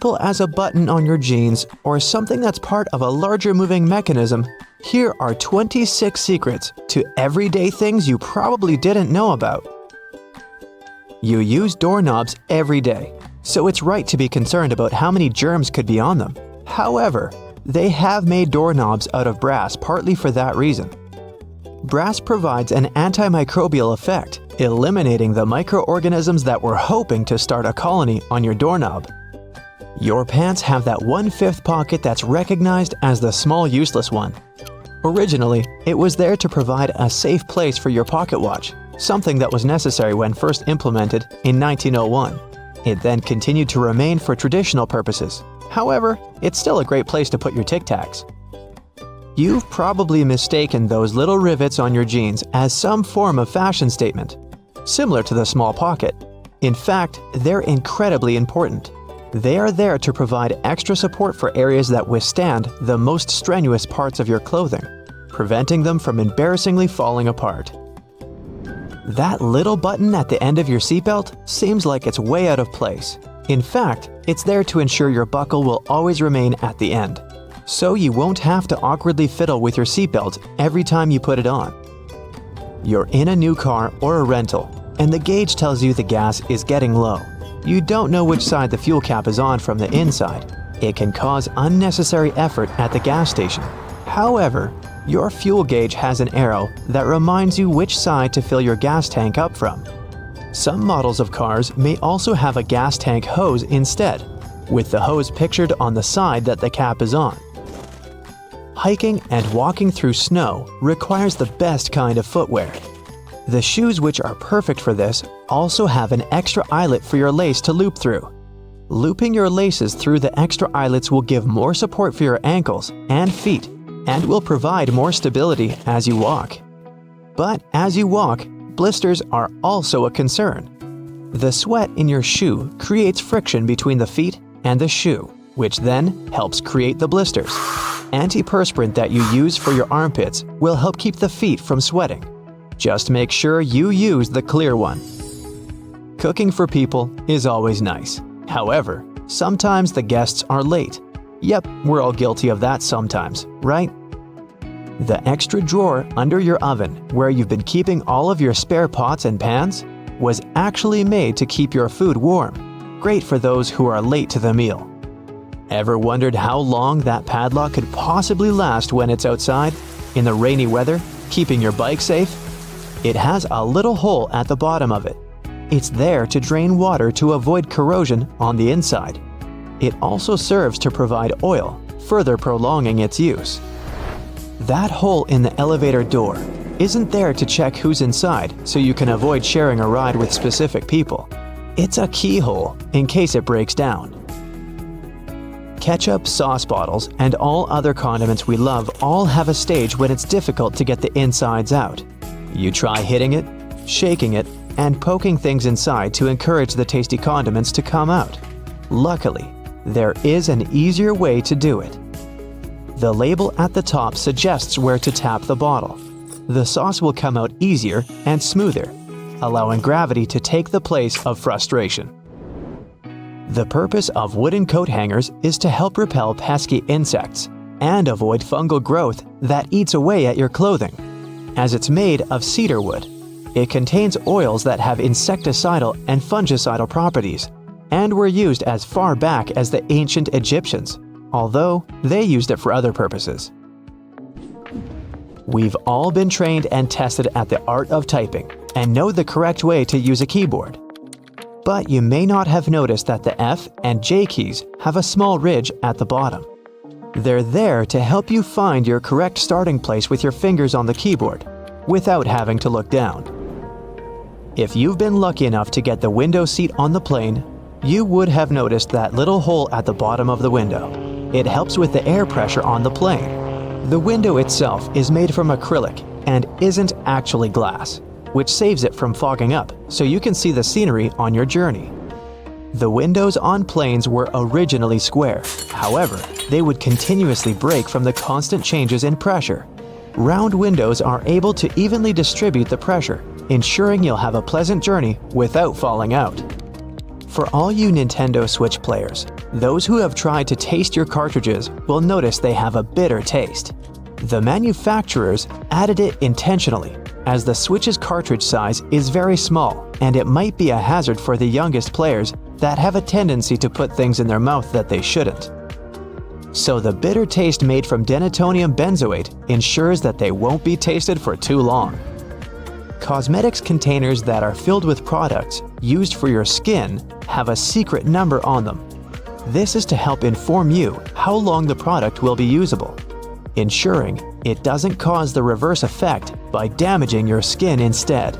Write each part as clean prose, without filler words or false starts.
simple as a button on your jeans or something that's part of a larger moving mechanism, here are 26 secrets to everyday things you probably didn't know about. You use doorknobs every day, so it's right to be concerned about how many germs could be on them. However, they have made doorknobs out of brass partly for that reason. Brass provides an antimicrobial effect, eliminating the microorganisms that were hoping to start a colony on your doorknob. Your pants have that 1/5 pocket that's recognized as the small useless one. Originally, it was there to provide a safe place for your pocket watch, something that was necessary when first implemented in 1901. It then continued to remain for traditional purposes. However, it's still a great place to put your Tic Tacs. You've probably mistaken those little rivets on your jeans as some form of fashion statement, similar to the small pocket. In fact, they're incredibly important. They are there to provide extra support for areas that withstand the most strenuous parts of your clothing, preventing them from embarrassingly falling apart. That little button at the end of your seatbelt seems like it's way out of place. In fact, it's there to ensure your buckle will always remain at the end, so you won't have to awkwardly fiddle with your seatbelt every time you put it on. You're in a new car or a rental, and the gauge tells you the gas is getting low. You don't know which side the fuel cap is on from the inside. It can cause unnecessary effort at the gas station. However, your fuel gauge has an arrow that reminds you which side to fill your gas tank up from. Some models of cars may also have a gas tank hose instead, with the hose pictured on the side that the cap is on. Hiking and walking through snow requires the best kind of footwear. The shoes which are perfect for this also have an extra eyelet for your lace to loop through. Looping your laces through the extra eyelets will give more support for your ankles and feet and will provide more stability as you walk. But as you walk, blisters are also a concern. The sweat in your shoe creates friction between the feet and the shoe, which then helps create the blisters. Antiperspirant that you use for your armpits will help keep the feet from sweating. Just make sure you use the clear one. Cooking for people is always nice. However, sometimes the guests are late. Yep, we're all guilty of that sometimes, right? The extra drawer under your oven, where you've been keeping all of your spare pots and pans, was actually made to keep your food warm. Great for those who are late to the meal. Ever wondered how long that padlock could possibly last when it's outside, in the rainy weather, keeping your bike safe? It has a little hole at the bottom of it. It's there to drain water to avoid corrosion on the inside. It also serves to provide oil, further prolonging its use. That hole in the elevator door isn't there to check who's inside so you can avoid sharing a ride with specific people. It's a keyhole in case it breaks down. Ketchup, sauce bottles, and all other condiments we love all have a stage when it's difficult to get the insides out. You try hitting it, shaking it, and poking things inside to encourage the tasty condiments to come out. Luckily, there is an easier way to do it. The label at the top suggests where to tap the bottle. The sauce will come out easier and smoother, allowing gravity to take the place of frustration. The purpose of wooden coat hangers is to help repel pesky insects and avoid fungal growth that eats away at your clothing. As it's made of cedar wood, it contains oils that have insecticidal and fungicidal properties and were used as far back as the ancient Egyptians, although they used it for other purposes. We've all been trained and tested at the art of typing and know the correct way to use a keyboard. But you may not have noticed that the F and J keys have a small ridge at the bottom. They're there to help you find your correct starting place with your fingers on the keyboard, without having to look down. If you've been lucky enough to get the window seat on the plane, you would have noticed that little hole at the bottom of the window. It helps with the air pressure on the plane. The window itself is made from acrylic and isn't actually glass, which saves it from fogging up so you can see the scenery on your journey. The windows on planes were originally square. However, they would continuously break from the constant changes in pressure. Round windows are able to evenly distribute the pressure, ensuring you'll have a pleasant journey without falling out. For all you Nintendo Switch players, those who have tried to taste your cartridges will notice they have a bitter taste. The manufacturers added it intentionally, as the Switch's cartridge size is very small and it might be a hazard for the youngest players that have a tendency to put things in their mouth that they shouldn't. So the bitter taste made from denatonium benzoate ensures that they won't be tasted for too long. Cosmetics containers that are filled with products used for your skin have a secret number on them. This is to help inform you how long the product will be usable, ensuring it doesn't cause the reverse effect by damaging your skin instead.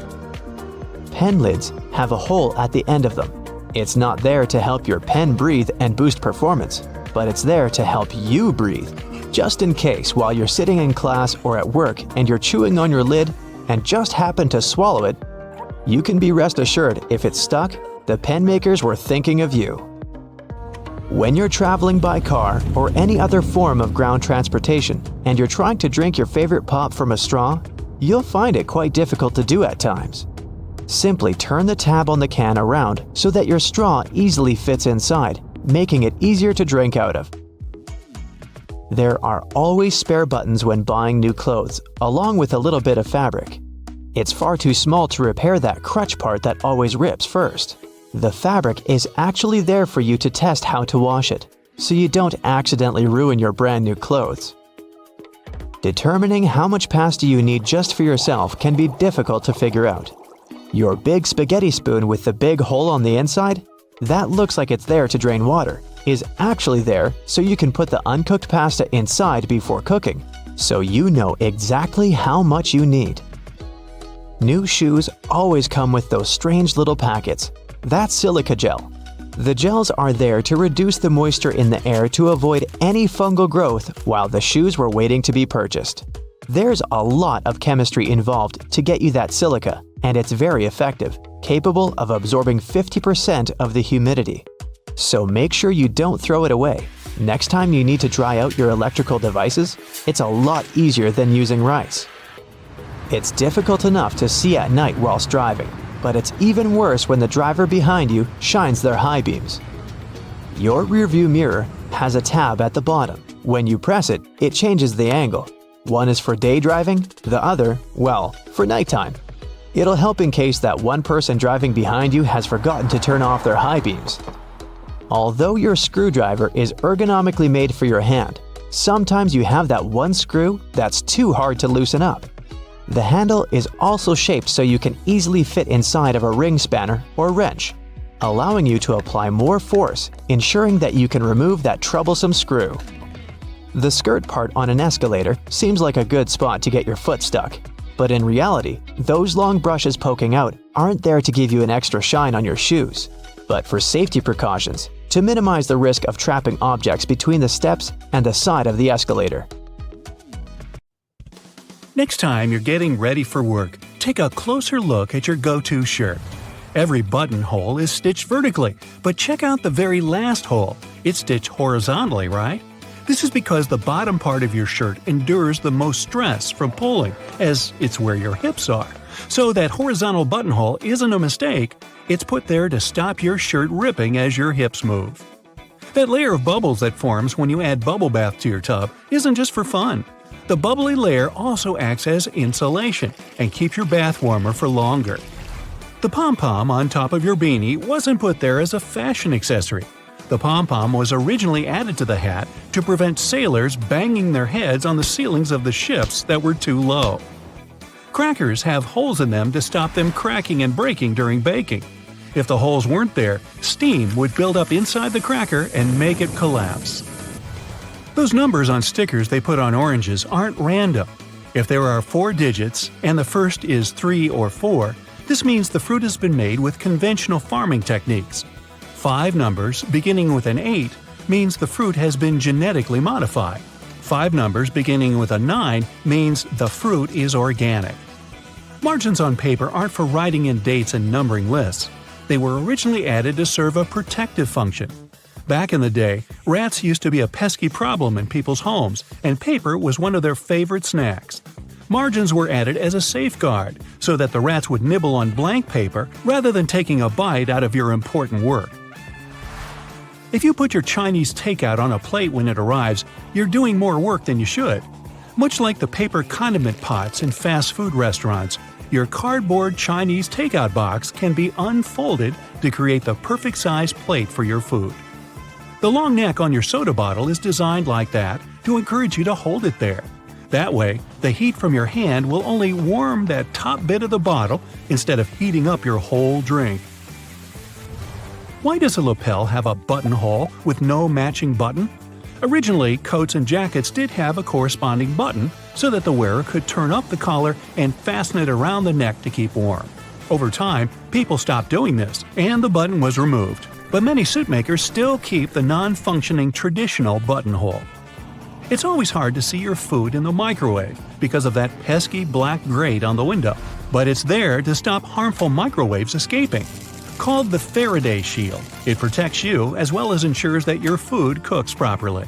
Pen lids have a hole at the end of them. It's not there to help your pen breathe and boost performance, but it's there to help you breathe, just in case while you're sitting in class or at work and you're chewing on your lid and just happen to swallow it. You can be rest assured if it's stuck, the pen makers were thinking of you. When you're traveling by car or any other form of ground transportation and you're trying to drink your favorite pop from a straw, you'll find it quite difficult to do at times. Simply turn the tab on the can around so that your straw easily fits inside, making it easier to drink out of. There are always spare buttons when buying new clothes, along with a little bit of fabric. It's far too small to repair that crutch part that always rips first. The fabric is actually there for you to test how to wash it, so you don't accidentally ruin your brand new clothes. Determining how much pasta you need just for yourself can be difficult to figure out. Your big spaghetti spoon with the big hole on the inside, that looks like it's there to drain water, is actually there so you can put the uncooked pasta inside before cooking, so you know exactly how much you need. New shoes always come with those strange little packets. That's silica gel. The gels are there to reduce the moisture in the air to avoid any fungal growth while the shoes were waiting to be purchased. There's a lot of chemistry involved to get you that silica, and it's very effective, capable of absorbing 50% of the humidity. So make sure you don't throw it away. Next time you need to dry out your electrical devices, it's a lot easier than using rice. It's difficult enough to see at night whilst driving, but it's even worse when the driver behind you shines their high beams. Your rearview mirror has a tab at the bottom. When you press it, it changes the angle. One is for day driving, the other, well, for nighttime. It'll help in case that one person driving behind you has forgotten to turn off their high beams. Although your screwdriver is ergonomically made for your hand, sometimes you have that one screw that's too hard to loosen up. The handle is also shaped so you can easily fit inside of a ring spanner or wrench, allowing you to apply more force, ensuring that you can remove that troublesome screw. The skirt part on an escalator seems like a good spot to get your foot stuck, but in reality, those long brushes poking out aren't there to give you an extra shine on your shoes, but for safety precautions, to minimize the risk of trapping objects between the steps and the side of the escalator. Next time you're getting ready for work, take a closer look at your go-to shirt. Every buttonhole is stitched vertically, but check out the very last hole. It's stitched horizontally, right? This is because the bottom part of your shirt endures the most stress from pulling, as it's where your hips are. So that horizontal buttonhole isn't a mistake, it's put there to stop your shirt ripping as your hips move. That layer of bubbles that forms when you add bubble bath to your tub isn't just for fun. The bubbly layer also acts as insulation and keeps your bath warmer for longer. The pom-pom on top of your beanie wasn't put there as a fashion accessory. The pom-pom was originally added to the hat to prevent sailors banging their heads on the ceilings of the ships that were too low. Crackers have holes in them to stop them cracking and breaking during baking. If the holes weren't there, steam would build up inside the cracker and make it collapse. Those numbers on stickers they put on oranges aren't random. If there are 4 digits and the first is 3 or 4, this means the fruit has been made with conventional farming techniques. 5 numbers beginning with an 8 means the fruit has been genetically modified. 5 numbers beginning with a 9 means the fruit is organic. Margins on paper aren't for writing in dates and numbering lists. They were originally added to serve a protective function. Back in the day, rats used to be a pesky problem in people's homes, and paper was one of their favorite snacks. Margins were added as a safeguard, so that the rats would nibble on blank paper rather than taking a bite out of your important work. If you put your Chinese takeout on a plate when it arrives, you're doing more work than you should. Much like the paper condiment pots in fast food restaurants, your cardboard Chinese takeout box can be unfolded to create the perfect size plate for your food. The long neck on your soda bottle is designed like that to encourage you to hold it there. That way, the heat from your hand will only warm that top bit of the bottle instead of heating up your whole drink. Why does a lapel have a buttonhole with no matching button? Originally, coats and jackets did have a corresponding button so that the wearer could turn up the collar and fasten it around the neck to keep warm. Over time, people stopped doing this, and the button was removed. But many suit makers still keep the non-functioning traditional buttonhole. It's always hard to see your food in the microwave because of that pesky black grate on the window, but it's there to stop harmful microwaves escaping. Called the Faraday shield, it protects you as well as ensures that your food cooks properly.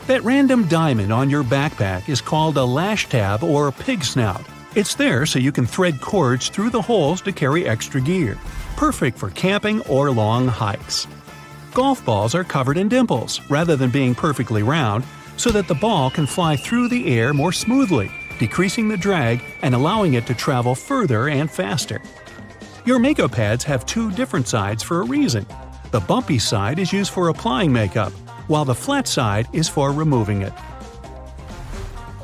That random diamond on your backpack is called a lash tab or pig snout. It's there so you can thread cords through the holes to carry extra gear. Perfect for camping or long hikes. Golf balls are covered in dimples rather than being perfectly round, so that the ball can fly through the air more smoothly, decreasing the drag and allowing it to travel further and faster. Your makeup pads have two different sides for a reason. The bumpy side is used for applying makeup, while the flat side is for removing it.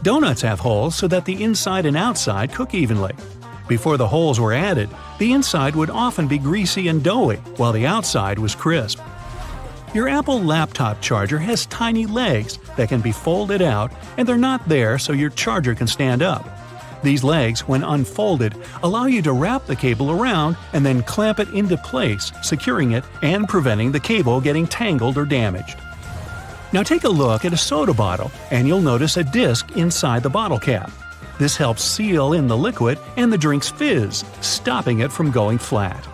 Donuts have holes so that the inside and outside cook evenly. Before the holes were added, the inside would often be greasy and doughy, while the outside was crisp. Your Apple laptop charger has tiny legs that can be folded out, and they're not there so your charger can stand up. These legs, when unfolded, allow you to wrap the cable around and then clamp it into place, securing it and preventing the cable getting tangled or damaged. Now take a look at a soda bottle, and you'll notice a disc inside the bottle cap. This helps seal in the liquid and the drink's fizz, stopping it from going flat.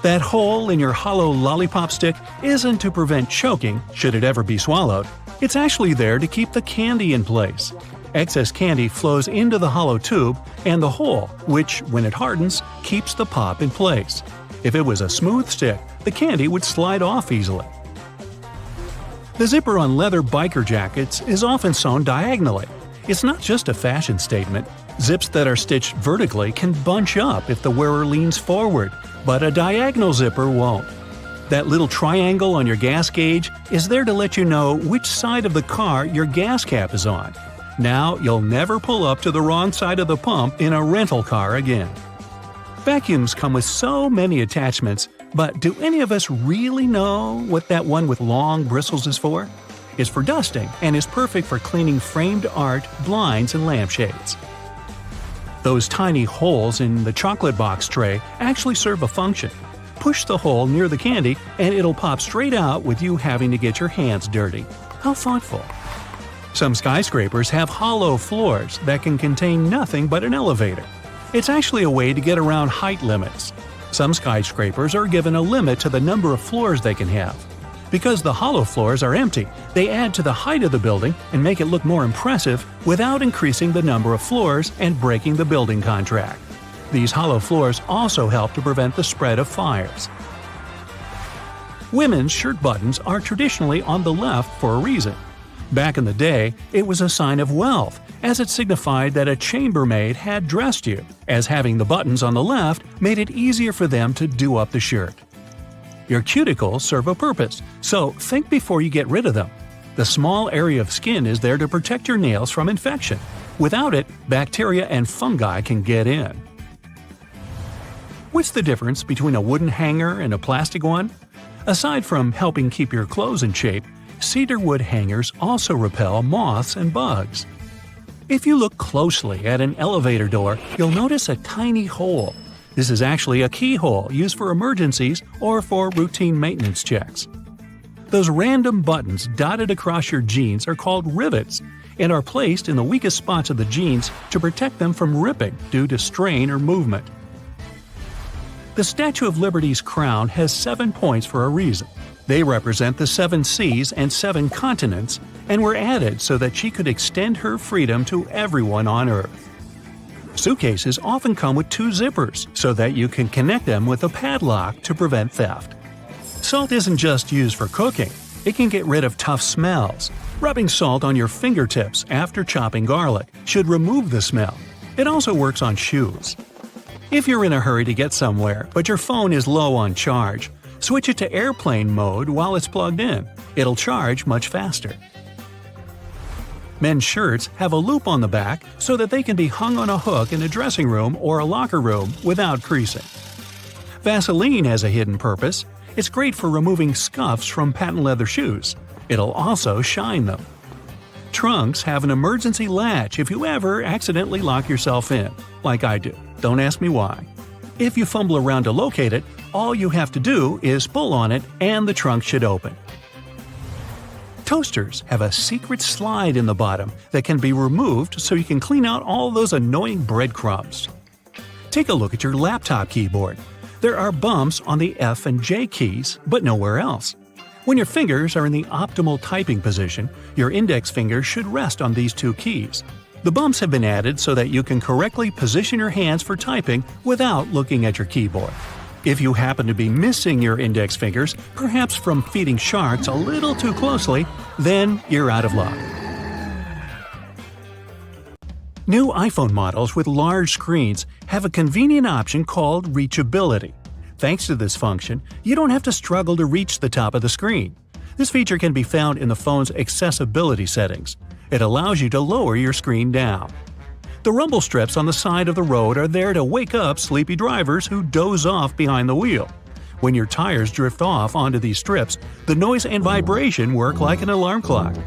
That hole in your hollow lollipop stick isn't to prevent choking, should it ever be swallowed. It's actually there to keep the candy in place. Excess candy flows into the hollow tube and the hole, which, when it hardens, keeps the pop in place. If it was a smooth stick, the candy would slide off easily. The zipper on leather biker jackets is often sewn diagonally. It's not just a fashion statement. Zips that are stitched vertically can bunch up if the wearer leans forward, but a diagonal zipper won't. That little triangle on your gas gauge is there to let you know which side of the car your gas cap is on. Now you'll never pull up to the wrong side of the pump in a rental car again. Vacuums come with so many attachments, but do any of us really know what that one with long bristles is for? It's for dusting and is perfect for cleaning framed art, blinds, and lampshades. Those tiny holes in the chocolate box tray actually serve a function. Push the hole near the candy and it'll pop straight out with you having to get your hands dirty. How thoughtful. Some skyscrapers have hollow floors that can contain nothing but an elevator. It's actually a way to get around height limits. Some skyscrapers are given a limit to the number of floors they can have. Because the hollow floors are empty, they add to the height of the building and make it look more impressive without increasing the number of floors and breaking the building contract. These hollow floors also help to prevent the spread of fires. Women's shirt buttons are traditionally on the left for a reason. Back in the day, it was a sign of wealth, as it signified that a chambermaid had dressed you, as having the buttons on the left made it easier for them to do up the shirt. Your cuticles serve a purpose, so think before you get rid of them. The small area of skin is there to protect your nails from infection. Without it, bacteria and fungi can get in. What's the difference between a wooden hanger and a plastic one? Aside from helping keep your clothes in shape, cedar wood hangers also repel moths and bugs. If you look closely at an elevator door, you'll notice a tiny hole. This is actually a keyhole used for emergencies or for routine maintenance checks. Those random buttons dotted across your jeans are called rivets and are placed in the weakest spots of the jeans to protect them from ripping due to strain or movement. The Statue of Liberty's crown has 7 points for a reason. They represent the 7 seas and 7 continents and were added so that she could extend her freedom to everyone on Earth. Suitcases often come with 2 zippers so that you can connect them with a padlock to prevent theft. Salt isn't just used for cooking. It can get rid of tough smells. Rubbing salt on your fingertips after chopping garlic should remove the smell. It also works on shoes. If you're in a hurry to get somewhere, but your phone is low on charge, switch it to airplane mode while it's plugged in. It'll charge much faster. Men's shirts have a loop on the back so that they can be hung on a hook in a dressing room or a locker room without creasing. Vaseline has a hidden purpose. It's great for removing scuffs from patent leather shoes. It'll also shine them. Trunks have an emergency latch if you ever accidentally lock yourself in, like I do. Don't ask me why. If you fumble around to locate it, all you have to do is pull on it and the trunk should open. Toasters have a secret slide in the bottom that can be removed so you can clean out all those annoying breadcrumbs. Take a look at your laptop keyboard. There are bumps on the F and J keys, but nowhere else. When your fingers are in the optimal typing position, your index finger should rest on these two keys. The bumps have been added so that you can correctly position your hands for typing without looking at your keyboard. If you happen to be missing your index fingers, perhaps from feeding sharks a little too closely, then you're out of luck. New iPhone models with large screens have a convenient option called reachability. Thanks to this function, you don't have to struggle to reach the top of the screen. This feature can be found in the phone's accessibility settings. It allows you to lower your screen down. The rumble strips on the side of the road are there to wake up sleepy drivers who doze off behind the wheel. When your tires drift off onto these strips, the noise and vibration work like an alarm clock.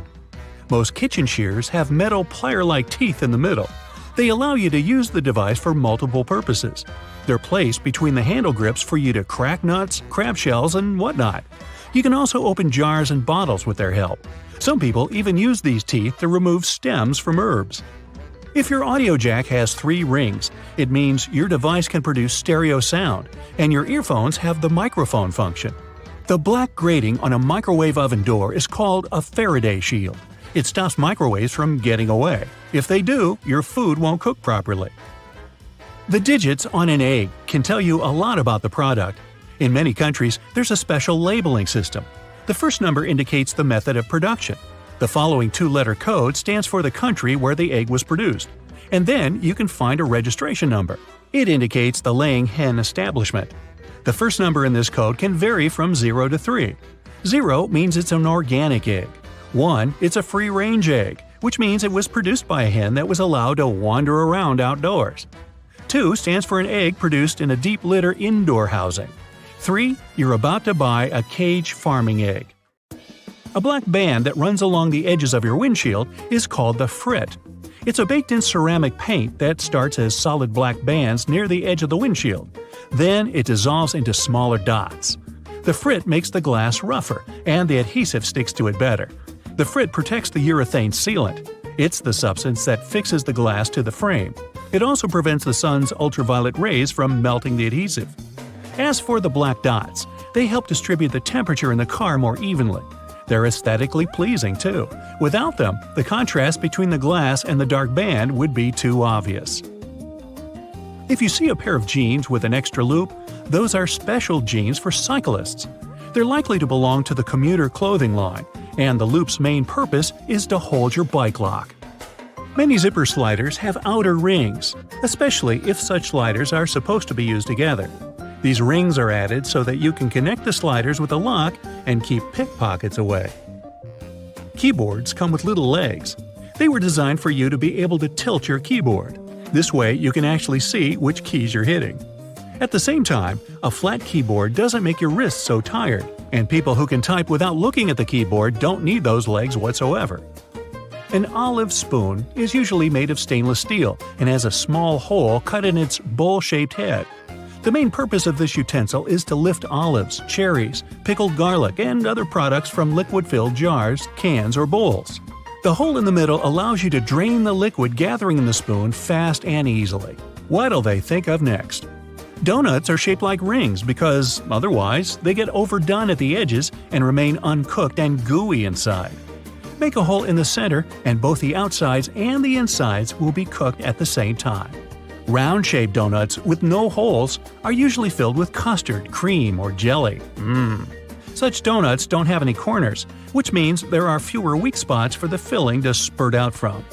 Most kitchen shears have metal plier-like teeth in the middle. They allow you to use the device for multiple purposes. They're placed between the handle grips for you to crack nuts, crab shells, and whatnot. You can also open jars and bottles with their help. Some people even use these teeth to remove stems from herbs. If your audio jack has 3 rings, it means your device can produce stereo sound, and your earphones have the microphone function. The black grating on a microwave oven door is called a Faraday shield. It stops microwaves from getting away. If they do, your food won't cook properly. The digits on an egg can tell you a lot about the product. In many countries, there's a special labeling system. The first number indicates the method of production. The following 2-letter code stands for the country where the egg was produced. And then you can find a registration number. It indicates the laying hen establishment. The first number in this code can vary from 0 to 3. 0 means it's an organic egg. 1, it's a free-range egg, which means it was produced by a hen that was allowed to wander around outdoors. 2 stands for an egg produced in a deep litter indoor housing. 3, you're about to buy a cage farming egg. A black band that runs along the edges of your windshield is called the frit. It's a baked-in ceramic paint that starts as solid black bands near the edge of the windshield. Then it dissolves into smaller dots. The frit makes the glass rougher, and the adhesive sticks to it better. The frit protects the urethane sealant. It's the substance that fixes the glass to the frame. It also prevents the sun's ultraviolet rays from melting the adhesive. As for the black dots, they help distribute the temperature in the car more evenly. They're aesthetically pleasing, too. Without them, the contrast between the glass and the dark band would be too obvious. If you see a pair of jeans with an extra loop, those are special jeans for cyclists. They're likely to belong to the commuter clothing line, and the loop's main purpose is to hold your bike lock. Many zipper sliders have outer rings, especially if such sliders are supposed to be used together. These rings are added so that you can connect the sliders with a lock and keep pickpockets away. Keyboards come with little legs. They were designed for you to be able to tilt your keyboard. This way you can actually see which keys you're hitting. At the same time, a flat keyboard doesn't make your wrists so tired, and people who can type without looking at the keyboard don't need those legs whatsoever. An olive spoon is usually made of stainless steel and has a small hole cut in its bowl-shaped head. The main purpose of this utensil is to lift olives, cherries, pickled garlic, and other products from liquid-filled jars, cans, or bowls. The hole in the middle allows you to drain the liquid gathering in the spoon fast and easily. What'll they think of next? Donuts are shaped like rings because, otherwise, they get overdone at the edges and remain uncooked and gooey inside. Make a hole in the center, and both the outsides and the insides will be cooked at the same time. Round-shaped donuts with no holes are usually filled with custard, cream, or jelly. Such donuts don't have any corners, which means there are fewer weak spots for the filling to spurt out from.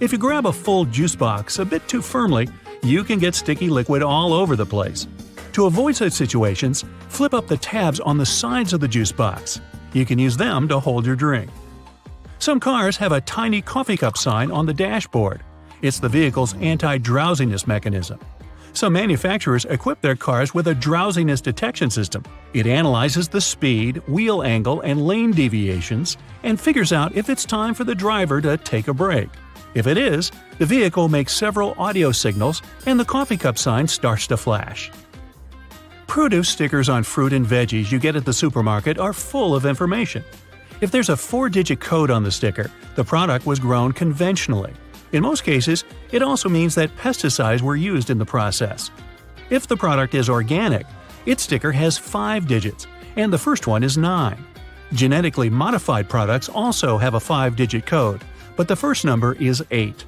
If you grab a full juice box a bit too firmly, you can get sticky liquid all over the place. To avoid such situations, flip up the tabs on the sides of the juice box. You can use them to hold your drink. Some cars have a tiny coffee cup sign on the dashboard. It's the vehicle's anti-drowsiness mechanism. Some manufacturers equip their cars with a drowsiness detection system. It analyzes the speed, wheel angle, and lane deviations, and figures out if it's time for the driver to take a break. If it is, the vehicle makes several audio signals and the coffee cup sign starts to flash. Produce stickers on fruit and veggies you get at the supermarket are full of information. If there's a 4-digit code on the sticker, the product was grown conventionally. In most cases, it also means that pesticides were used in the process. If the product is organic, its sticker has 5 digits, and the first one is 9. Genetically modified products also have a 5-digit code, but the first number is 8.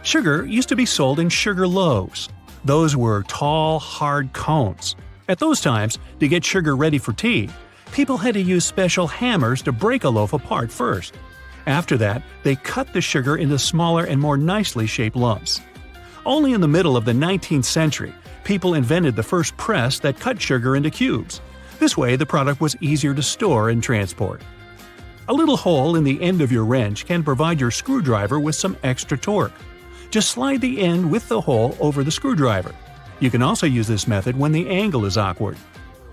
Sugar used to be sold in sugar loaves. Those were tall, hard cones. At those times, to get sugar ready for tea, people had to use special hammers to break a loaf apart first. After that, they cut the sugar into smaller and more nicely shaped lumps. Only in the middle of the 19th century, people invented the first press that cut sugar into cubes. This way, the product was easier to store and transport. A little hole in the end of your wrench can provide your screwdriver with some extra torque. Just slide the end with the hole over the screwdriver. You can also use this method when the angle is awkward.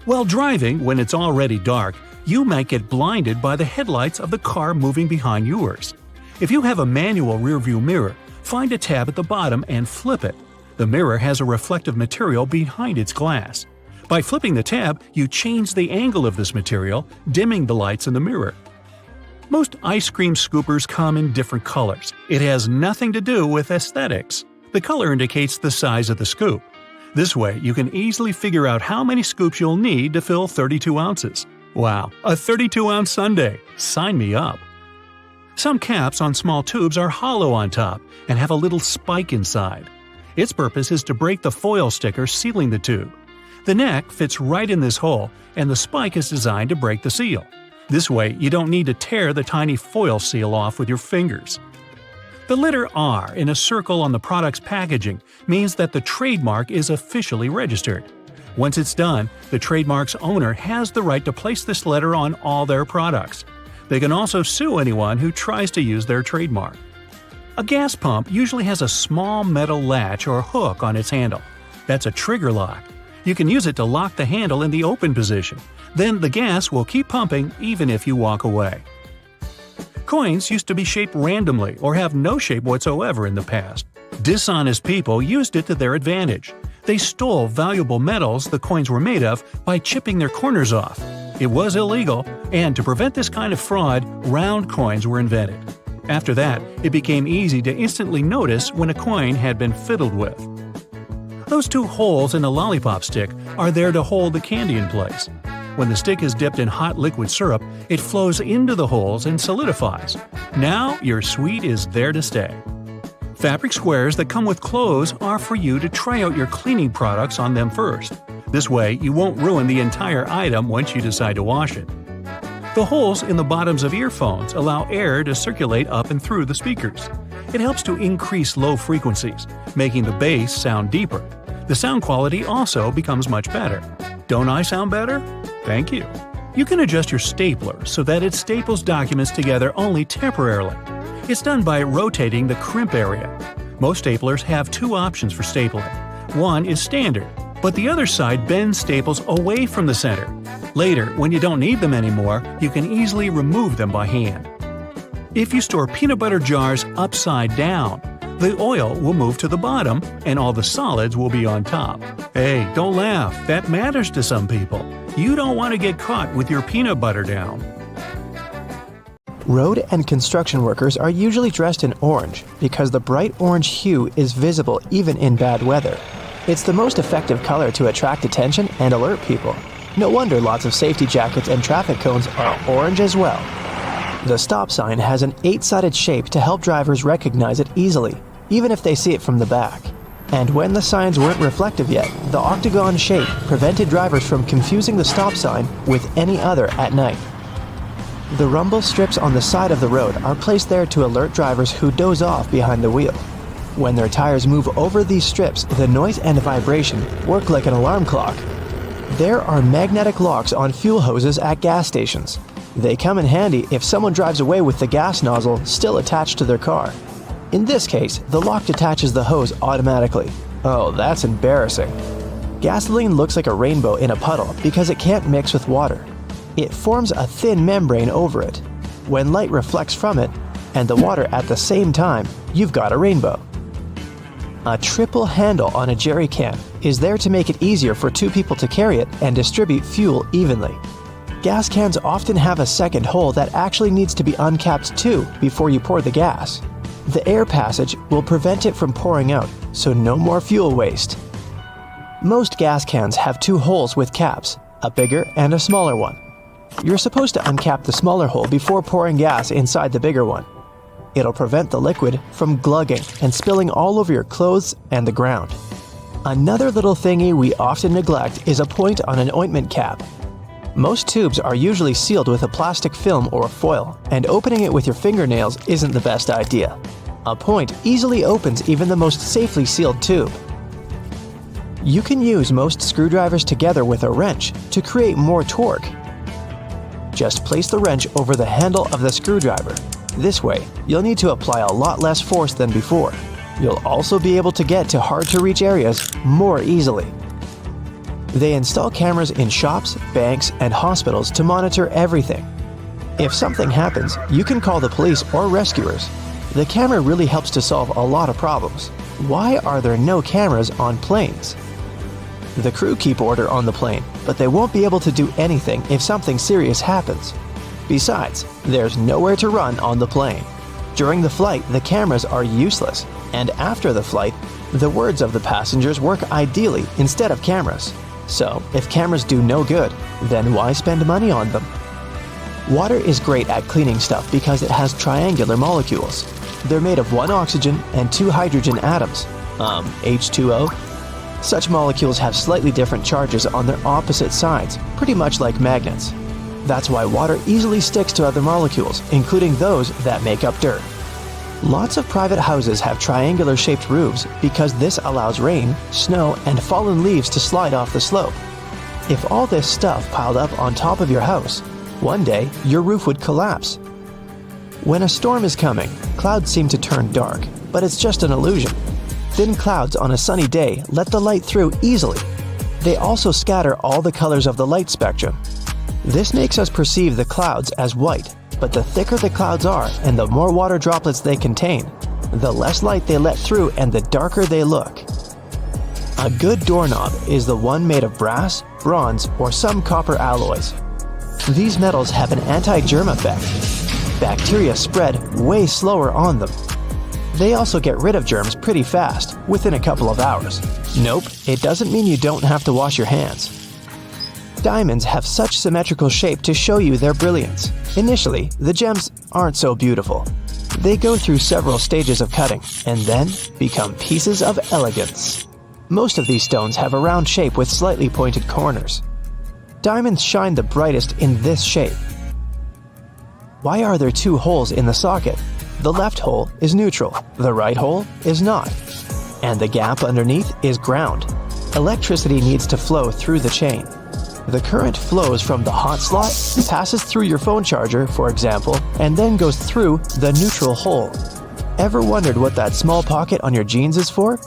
While driving, when it's already dark, you might get blinded by the headlights of the car moving behind yours. If you have a manual rearview mirror, find a tab at the bottom and flip it. The mirror has a reflective material behind its glass. By flipping the tab, you change the angle of this material, dimming the lights in the mirror. Most ice cream scoopers come in different colors. It has nothing to do with aesthetics. The color indicates the size of the scoop. This way, you can easily figure out how many scoops you'll need to fill 32 ounces. Wow, a 32-ounce sundae! Sign me up! Some caps on small tubes are hollow on top and have a little spike inside. Its purpose is to break the foil sticker sealing the tube. The neck fits right in this hole, and the spike is designed to break the seal. This way, you don't need to tear the tiny foil seal off with your fingers. The letter R in a circle on the product's packaging means that the trademark is officially registered. Once it's done, the trademark's owner has the right to place this letter on all their products. They can also sue anyone who tries to use their trademark. A gas pump usually has a small metal latch or hook on its handle. That's a trigger lock. You can use it to lock the handle in the open position. Then the gas will keep pumping even if you walk away. Coins used to be shaped randomly or have no shape whatsoever in the past. Dishonest people used it to their advantage. They stole valuable metals the coins were made of by chipping their corners off. It was illegal, and to prevent this kind of fraud, round coins were invented. After that, it became easy to instantly notice when a coin had been fiddled with. Those 2 holes in a lollipop stick are there to hold the candy in place. When the stick is dipped in hot liquid syrup, it flows into the holes and solidifies. Now your sweet is there to stay. Fabric squares that come with clothes are for you to try out your cleaning products on them first. This way, you won't ruin the entire item once you decide to wash it. The holes in the bottoms of earphones allow air to circulate up and through the speakers. It helps to increase low frequencies, making the bass sound deeper. The sound quality also becomes much better. Don't I sound better? Thank you. You can adjust your stapler so that it staples documents together only temporarily. It's done by rotating the crimp area. Most staplers have 2 options for stapling. One is standard, but the other side bends staples away from the center. Later, when you don't need them anymore, you can easily remove them by hand. If you store peanut butter jars upside down, the oil will move to the bottom and all the solids will be on top. Hey, don't laugh, that matters to some people. You don't want to get caught with your peanut butter down. Road and construction workers are usually dressed in orange because the bright orange hue is visible even in bad weather. It's the most effective color to attract attention and alert people. No wonder lots of safety jackets and traffic cones are orange as well. The stop sign has an 8-sided shape to help drivers recognize it easily, even if they see it from the back. And when the signs weren't reflective yet, the octagon shape prevented drivers from confusing the stop sign with any other at night. The rumble strips on the side of the road are placed there to alert drivers who doze off behind the wheel. When their tires move over these strips, the noise and vibration work like an alarm clock. There are magnetic locks on fuel hoses at gas stations. They come in handy if someone drives away with the gas nozzle still attached to their car. In this case, the lock detaches the hose automatically. Oh, that's embarrassing. Gasoline looks like a rainbow in a puddle because it can't mix with water. It forms a thin membrane over it. When light reflects from it and the water at the same time, you've got a rainbow. A triple handle on a jerry can is there to make it easier for two people to carry it and distribute fuel evenly. Gas cans often have a second hole that actually needs to be uncapped too before you pour the gas. The air passage will prevent it from pouring out, so no more fuel waste. Most gas cans have two holes with caps, a bigger and a smaller one. You're supposed to uncap the smaller hole before pouring gas inside the bigger one. It'll prevent the liquid from glugging and spilling all over your clothes and the ground. Another little thingy we often neglect is a point on an ointment cap. Most tubes are usually sealed with a plastic film or foil, and opening it with your fingernails isn't the best idea. A point easily opens even the most safely sealed tube. You can use most screwdrivers together with a wrench to create more torque. Just place the wrench over the handle of the screwdriver. This way, you'll need to apply a lot less force than before. You'll also be able to get to hard-to-reach areas more easily. They install cameras in shops, banks, and hospitals to monitor everything. If something happens, you can call the police or rescuers. The camera really helps to solve a lot of problems. Why are there no cameras on planes? The crew keep order on the plane, but they won't be able to do anything if something serious happens. Besides, there's nowhere to run on the plane. During the flight, the cameras are useless, and after the flight, the words of the passengers work ideally instead of cameras. So, if cameras do no good, then why spend money on them? Water is great at cleaning stuff because it has triangular molecules. They're made of one oxygen and two hydrogen atoms, H2O. Such molecules have slightly different charges on their opposite sides, pretty much like magnets. That's why water easily sticks to other molecules, including those that make up dirt. Lots of private houses have triangular-shaped roofs because this allows rain, snow, and fallen leaves to slide off the slope. If all this stuff piled up on top of your house, one day your roof would collapse. When a storm is coming, clouds seem to turn dark, but it's just an illusion. Thin clouds on a sunny day let the light through easily. They also scatter all the colors of the light spectrum. This makes us perceive the clouds as white, but the thicker the clouds are and the more water droplets they contain, the less light they let through and the darker they look. A good doorknob is the one made of brass, bronze, or some copper alloys. These metals have an anti-germ effect. Bacteria spread way slower on them. They also get rid of germs pretty fast, within a couple of hours. Nope, it doesn't mean you don't have to wash your hands. Diamonds have such symmetrical shape to show you their brilliance. Initially, the gems aren't so beautiful. They go through several stages of cutting, and then become pieces of elegance. Most of these stones have a round shape with slightly pointed corners. Diamonds shine the brightest in this shape. Why are there two holes in the socket? The left hole is neutral, the right hole is not. And the gap underneath is ground. Electricity needs to flow through the chain. The current flows from the hot slot, passes through your phone charger, for example, and then goes through the neutral hole. Ever wondered what that small pocket on your jeans is for?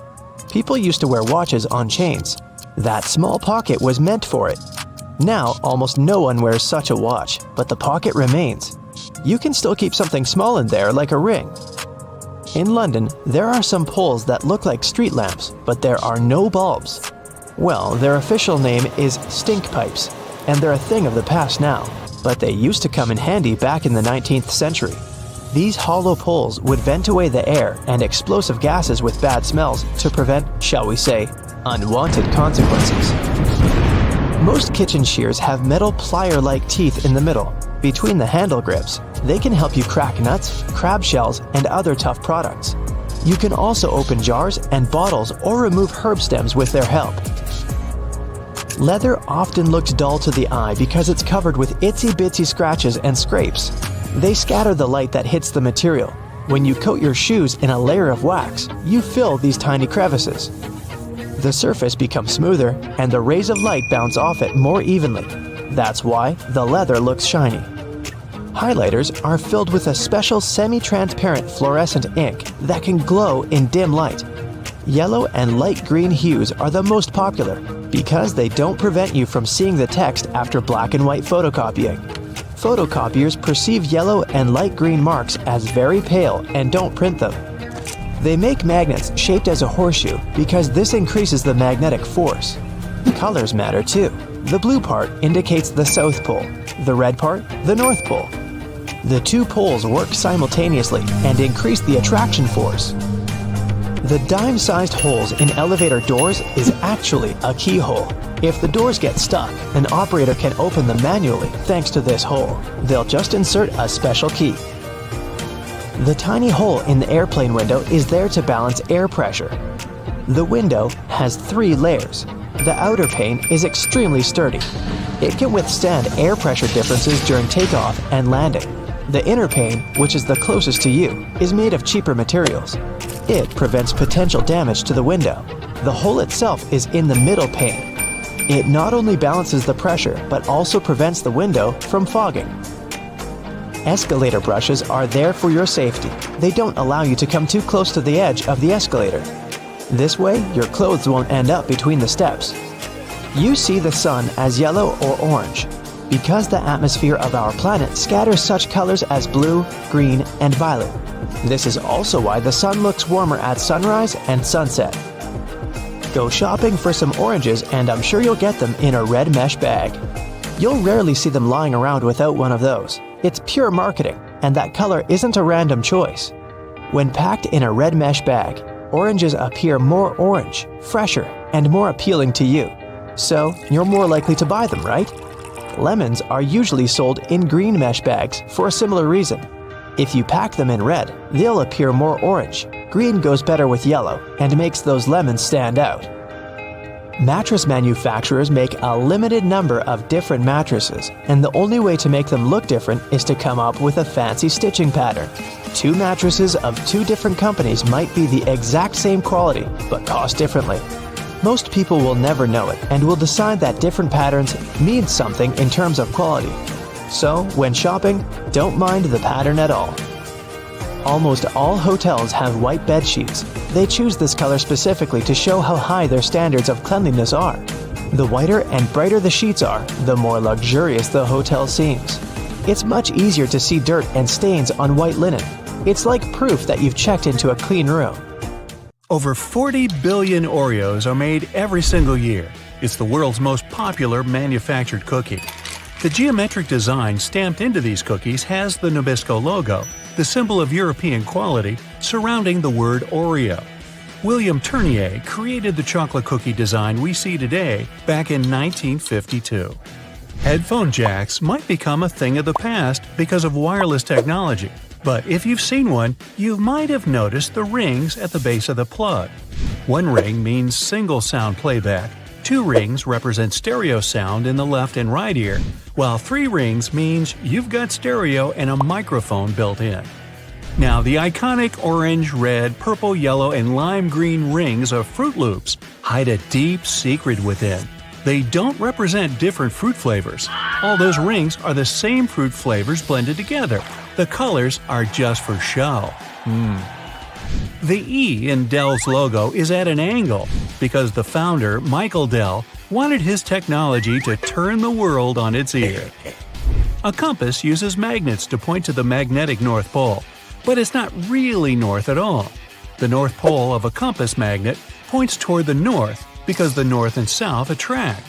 People used to wear watches on chains. That small pocket was meant for it. Now, almost no one wears such a watch, but the pocket remains. You can still keep something small in there, like a ring. In London, there are some poles that look like street lamps, but there are no bulbs. Well, their official name is stink pipes, and they're a thing of the past now, but they used to come in handy back in the 19th century. These hollow poles would vent away the air and explosive gases with bad smells to prevent, shall we say, unwanted consequences. Most kitchen shears have metal plier-like teeth in the middle, between the handle grips. They can help you crack nuts, crab shells, and other tough products. You can also open jars and bottles or remove herb stems with their help. Leather often looks dull to the eye because it's covered with itsy-bitsy scratches and scrapes. They scatter the light that hits the material. When you coat your shoes in a layer of wax, you fill these tiny crevices. The surface becomes smoother and the rays of light bounce off it more evenly. That's why the leather looks shiny. Highlighters are filled with a special semi-transparent fluorescent ink that can glow in dim light. Yellow and light green hues are the most popular because they don't prevent you from seeing the text after black and white photocopying. Photocopiers perceive yellow and light green marks as very pale and don't print them. They make magnets shaped as a horseshoe because this increases the magnetic force. Colors matter too. The blue part indicates the South Pole, the red part, the North Pole. The two poles work simultaneously and increase the attraction force. The dime-sized holes in elevator doors is actually a keyhole. If the doors get stuck, an operator can open them manually thanks to this hole. They'll just insert a special key. The tiny hole in the airplane window is there to balance air pressure. The window has 3 layers. The outer pane is extremely sturdy. It can withstand air pressure differences during takeoff and landing. The inner pane, which is the closest to you, is made of cheaper materials. It prevents potential damage to the window. The hole itself is in the middle pane. It not only balances the pressure, but also prevents the window from fogging. Escalator brushes are there for your safety. They don't allow you to come too close to the edge of the escalator. This way, your clothes won't end up between the steps. You see the sun as yellow or orange because the atmosphere of our planet scatters such colors as blue, green, and violet. This is also why the sun looks warmer at sunrise and sunset. Go shopping for some oranges and I'm sure you'll get them in a red mesh bag. You'll rarely see them lying around without one of those. It's pure marketing, and that color isn't a random choice. When packed in a red mesh bag, oranges appear more orange, fresher, and more appealing to you. So, you're more likely to buy them, right? Lemons are usually sold in green mesh bags for a similar reason. If you pack them in red, they'll appear more orange. Green goes better with yellow and makes those lemons stand out. Mattress manufacturers make a limited number of different mattresses, and the only way to make them look different is to come up with a fancy stitching pattern. 2 mattresses of 2 different companies might be the exact same quality, but cost differently. Most people will never know it and will decide that different patterns mean something in terms of quality. So, when shopping, don't mind the pattern at all. Almost all hotels have white bed sheets. They choose this color specifically to show how high their standards of cleanliness are. The whiter and brighter the sheets are, the more luxurious the hotel seems. It's much easier to see dirt and stains on white linen. It's like proof that you've checked into a clean room. Over 40 billion Oreos are made every single year. It's the world's most popular manufactured cookie. The geometric design stamped into these cookies has the Nabisco logo, the symbol of European quality, surrounding the word Oreo. William Tournier created the chocolate cookie design we see today back in 1952. Headphone jacks might become a thing of the past because of wireless technology, but if you've seen one, you might have noticed the rings at the base of the plug. 1 ring means single sound playback, 2 rings represent stereo sound in the left and right ear, while 3 rings means you've got stereo and a microphone built in. Now, the iconic orange, red, purple, yellow, and lime green rings of Fruit Loops hide a deep secret within. They don't represent different fruit flavors. All those rings are the same fruit flavors blended together. The colors are just for show. The E in Dell's logo is at an angle because the founder, Michael Dell, wanted his technology to turn the world on its ear. A compass uses magnets to point to the magnetic North Pole, but it's not really north at all. The North Pole of a compass magnet points toward the north because the north and south attract.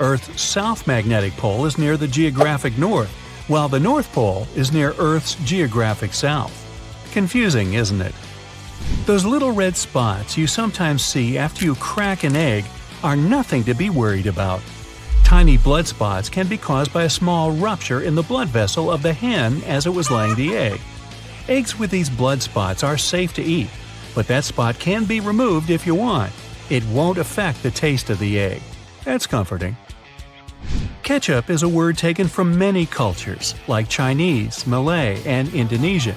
Earth's south magnetic pole is near the geographic north, while the North Pole is near Earth's geographic south. Confusing, isn't it? Those little red spots you sometimes see after you crack an egg are nothing to be worried about. Tiny blood spots can be caused by a small rupture in the blood vessel of the hen as it was laying the egg. Eggs with these blood spots are safe to eat. but that spot can be removed if you want. It won't affect the taste of the egg. That's comforting. Ketchup is a word taken from many cultures, like Chinese, Malay, and Indonesian.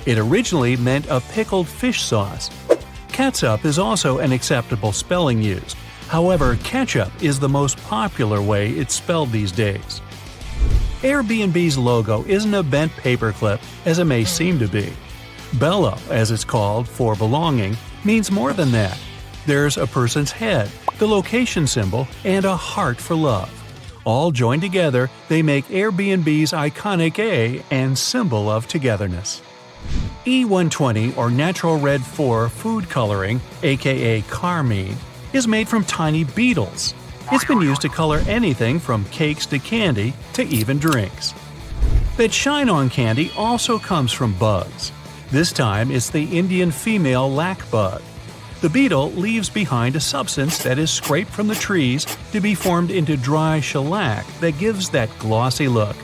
It originally meant a pickled fish sauce. Catsup is also an acceptable spelling used. However, ketchup is the most popular way it's spelled these days. Airbnb's logo isn't a bent paperclip as it may seem to be. Bello, as it's called, for belonging, means more than that. There's a person's head, the location symbol, and a heart for love. All joined together, they make Airbnb's iconic A and symbol of togetherness. E120 or Natural Red 4 food coloring, aka carmine, is made from tiny beetles. It's been used to color anything from cakes to candy to even drinks. That shine-on candy also comes from bugs. This time it's the Indian female lac bug. The beetle leaves behind a substance that is scraped from the trees to be formed into dry shellac that gives that glossy look.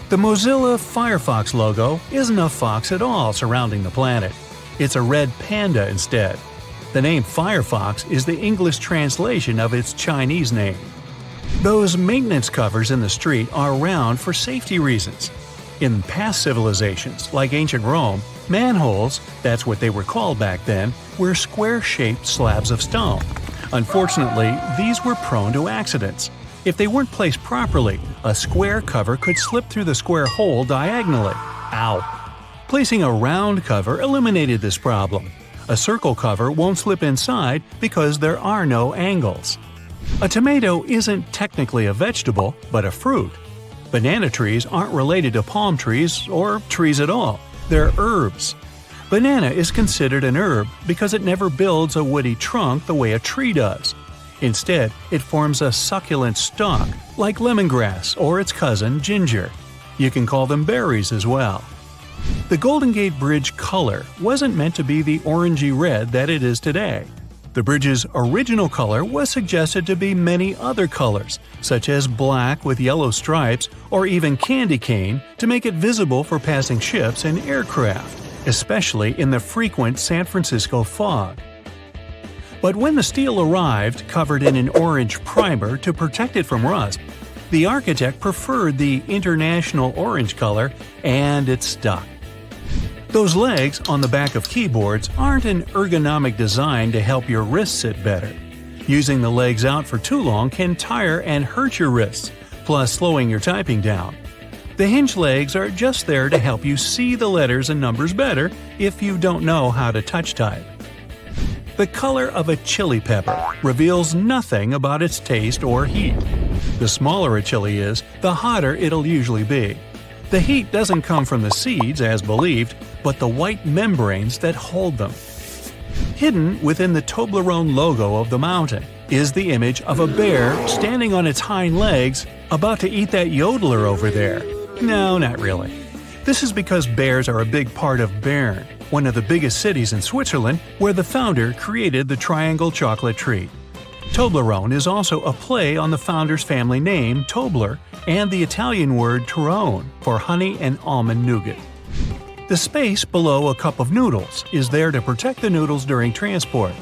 The Mozilla Firefox logo isn't a fox at all surrounding the planet. It's a red panda instead. The name Firefox is the English translation of its Chinese name. Those maintenance covers in the street are around for safety reasons. In past civilizations, like ancient Rome, manholes, that's what they were called back then, were square-shaped slabs of stone. Unfortunately, these were prone to accidents. If they weren't placed properly, a square cover could slip through the square hole diagonally. Ow! Placing a round cover eliminated this problem. A circle cover won't slip inside because there are no angles. A tomato isn't technically a vegetable, but a fruit. Banana trees aren't related to palm trees or trees at all. They're herbs. Banana is considered an herb because it never builds a woody trunk the way a tree does. Instead, it forms a succulent stalk, like lemongrass or its cousin ginger. You can call them berries as well. The Golden Gate Bridge color wasn't meant to be the orangey red that it is today. The bridge's original color was suggested to be many other colors, such as black with yellow stripes or even candy cane to make it visible for passing ships and aircraft, especially in the frequent San Francisco fog. But when the steel arrived covered in an orange primer to protect it from rust, the architect preferred the international orange color, and it stuck. Those legs on the back of keyboards aren't an ergonomic design to help your wrists sit better. Using the legs out for too long can tire and hurt your wrists, plus slowing your typing down. The hinge legs are just there to help you see the letters and numbers better if you don't know how to touch type. The color of a chili pepper reveals nothing about its taste or heat. The smaller a chili is, the hotter it'll usually be. The heat doesn't come from the seeds, as believed, but the white membranes that hold them. Hidden within the Toblerone logo of the mountain is the image of a bear standing on its hind legs, about to eat that yodeler over there. No, not really. This is because bears are a big part of Bern, one of the biggest cities in Switzerland, where the founder created the triangle chocolate treat. Toblerone is also a play on the founder's family name, Tobler, and the Italian word Torrone for honey and almond nougat. The space below a cup of noodles is there to protect the noodles during transport.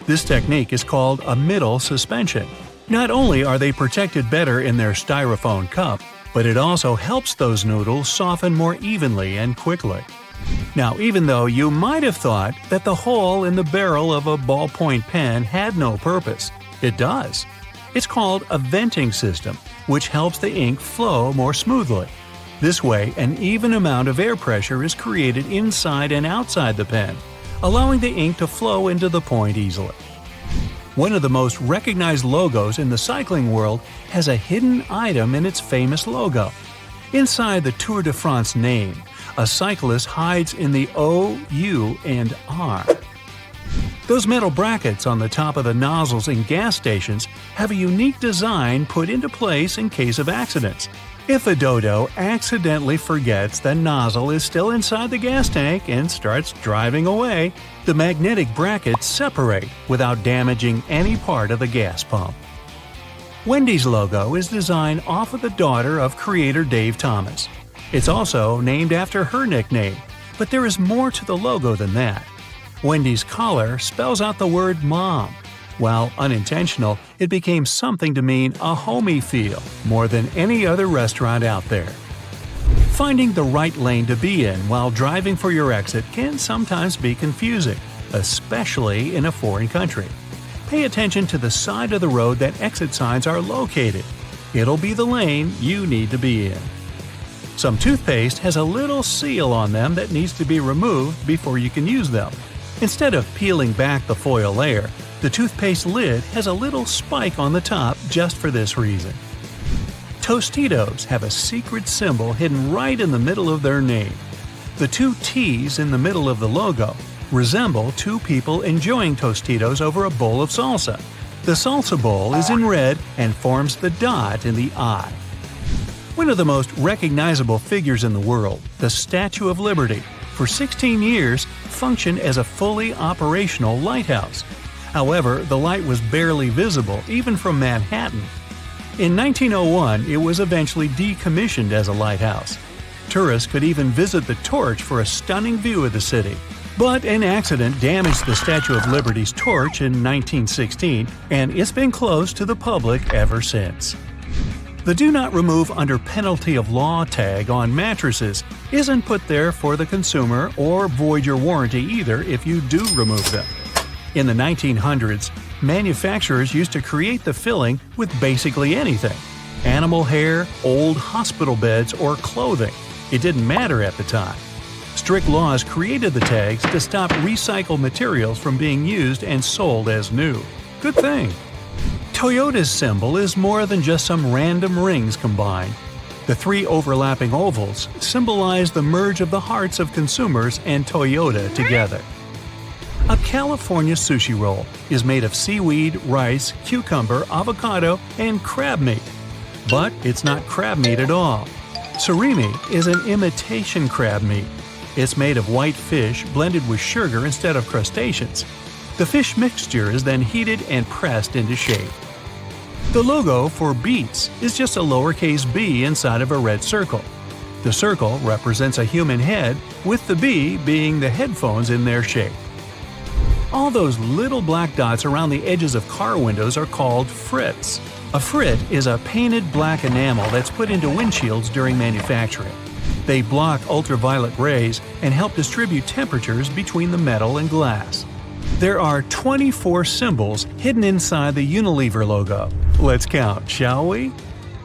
This technique is called a middle suspension. Not only are they protected better in their styrofoam cup, but it also helps those noodles soften more evenly and quickly. Now, even though you might have thought that the hole in the barrel of a ballpoint pen had no purpose, it does. It's called a venting system, which helps the ink flow more smoothly. This way, an even amount of air pressure is created inside and outside the pen, allowing the ink to flow into the point easily. One of the most recognized logos in the cycling world has a hidden item in its famous logo. Inside the Tour de France name, a cyclist hides in the O, U, and R. Those metal brackets on the top of the nozzles in gas stations have a unique design put into place in case of accidents. If a dodo accidentally forgets the nozzle is still inside the gas tank and starts driving away, the magnetic brackets separate without damaging any part of the gas pump. Wendy's logo is designed off of the daughter of creator Dave Thomas. It's also named after her nickname, but there is more to the logo than that. Wendy's collar spells out the word mom. While unintentional, it became something to mean a homey feel more than any other restaurant out there. Finding the right lane to be in while driving for your exit can sometimes be confusing, especially in a foreign country. Pay attention to the side of the road that exit signs are located. It'll be the lane you need to be in. Some toothpaste has a little seal on them that needs to be removed before you can use them. Instead of peeling back the foil layer, the toothpaste lid has a little spike on the top just for this reason. Tostitos have a secret symbol hidden right in the middle of their name. The two T's in the middle of the logo resemble two people enjoying Tostitos over a bowl of salsa. The salsa bowl is in red and forms the dot in the eye. One of the most recognizable figures in the world, the Statue of Liberty, for 16 years functioned as a fully operational lighthouse. However, the light was barely visible even from Manhattan. In 1901, it was eventually decommissioned as a lighthouse. Tourists could even visit the torch for a stunning view of the city. But an accident damaged the Statue of Liberty's torch in 1916, and it's been closed to the public ever since. The Do Not Remove Under Penalty of Law tag on mattresses isn't put there for the consumer or void your warranty either if you do remove them. In the 1900s, manufacturers used to create the filling with basically anything: animal hair, old hospital beds, or clothing. It didn't matter at the time. Strict laws created the tags to stop recycled materials from being used and sold as new. Good thing. Toyota's symbol is more than just some random rings combined. The three overlapping ovals symbolize the merge of the hearts of consumers and Toyota together. A California sushi roll is made of seaweed, rice, cucumber, avocado, and crab meat. But it's not crab meat at all. Surimi is an imitation crab meat. It's made of white fish blended with sugar instead of crustaceans. The fish mixture is then heated and pressed into shape. The logo for Beats is just a lowercase b inside of a red circle. The circle represents a human head, with the b being the headphones in their shape. All those little black dots around the edges of car windows are called frits. A frit is a painted black enamel that's put into windshields during manufacturing. They block ultraviolet rays and help distribute temperatures between the metal and glass. There are 24 symbols hidden inside the Unilever logo. Let's count, shall we?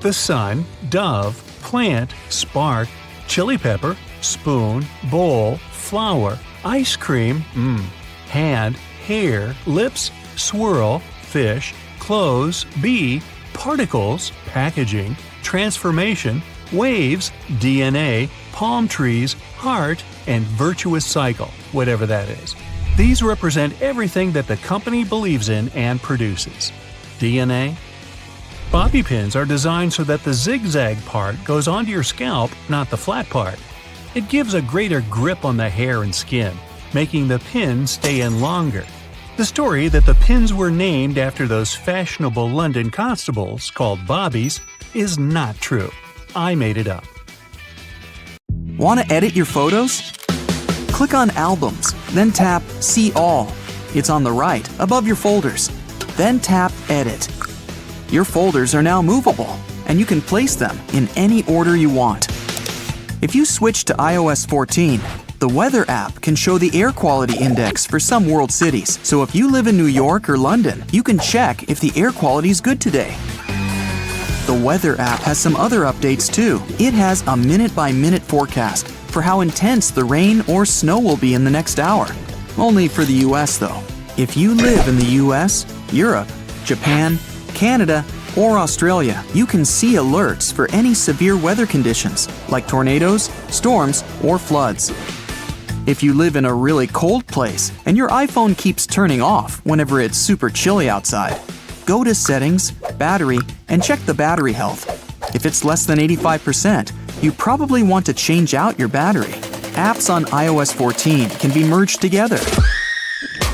The sun, dove, plant, spark, chili pepper, spoon, bowl, flower, ice cream, hand, hair, lips, swirl, fish, clothes, bee, particles, packaging, transformation, waves, DNA, palm trees, heart, and virtuous cycle, whatever that is. These represent everything that the company believes in and produces. DNA? Bobby pins are designed so that the zigzag part goes onto your scalp, not the flat part. It gives a greater grip on the hair and skin, making the pin stay in longer. The story that the pins were named after those fashionable London constables called bobbies is not true. I made it up. Want to edit your photos? Click on Albums, then tap See All. It's on the right, above your folders. Then tap Edit. Your folders are now movable, and you can place them in any order you want. If you switch to iOS 14, the Weather app can show the air quality index for some world cities. So if you live in New York or London, you can check if the air quality is good today. The Weather app has some other updates too. It has a minute-by-minute forecast for how intense the rain or snow will be in the next hour. Only for the US though. If you live in the US, Europe, Japan, Canada, or Australia, you can see alerts for any severe weather conditions like tornadoes, storms, or floods. If you live in a really cold place and your iPhone keeps turning off whenever it's super chilly outside, go to Settings, Battery, and check the battery health. If it's less than 85%, you probably want to change out your battery. Apps on iOS 14 can be merged together.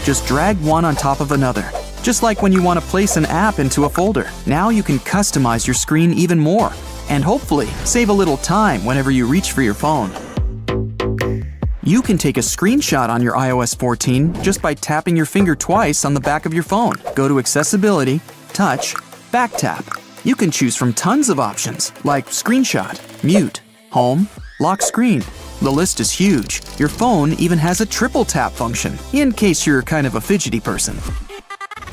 Just drag one on top of another, just like when you want to place an app into a folder. Now you can customize your screen even more, and hopefully save a little time whenever you reach for your phone. You can take a screenshot on your iOS 14 just by tapping your finger twice on the back of your phone. Go to Accessibility, Touch, Back Tap. You can choose from tons of options like Screenshot, Mute, Home, Lock Screen. The list is huge. Your phone even has a triple tap function, in case you're kind of a fidgety person.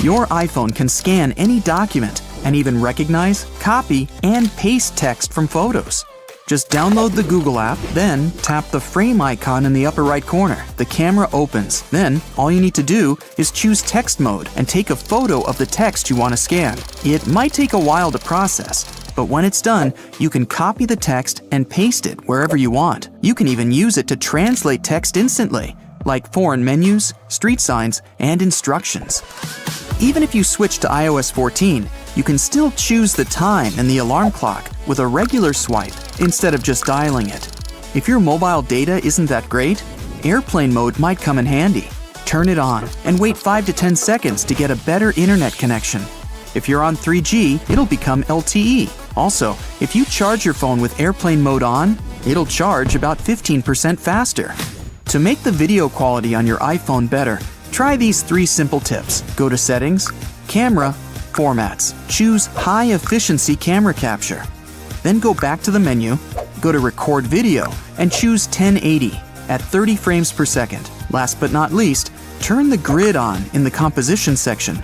Your iPhone can scan any document and even recognize, copy, and paste text from photos. Just download the Google app, then tap the frame icon in the upper right corner. The camera opens. Then, all you need to do is choose text mode and take a photo of the text you want to scan. It might take a while to process, but when it's done, you can copy the text and paste it wherever you want. You can even use it to translate text instantly, like foreign menus, street signs, and instructions. Even if you switch to iOS 14, you can still choose the time and the alarm clock with a regular swipe instead of just dialing it. If your mobile data isn't that great, airplane mode might come in handy. Turn it on and wait 5 to 10 seconds to get a better internet connection. If you're on 3G, it'll become LTE. Also, if you charge your phone with airplane mode on, it'll charge about 15% faster. To make the video quality on your iPhone better, try these 3 simple tips. Go to Settings, Camera, Formats. Choose High Efficiency Camera Capture. Then go back to the menu, go to Record Video, and choose 1080 at 30 frames per second. Last but not least, turn the grid on in the Composition section.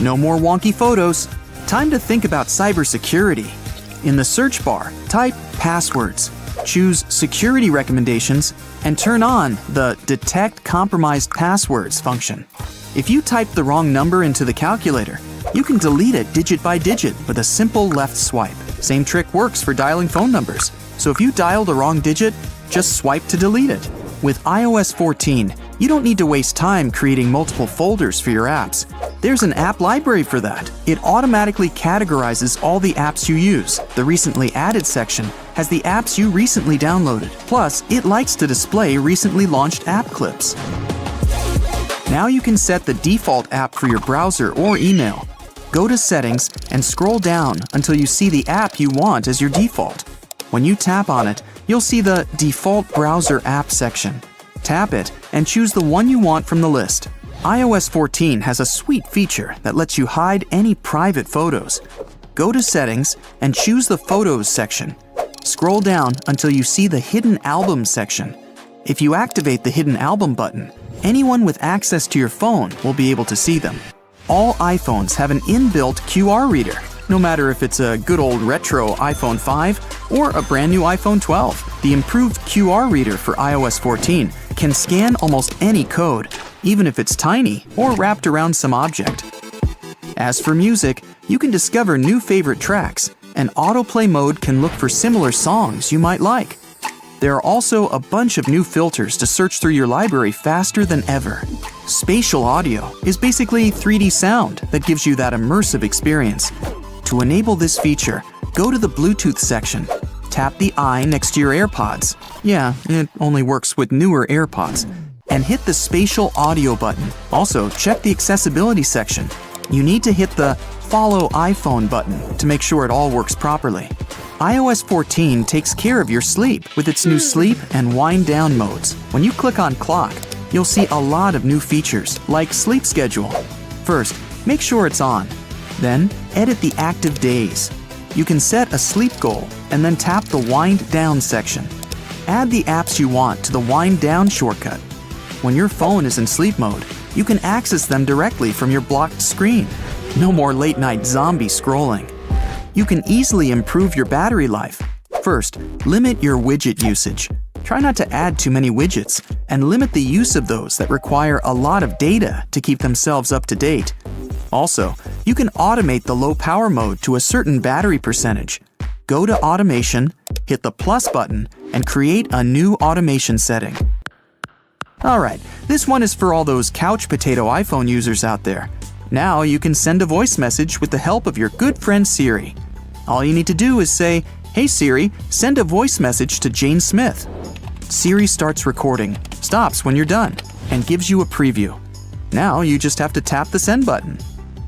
No more wonky photos. Time to think about cybersecurity. In the search bar, type Passwords. Choose Security Recommendations and turn on the Detect Compromised Passwords function. If you type the wrong number into the calculator, you can delete it digit by digit with a simple left swipe. Same trick works for dialing phone numbers. So if you dialed a wrong digit, just swipe to delete it. With iOS 14, you don't need to waste time creating multiple folders for your apps. There's an app library for that. It automatically categorizes all the apps you use. The recently added section has the apps you recently downloaded. Plus, it likes to display recently launched app clips. Now you can set the default app for your browser or email. Go to Settings and scroll down until you see the app you want as your default. When you tap on it, you'll see the Default Browser App section. Tap it and choose the one you want from the list. iOS 14 has a sweet feature that lets you hide any private photos. Go to Settings and choose the Photos section. Scroll down until you see the Hidden Albums section. If you activate the Hidden Album button, anyone with access to your phone will be able to see them. All iPhones have an inbuilt QR reader, no matter if it's a good old retro iPhone 5 or a brand new iPhone 12. The improved QR reader for iOS 14 can scan almost any code, even if it's tiny or wrapped around some object. As for music, you can discover new favorite tracks, and autoplay mode can look for similar songs you might like. There are also a bunch of new filters to search through your library faster than ever. Spatial audio is basically 3D sound that gives you that immersive experience. To enable this feature, go to the Bluetooth section. Tap the eye next to your AirPods. Yeah, it only works with newer AirPods. And hit the Spatial Audio button. Also, check the Accessibility section. You need to hit the Follow iPhone button to make sure it all works properly. iOS 14 takes care of your sleep with its new sleep and wind down modes. When you click on Clock, you'll see a lot of new features like Sleep Schedule. First, make sure it's on. Then, edit the active days. You can set a sleep goal and then tap the Wind Down section. Add the apps you want to the Wind Down shortcut. When your phone is in sleep mode, you can access them directly from your blocked screen. No more late-night zombie scrolling. You can easily improve your battery life. First, limit your widget usage. Try not to add too many widgets and limit the use of those that require a lot of data to keep themselves up to date. Also, you can automate the low power mode to a certain battery percentage. Go to Automation, hit the plus button, and create a new automation setting. Alright, this one is for all those couch potato iPhone users out there. Now you can send a voice message with the help of your good friend Siri. All you need to do is say, "Hey Siri, send a voice message to Jane Smith." Siri starts recording, stops when you're done, and gives you a preview. Now you just have to tap the send button.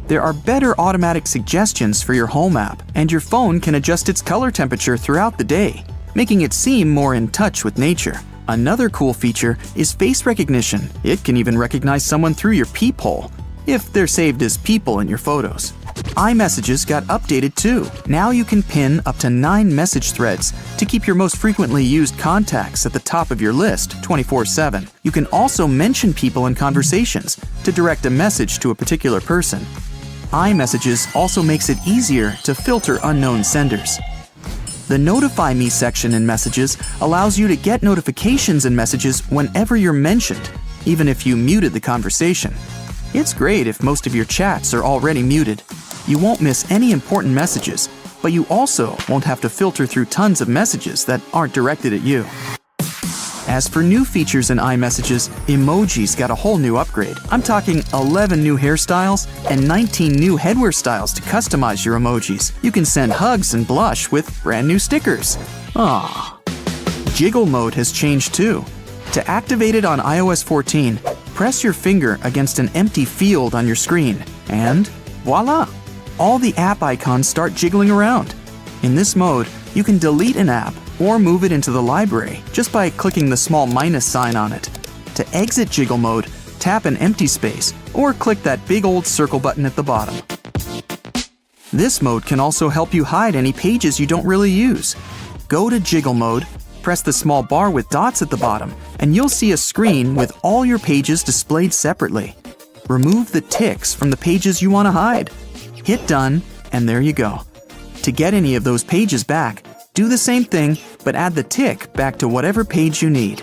There are better automatic suggestions for your home app, and your phone can adjust its color temperature throughout the day, making it seem more in touch with nature. Another cool feature is face recognition. It can even recognize someone through your peephole, if they're saved as people in your photos. iMessages got updated too. Now you can pin up to 9 message threads to keep your most frequently used contacts at the top of your list 24/7. You can also mention people in conversations to direct a message to a particular person. iMessages also makes it easier to filter unknown senders. The Notify Me section in Messages allows you to get notifications in messages whenever you're mentioned, even if you muted the conversation. It's great if most of your chats are already muted. You won't miss any important messages, but you also won't have to filter through tons of messages that aren't directed at you. As for new features in iMessages, emojis got a whole new upgrade. I'm talking 11 new hairstyles and 19 new headwear styles to customize your emojis. You can send hugs and blush with brand new stickers. Aww. Jiggle mode has changed too. To activate it on iOS 14, press your finger against an empty field on your screen, and voila! All the app icons start jiggling around. In this mode, you can delete an app or move it into the library just by clicking the small minus sign on it. To exit jiggle mode, tap an empty space or click that big old circle button at the bottom. This mode can also help you hide any pages you don't really use. Go to jiggle mode, press the small bar with dots at the bottom, and you'll see a screen with all your pages displayed separately. Remove the ticks from the pages you want to hide. Hit done, and there you go. To get any of those pages back, do the same thing, but add the tick back to whatever page you need.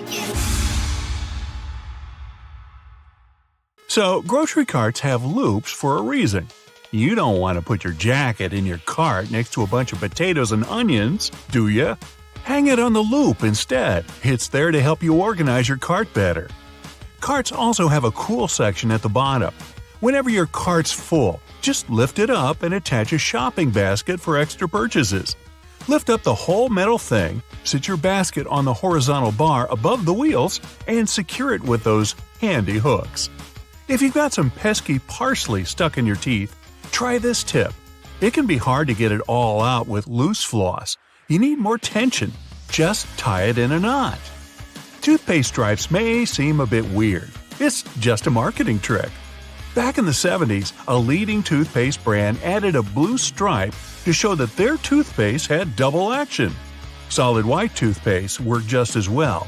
So, grocery carts have loops for a reason. You don't want to put your jacket in your cart next to a bunch of potatoes and onions, do you? Hang it on the loop instead. It's there to help you organize your cart better. Carts also have a cool section at the bottom. Whenever your cart's full, just lift it up and attach a shopping basket for extra purchases. Lift up the whole metal thing, sit your basket on the horizontal bar above the wheels, and secure it with those handy hooks. If you've got some pesky parsley stuck in your teeth, try this tip. It can be hard to get it all out with loose floss. You need more tension. Just tie it in a knot. Toothpaste stripes may seem a bit weird. It's just a marketing trick. Back in the 70s, a leading toothpaste brand added a blue stripe to show that their toothpaste had double action. Solid white toothpaste worked just as well.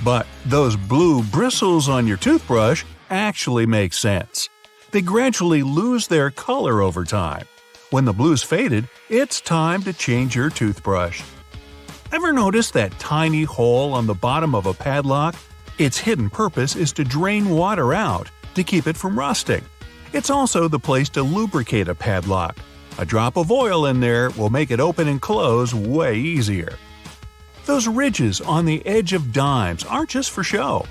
But those blue bristles on your toothbrush actually make sense. They gradually lose their color over time. When the blue's faded, it's time to change your toothbrush. Ever notice that tiny hole on the bottom of a padlock? Its hidden purpose is to drain water out, to keep it from rusting. It's also the place to lubricate a padlock. A drop of oil in there will make it open and close way easier. Those ridges on the edge of dimes aren't just for show.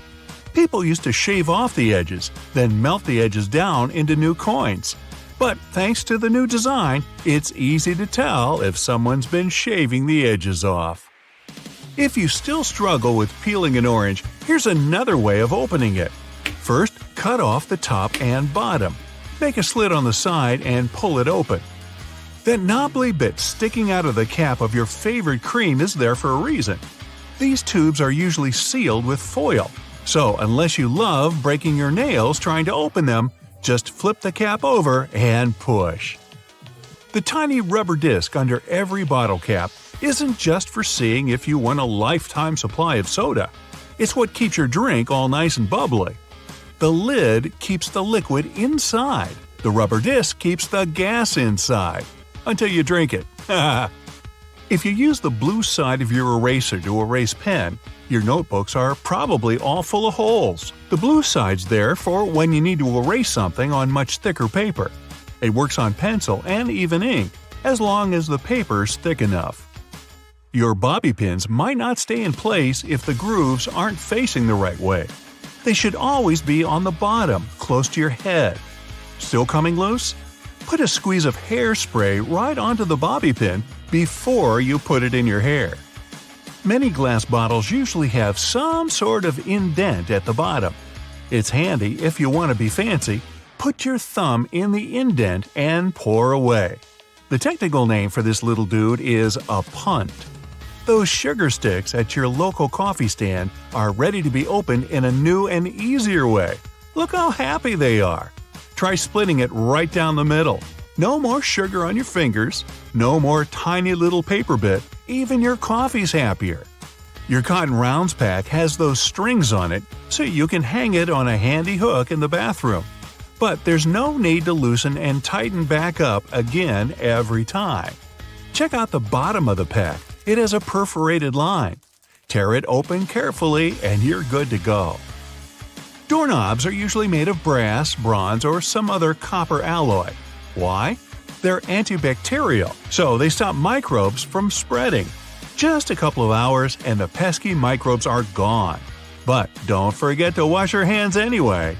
People used to shave off the edges, then melt the edges down into new coins. But thanks to the new design, it's easy to tell if someone's been shaving the edges off. If you still struggle with peeling an orange, here's another way of opening it. First, cut off the top and bottom. Make a slit on the side and pull it open. That knobbly bit sticking out of the cap of your favorite cream is there for a reason. These tubes are usually sealed with foil, so unless you love breaking your nails trying to open them, just flip the cap over and push. The tiny rubber disc under every bottle cap isn't just for seeing if you want a lifetime supply of soda. It's what keeps your drink all nice and bubbly. The lid keeps the liquid inside. The rubber disc keeps the gas inside. Until you drink it. If you use the blue side of your eraser to erase pen, your notebooks are probably all full of holes. The blue side's there for when you need to erase something on much thicker paper. It works on pencil and even ink, as long as the paper's thick enough. Your bobby pins might not stay in place if the grooves aren't facing the right way. They should always be on the bottom, close to your head. Still coming loose? Put a squeeze of hairspray right onto the bobby pin before you put it in your hair. Many glass bottles usually have some sort of indent at the bottom. It's handy if you want to be fancy. Put your thumb in the indent and pour away. The technical name for this little dude is a punt. Those sugar sticks at your local coffee stand are ready to be opened in a new and easier way. Look how happy they are. Try splitting it right down the middle. No more sugar on your fingers, no more tiny little paper bit, even your coffee's happier. Your Cotton Rounds pack has those strings on it so you can hang it on a handy hook in the bathroom. But there's no need to loosen and tighten back up again every time. Check out the bottom of the pack. It has a perforated line. Tear it open carefully and you're good to go. Doorknobs are usually made of brass, bronze, or some other copper alloy. Why? They're antibacterial, so they stop microbes from spreading. Just a couple of hours and the pesky microbes are gone. But don't forget to wash your hands anyway.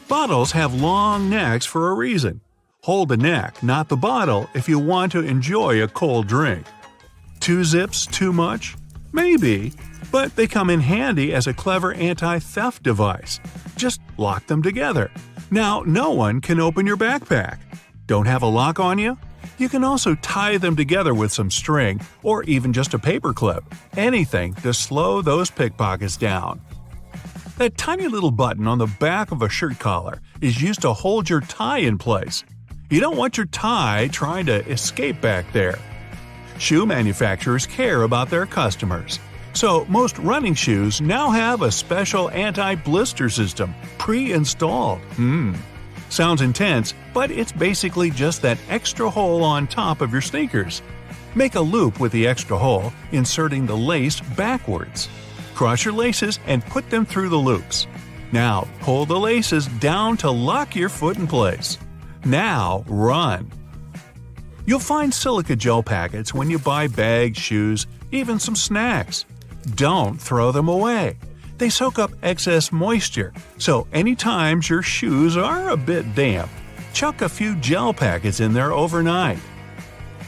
Bottles have long necks for a reason. Hold the neck, not the bottle, if you want to enjoy a cold drink. 2 zips too much? Maybe, but they come in handy as a clever anti-theft device. Just lock them together. Now no one can open your backpack. Don't have a lock on you? You can also tie them together with some string or even just a paper clip. Anything to slow those pickpockets down. That tiny little button on the back of a shirt collar is used to hold your tie in place. You don't want your tie trying to escape back there. Shoe manufacturers care about their customers. So most running shoes now have a special anti-blister system pre-installed. Sounds intense, but it's basically just that extra hole on top of your sneakers. Make a loop with the extra hole, inserting the lace backwards. Cross your laces and put them through the loops. Now pull the laces down to lock your foot in place. Now run. You'll find silica gel packets when you buy bags, shoes, even some snacks. Don't throw them away. They soak up excess moisture, so anytime your shoes are a bit damp, chuck a few gel packets in there overnight.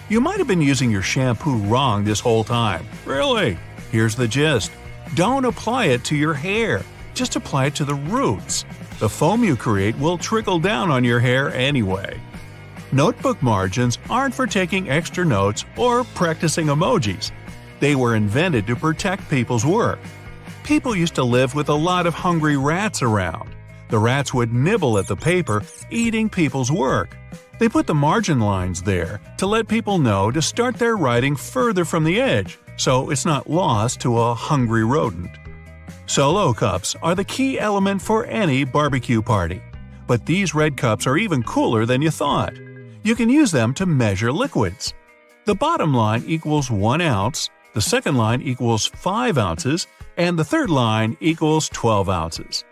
You might have been using your shampoo wrong this whole time. Really? Here's the gist. Don't apply it to your hair. Just apply it to the roots. The foam you create will trickle down on your hair anyway. Notebook margins aren't for taking extra notes or practicing emojis. They were invented to protect people's work. People used to live with a lot of hungry rats around. The rats would nibble at the paper, eating people's work. They put the margin lines there to let people know to start their writing further from the edge, so it's not lost to a hungry rodent. Solo cups are the key element for any barbecue party. But these red cups are even cooler than you thought. You can use them to measure liquids. The bottom line equals 1 ounce, the second line equals 5 ounces, and the third line equals 12 ounces.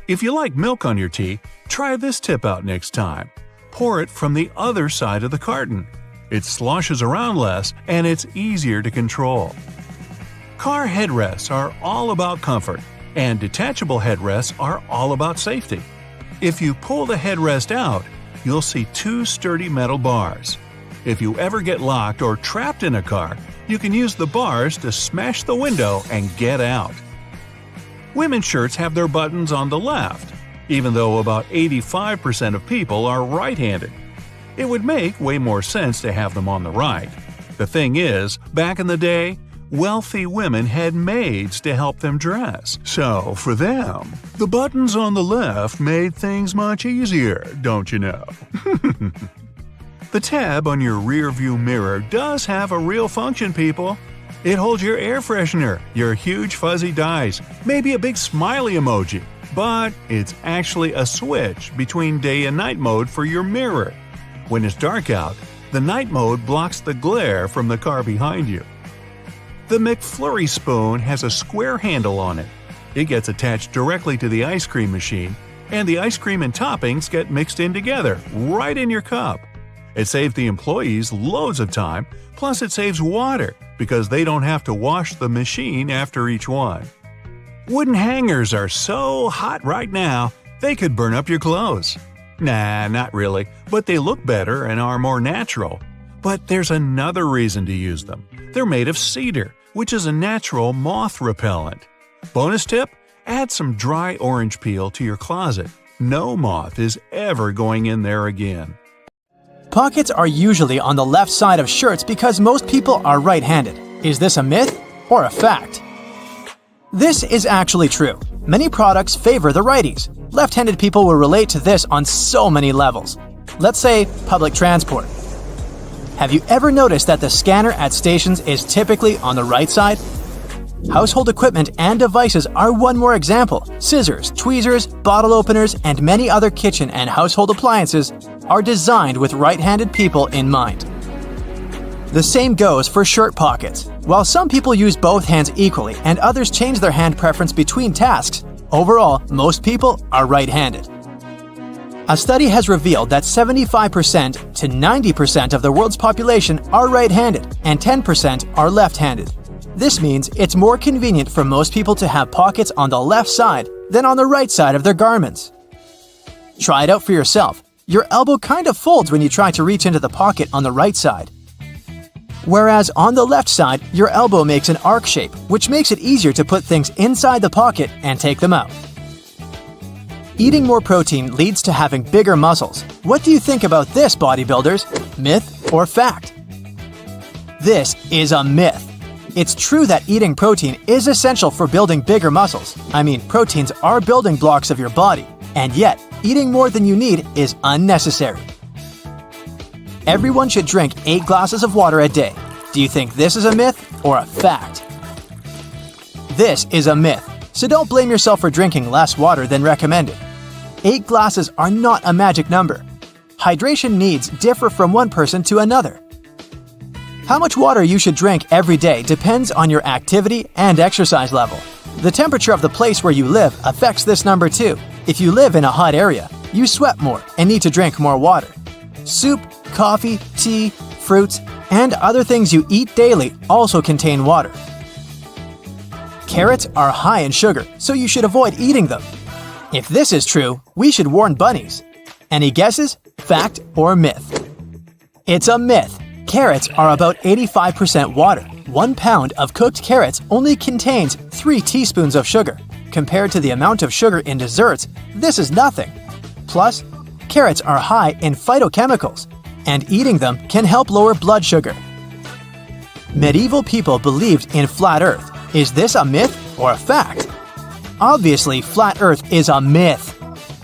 If you like milk on your tea, try this tip out next time. Pour it from the other side of the carton. It sloshes around less and it's easier to control. Car headrests are all about comfort, and detachable headrests are all about safety. If you pull the headrest out, you'll see 2 sturdy metal bars. If you ever get locked or trapped in a car, you can use the bars to smash the window and get out. Women's shirts have their buttons on the left, even though about 85% of people are right-handed. It would make way more sense to have them on the right. The thing is, back in the day, wealthy women had maids to help them dress. So, for them, the buttons on the left made things much easier, don't you know? The tab on your rearview mirror does have a real function, people. It holds your air freshener, your huge fuzzy dice, maybe a big smiley emoji, but it's actually a switch between day and night mode for your mirror. When it's dark out, the night mode blocks the glare from the car behind you. The McFlurry spoon has a square handle on it. It gets attached directly to the ice cream machine, and the ice cream and toppings get mixed in together, right in your cup. It saves the employees loads of time, plus it saves water, because they don't have to wash the machine after each one. Wooden hangers are so hot right now, they could burn up your clothes. Nah, not really, but they look better and are more natural. But there's another reason to use them. They're made of cedar, which is a natural moth repellent. Bonus tip? Add some dry orange peel to your closet. No moth is ever going in there again. Pockets are usually on the left side of shirts because most people are right-handed. Is this a myth or a fact? This is actually true. Many products favor the righties. Left-handed people will relate to this on so many levels. Let's say public transport. Have you ever noticed that the scanner at stations is typically on the right side? Household equipment and devices are one more example. Scissors, tweezers, bottle openers, and many other kitchen and household appliances are designed with right-handed people in mind. The same goes for shirt pockets. While some people use both hands equally and others change their hand preference between tasks, overall, most people are right-handed. A study has revealed that 75% to 90% of the world's population are right-handed and 10% are left-handed. This means it's more convenient for most people to have pockets on the left side than on the right side of their garments. Try it out for yourself. Your elbow kind of folds when you try to reach into the pocket on the right side. Whereas on the left side, your elbow makes an arc shape, which makes it easier to put things inside the pocket and take them out. Eating more protein leads to having bigger muscles. What do you think about this, bodybuilders? Myth or fact? This is a myth. It's true that eating protein is essential for building bigger muscles. I mean, proteins are building blocks of your body, and yet, eating more than you need is unnecessary. Everyone should drink 8 glasses of water a day. Do you think this is a myth or a fact? This is a myth, so don't blame yourself for drinking less water than recommended. 8 glasses are not a magic number. Hydration needs differ from one person to another. How much water you should drink every day depends on your activity and exercise level. The temperature of the place where you live affects this number too. If you live in a hot area, you sweat more and need to drink more water. Soup, coffee, tea, fruits, and other things you eat daily also contain water. Carrots are high in sugar, so you should avoid eating them. If this is true, we should warn bunnies. Any guesses? Fact or myth? It's a myth. Carrots are about 85% water. 1 pound of cooked carrots only contains 3 teaspoons of sugar. Compared to the amount of sugar in desserts, this is nothing. Plus, carrots are high in phytochemicals, and eating them can help lower blood sugar. Medieval people believed in flat Earth. Is this a myth or a fact? Obviously, flat Earth is a myth.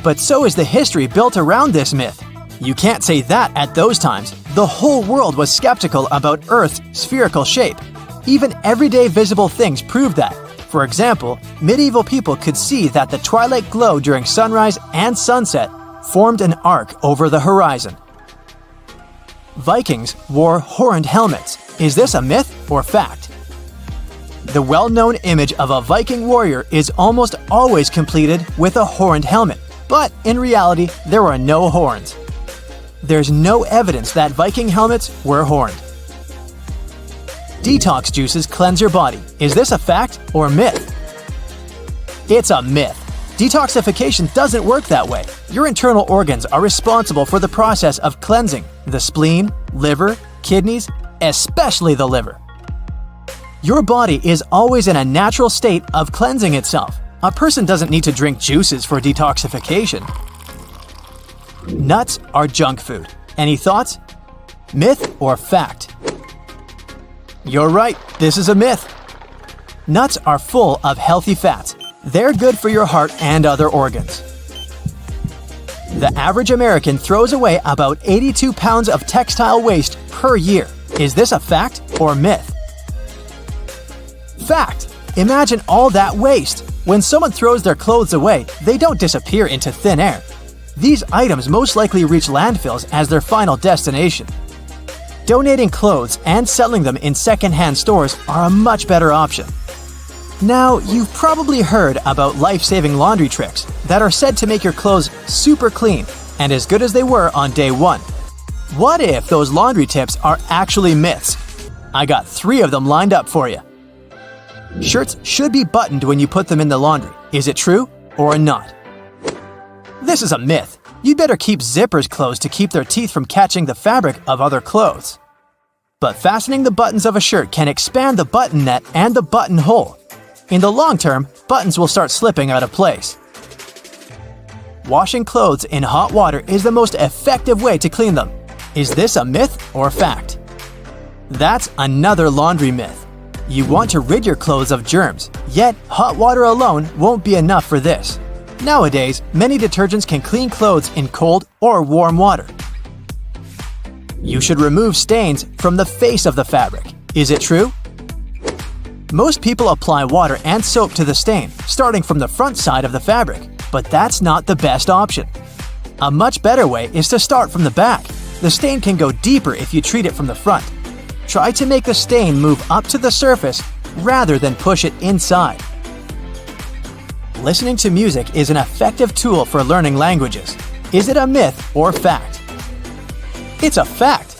But so is the history built around this myth. You can't say that at those times. The whole world was skeptical about Earth's spherical shape. Even everyday visible things proved that. For example, medieval people could see that the twilight glow during sunrise and sunset formed an arc over the horizon. Vikings wore horned helmets. Is this a myth or fact? The well-known image of a Viking warrior is almost always completed with a horned helmet, but in reality, there were no horns. There's no evidence that Viking helmets were horned. Detox juices cleanse your body. Is this a fact or myth? It's a myth. Detoxification doesn't work that way. Your internal organs are responsible for the process of cleansing: the spleen, liver, kidneys, especially the liver. Your body is always in a natural state of cleansing itself. A person doesn't need to drink juices for detoxification. Nuts are junk food. Any thoughts? Myth or fact? You're right, this is a myth. Nuts are full of healthy fats. They're good for your heart and other organs. The average American throws away about 82 pounds of textile waste per year. Is this a fact or myth? Fact! Imagine all that waste. When someone throws their clothes away, they don't disappear into thin air. These items most likely reach landfills as their final destination. Donating clothes and selling them in second-hand stores are a much better option. Now, you've probably heard about life-saving laundry tricks that are said to make your clothes super clean and as good as they were on day 1. What if those laundry tips are actually myths? I got 3 of them lined up for you. Shirts should be buttoned when you put them in the laundry. Is it true or not? This is a myth. You'd better keep zippers closed to keep their teeth from catching the fabric of other clothes. But fastening the buttons of a shirt can expand the button net and the buttonhole. In the long term, buttons will start slipping out of place. Washing clothes in hot water is the most effective way to clean them. Is this a myth or fact? That's another laundry myth. You want to rid your clothes of germs, yet hot water alone won't be enough for this. Nowadays, many detergents can clean clothes in cold or warm water. You should remove stains from the face of the fabric. Is it true? Most people apply water and soap to the stain, starting from the front side of the fabric, but that's not the best option. A much better way is to start from the back. The stain can go deeper if you treat it from the front. Try to make the stain move up to the surface rather than push it inside. Listening to music is an effective tool for learning languages. Is it a myth or fact? It's a fact.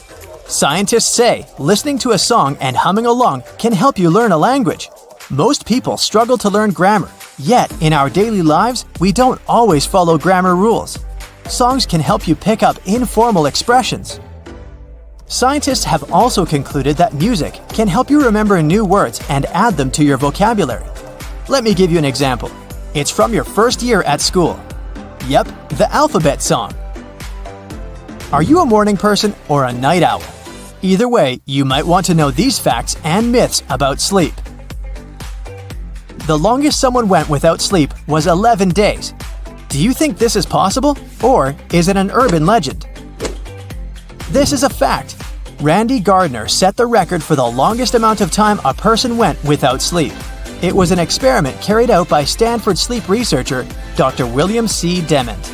Scientists say listening to a song and humming along can help you learn a language. Most people struggle to learn grammar, yet in our daily lives, we don't always follow grammar rules. Songs can help you pick up informal expressions. Scientists have also concluded that music can help you remember new words and add them to your vocabulary. Let me give you an example. It's from your first year at school. Yep, the alphabet song. Are you a morning person or a night owl? Either way, you might want to know these facts and myths about sleep. The longest someone went without sleep was 11 days. Do you think this is possible, or is it an urban legend? This is a fact. Randy Gardner set the record for the longest amount of time a person went without sleep. It was an experiment carried out by Stanford sleep researcher Dr. William C. Dement.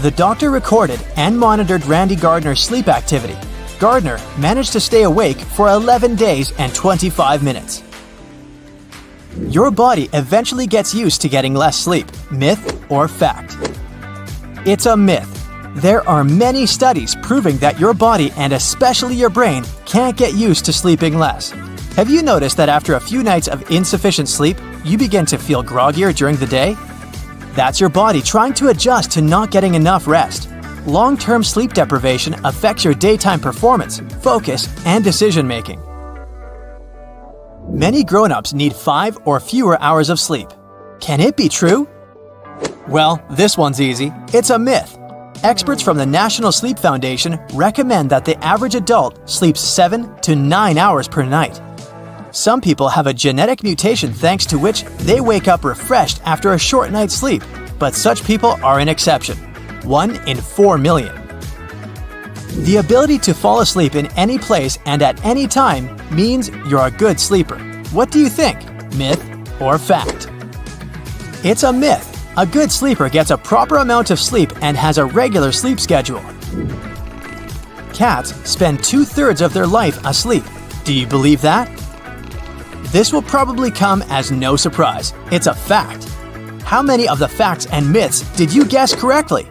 The doctor recorded and monitored Randy Gardner's sleep activity. Gardner managed to stay awake for 11 days and 25 minutes. Your body eventually gets used to getting less sleep. Myth or fact? It's a myth. There are many studies proving that your body and especially your brain can't get used to sleeping less. Have you noticed that after a few nights of insufficient sleep, you begin to feel groggier during the day? That's your body trying to adjust to not getting enough rest. Long-term sleep deprivation affects your daytime performance, focus, and decision-making. Many grown-ups need 5 or fewer hours of sleep. Can it be true? Well, this one's easy. It's a myth. Experts from the National Sleep Foundation recommend that the average adult sleeps 7 to 9 hours per night. Some people have a genetic mutation thanks to which they wake up refreshed after a short night's sleep, but such people are an exception. 1 in 4 million. The ability to fall asleep in any place and at any time means you're a good sleeper. What do you think? Myth or fact? It's a myth. A good sleeper gets a proper amount of sleep and has a regular sleep schedule. Cats spend 2/3 of their life asleep. Do you believe that? This will probably come as no surprise. It's a fact. How many of the facts and myths did you guess correctly?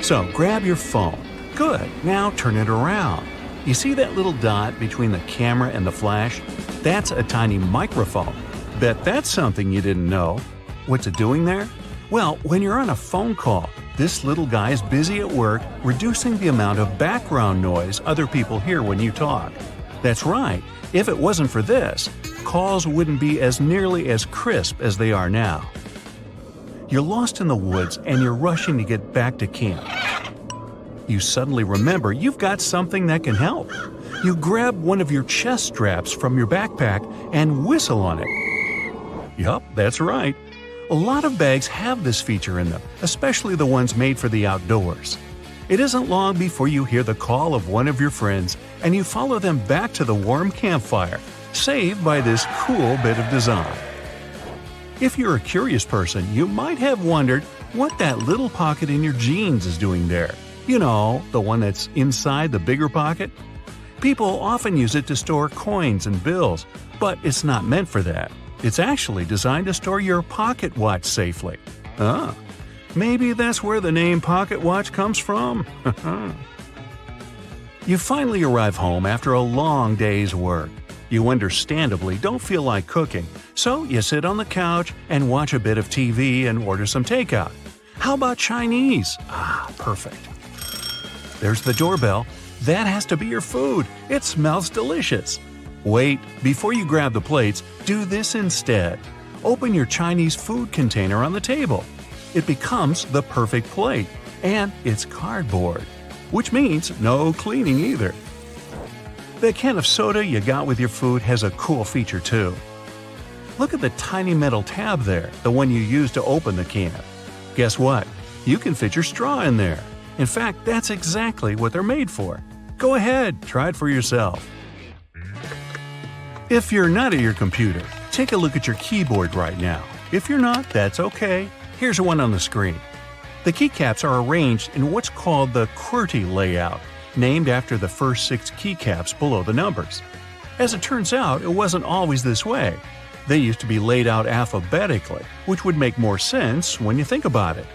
So grab your phone. Good, now turn it around. You see that little dot between the camera and the flash? That's a tiny microphone. Bet that's something you didn't know. What's it doing there? Well, when you're on a phone call, this little guy is busy at work reducing the amount of background noise other people hear when you talk. That's right, if it wasn't for this, calls wouldn't be as nearly as crisp as they are now. You're lost in the woods and you're rushing to get back to camp. You suddenly remember you've got something that can help. You grab one of your chest straps from your backpack and whistle on it. Yup, that's right. A lot of bags have this feature in them, especially the ones made for the outdoors. It isn't long before you hear the call of one of your friends and you follow them back to the warm campfire, saved by this cool bit of design. If you're a curious person, you might have wondered what that little pocket in your jeans is doing there. You know, the one that's inside the bigger pocket? People often use it to store coins and bills, but it's not meant for that. It's actually designed to store your pocket watch safely. Ah, maybe that's where the name pocket watch comes from? You finally arrive home after a long day's work. You understandably don't feel like cooking, so you sit on the couch and watch a bit of TV and order some takeout. How about Chinese? Ah, perfect. There's the doorbell. That has to be your food. It smells delicious. Wait, before you grab the plates, do this instead. Open your Chinese food container on the table. It becomes the perfect plate, and it's cardboard, which means no cleaning either. The can of soda you got with your food has a cool feature too. Look at the tiny metal tab there, the one you use to open the can. Guess what? You can fit your straw in there. In fact, that's exactly what they're made for. Go ahead, try it for yourself. If you're not at your computer, take a look at your keyboard right now. If you're not, that's okay. Here's one on the screen. The keycaps are arranged in what's called the QWERTY layout, named after the first 6 keycaps below the numbers. As it turns out, it wasn't always this way. They used to be laid out alphabetically, which would make more sense when you think about it.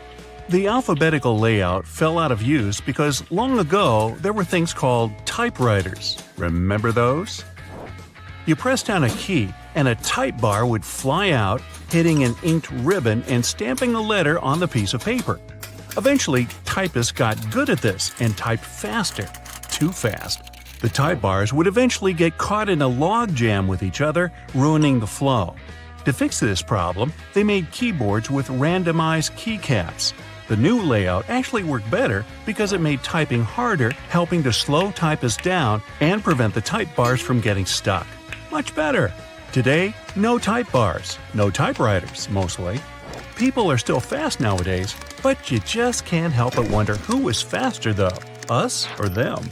The alphabetical layout fell out of use because long ago there were things called typewriters. Remember those? You press down a key and a type bar would fly out, hitting an inked ribbon and stamping a letter on the piece of paper. Eventually, typists got good at this and typed faster. Too fast. The type bars would eventually get caught in a log jam with each other, ruining the flow. To fix this problem, they made keyboards with randomized keycaps. The new layout actually worked better because it made typing harder, helping to slow typists down and prevent the type bars from getting stuck. Much better. Today, no type bars, no typewriters, mostly. People are still fast nowadays, but you just can't help but wonder who is faster though, us or them.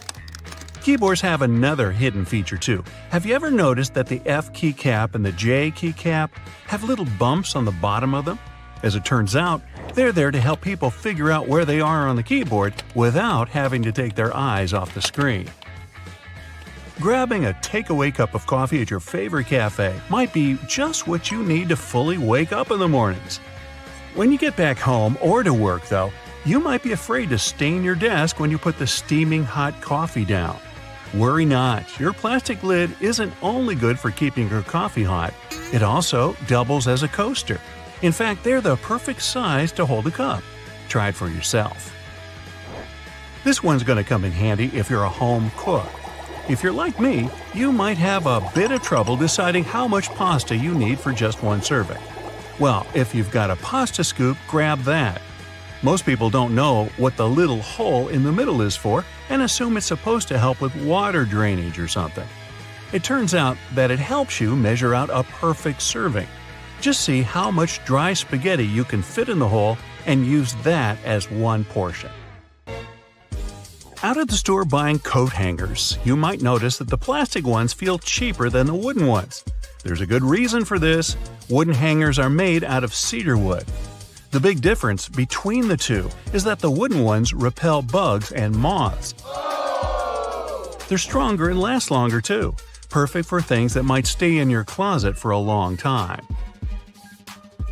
Keyboards have another hidden feature too. Have you ever noticed that the F keycap and the J keycap have little bumps on the bottom of them? As it turns out, they're there to help people figure out where they are on the keyboard without having to take their eyes off the screen. Grabbing a takeaway cup of coffee at your favorite cafe might be just what you need to fully wake up in the mornings. When you get back home or to work, though, you might be afraid to stain your desk when you put the steaming hot coffee down. Worry not, your plastic lid isn't only good for keeping your coffee hot, it also doubles as a coaster. In fact, they're the perfect size to hold a cup. Try it for yourself. This one's going to come in handy if you're a home cook. If you're like me, you might have a bit of trouble deciding how much pasta you need for just one serving. Well, if you've got a pasta scoop, grab that. Most people don't know what the little hole in the middle is for and assume it's supposed to help with water drainage or something. It turns out that it helps you measure out a perfect serving. Just see how much dry spaghetti you can fit in the hole and use that as one portion. Out at the store buying coat hangers, you might notice that the plastic ones feel cheaper than the wooden ones. There's a good reason for this. Wooden hangers are made out of cedar wood. The big difference between the two is that the wooden ones repel bugs and moths. They're stronger and last longer too, perfect for things that might stay in your closet for a long time.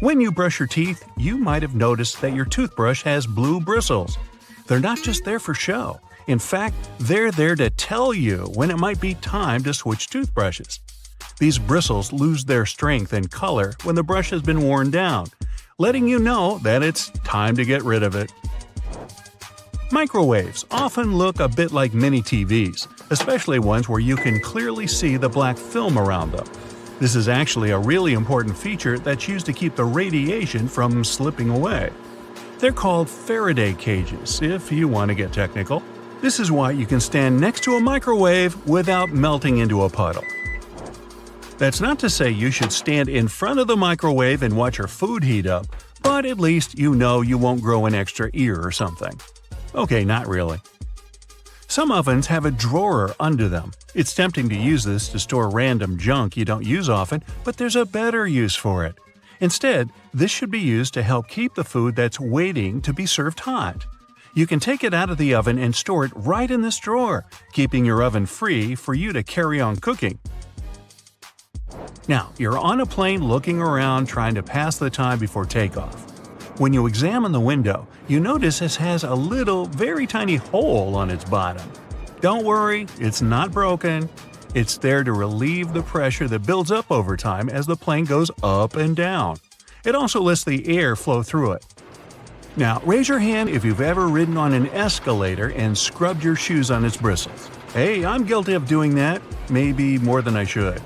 When you brush your teeth, you might have noticed that your toothbrush has blue bristles. They're not just there for show. In fact, they're there to tell you when it might be time to switch toothbrushes. These bristles lose their strength and color when the brush has been worn down, letting you know that it's time to get rid of it. Microwaves often look a bit like mini TVs, especially ones where you can clearly see the black film around them. This is actually a really important feature that's used to keep the radiation from slipping away. They're called Faraday cages, if you want to get technical. This is why you can stand next to a microwave without melting into a puddle. That's not to say you should stand in front of the microwave and watch your food heat up, but at least you know you won't grow an extra ear or something. Okay, not really. Some ovens have a drawer under them. It's tempting to use this to store random junk you don't use often, but there's a better use for it. Instead, this should be used to help keep the food that's waiting to be served hot. You can take it out of the oven and store it right in this drawer, keeping your oven free for you to carry on cooking. Now, you're on a plane looking around trying to pass the time before takeoff. When you examine the window, you notice it has a little, very tiny hole on its bottom. Don't worry, it's not broken. It's there to relieve the pressure that builds up over time as the plane goes up and down. It also lets the air flow through it. Now, raise your hand if you've ever ridden on an escalator and scrubbed your shoes on its bristles. Hey, I'm guilty of doing that, maybe more than I should.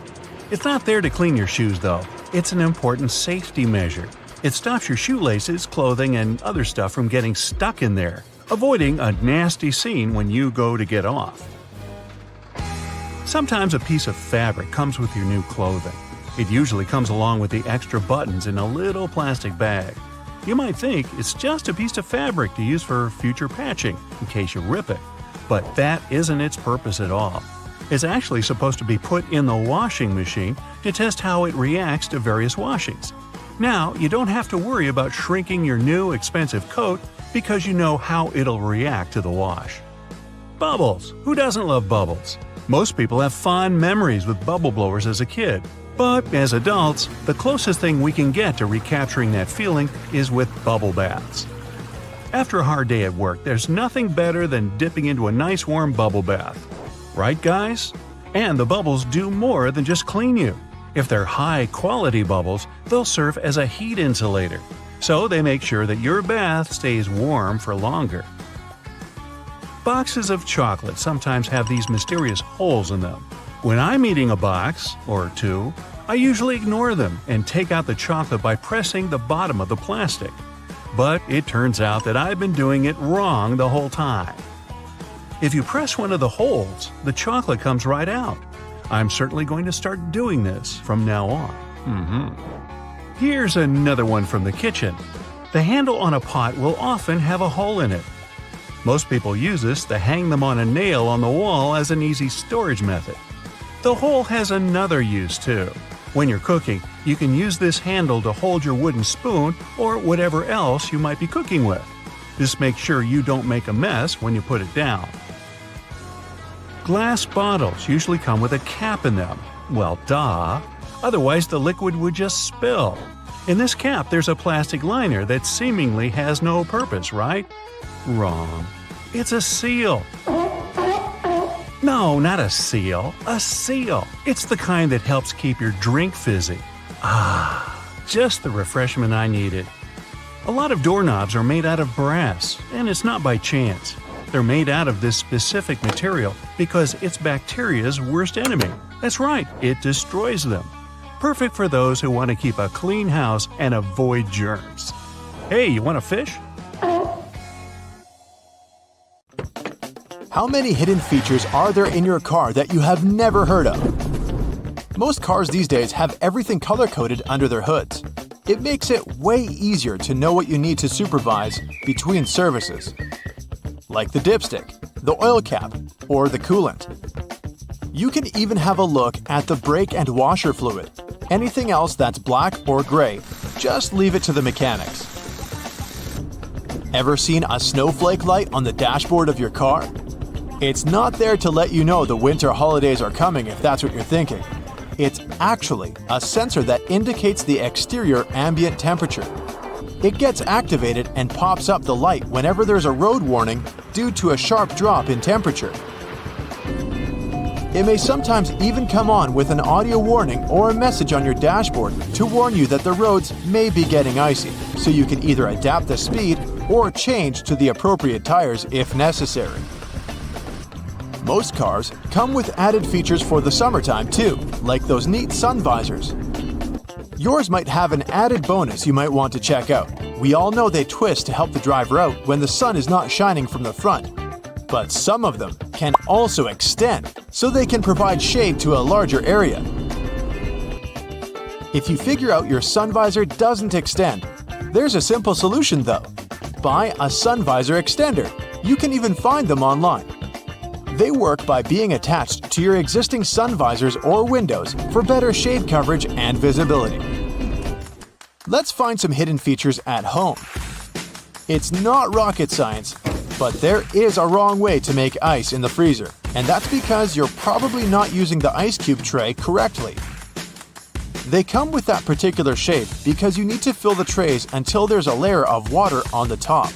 It's not there to clean your shoes, though. It's an important safety measure. It stops your shoelaces, clothing, and other stuff from getting stuck in there, avoiding a nasty scene when you go to get off. Sometimes a piece of fabric comes with your new clothing. It usually comes along with the extra buttons in a little plastic bag. You might think it's just a piece of fabric to use for future patching in case you rip it, but that isn't its purpose at all. It's actually supposed to be put in the washing machine to test how it reacts to various washings. Now, you don't have to worry about shrinking your new expensive coat because you know how it'll react to the wash. Bubbles! Who doesn't love bubbles? Most people have fond memories with bubble blowers as a kid. But as adults, the closest thing we can get to recapturing that feeling is with bubble baths. After a hard day at work, there's nothing better than dipping into a nice warm bubble bath. Right, guys? And the bubbles do more than just clean you. If they're high-quality bubbles, they'll serve as a heat insulator. So they make sure that your bath stays warm for longer. Boxes of chocolate sometimes have these mysterious holes in them. When I'm eating a box, or two, I usually ignore them and take out the chocolate by pressing the bottom of the plastic. But it turns out that I've been doing it wrong the whole time. If you press one of the holes, the chocolate comes right out. I'm certainly going to start doing this from now on. Here's another one from the kitchen. The handle on a pot will often have a hole in it. Most people use this to hang them on a nail on the wall as an easy storage method. The hole has another use too. When you're cooking, you can use this handle to hold your wooden spoon or whatever else you might be cooking with. This makes sure you don't make a mess when you put it down. Glass bottles usually come with a cap in them. Well, duh. Otherwise, the liquid would just spill. In this cap, there's a plastic liner that seemingly has no purpose, right? Wrong. It's a seal. No, not a seal. A seal. It's the kind that helps keep your drink fizzy. Just the refreshment I needed. A lot of doorknobs are made out of brass, and it's not by chance. They're made out of this specific material because it's bacteria's worst enemy. That's right, it destroys them. Perfect for those who want to keep a clean house and avoid germs. Hey, you want a fish? How many hidden features are there in your car that you have never heard of? Most cars these days have everything color-coded under their hoods. It makes it way easier to know what you need to supervise between services, like the dipstick, the oil cap, or the coolant. You can even have a look at the brake and washer fluid. Anything else that's black or gray, just leave it to the mechanics. Ever seen a snowflake light on the dashboard of your car? It's not there to let you know the winter holidays are coming if that's what you're thinking. It's actually a sensor that indicates the exterior ambient temperature. It gets activated and pops up the light whenever there's a road warning due to a sharp drop in temperature. It may sometimes even come on with an audio warning or a message on your dashboard to warn you that the roads may be getting icy, so you can either adapt the speed or change to the appropriate tires if necessary. Most cars come with added features for the summertime too, like those neat sun visors. Yours might have an added bonus you might want to check out. We all know they twist to help the driver out when the sun is not shining from the front. But some of them can also extend, so they can provide shade to a larger area. If you figure out your sun visor doesn't extend, there's a simple solution though. Buy a sun visor extender. You can even find them online. They work by being attached to your existing sun visors or windows for better shade coverage and visibility. Let's find some hidden features at home. It's not rocket science, but there is a wrong way to make ice in the freezer, and that's because you're probably not using the ice cube tray correctly. They come with that particular shape because you need to fill the trays until there's a layer of water on the top.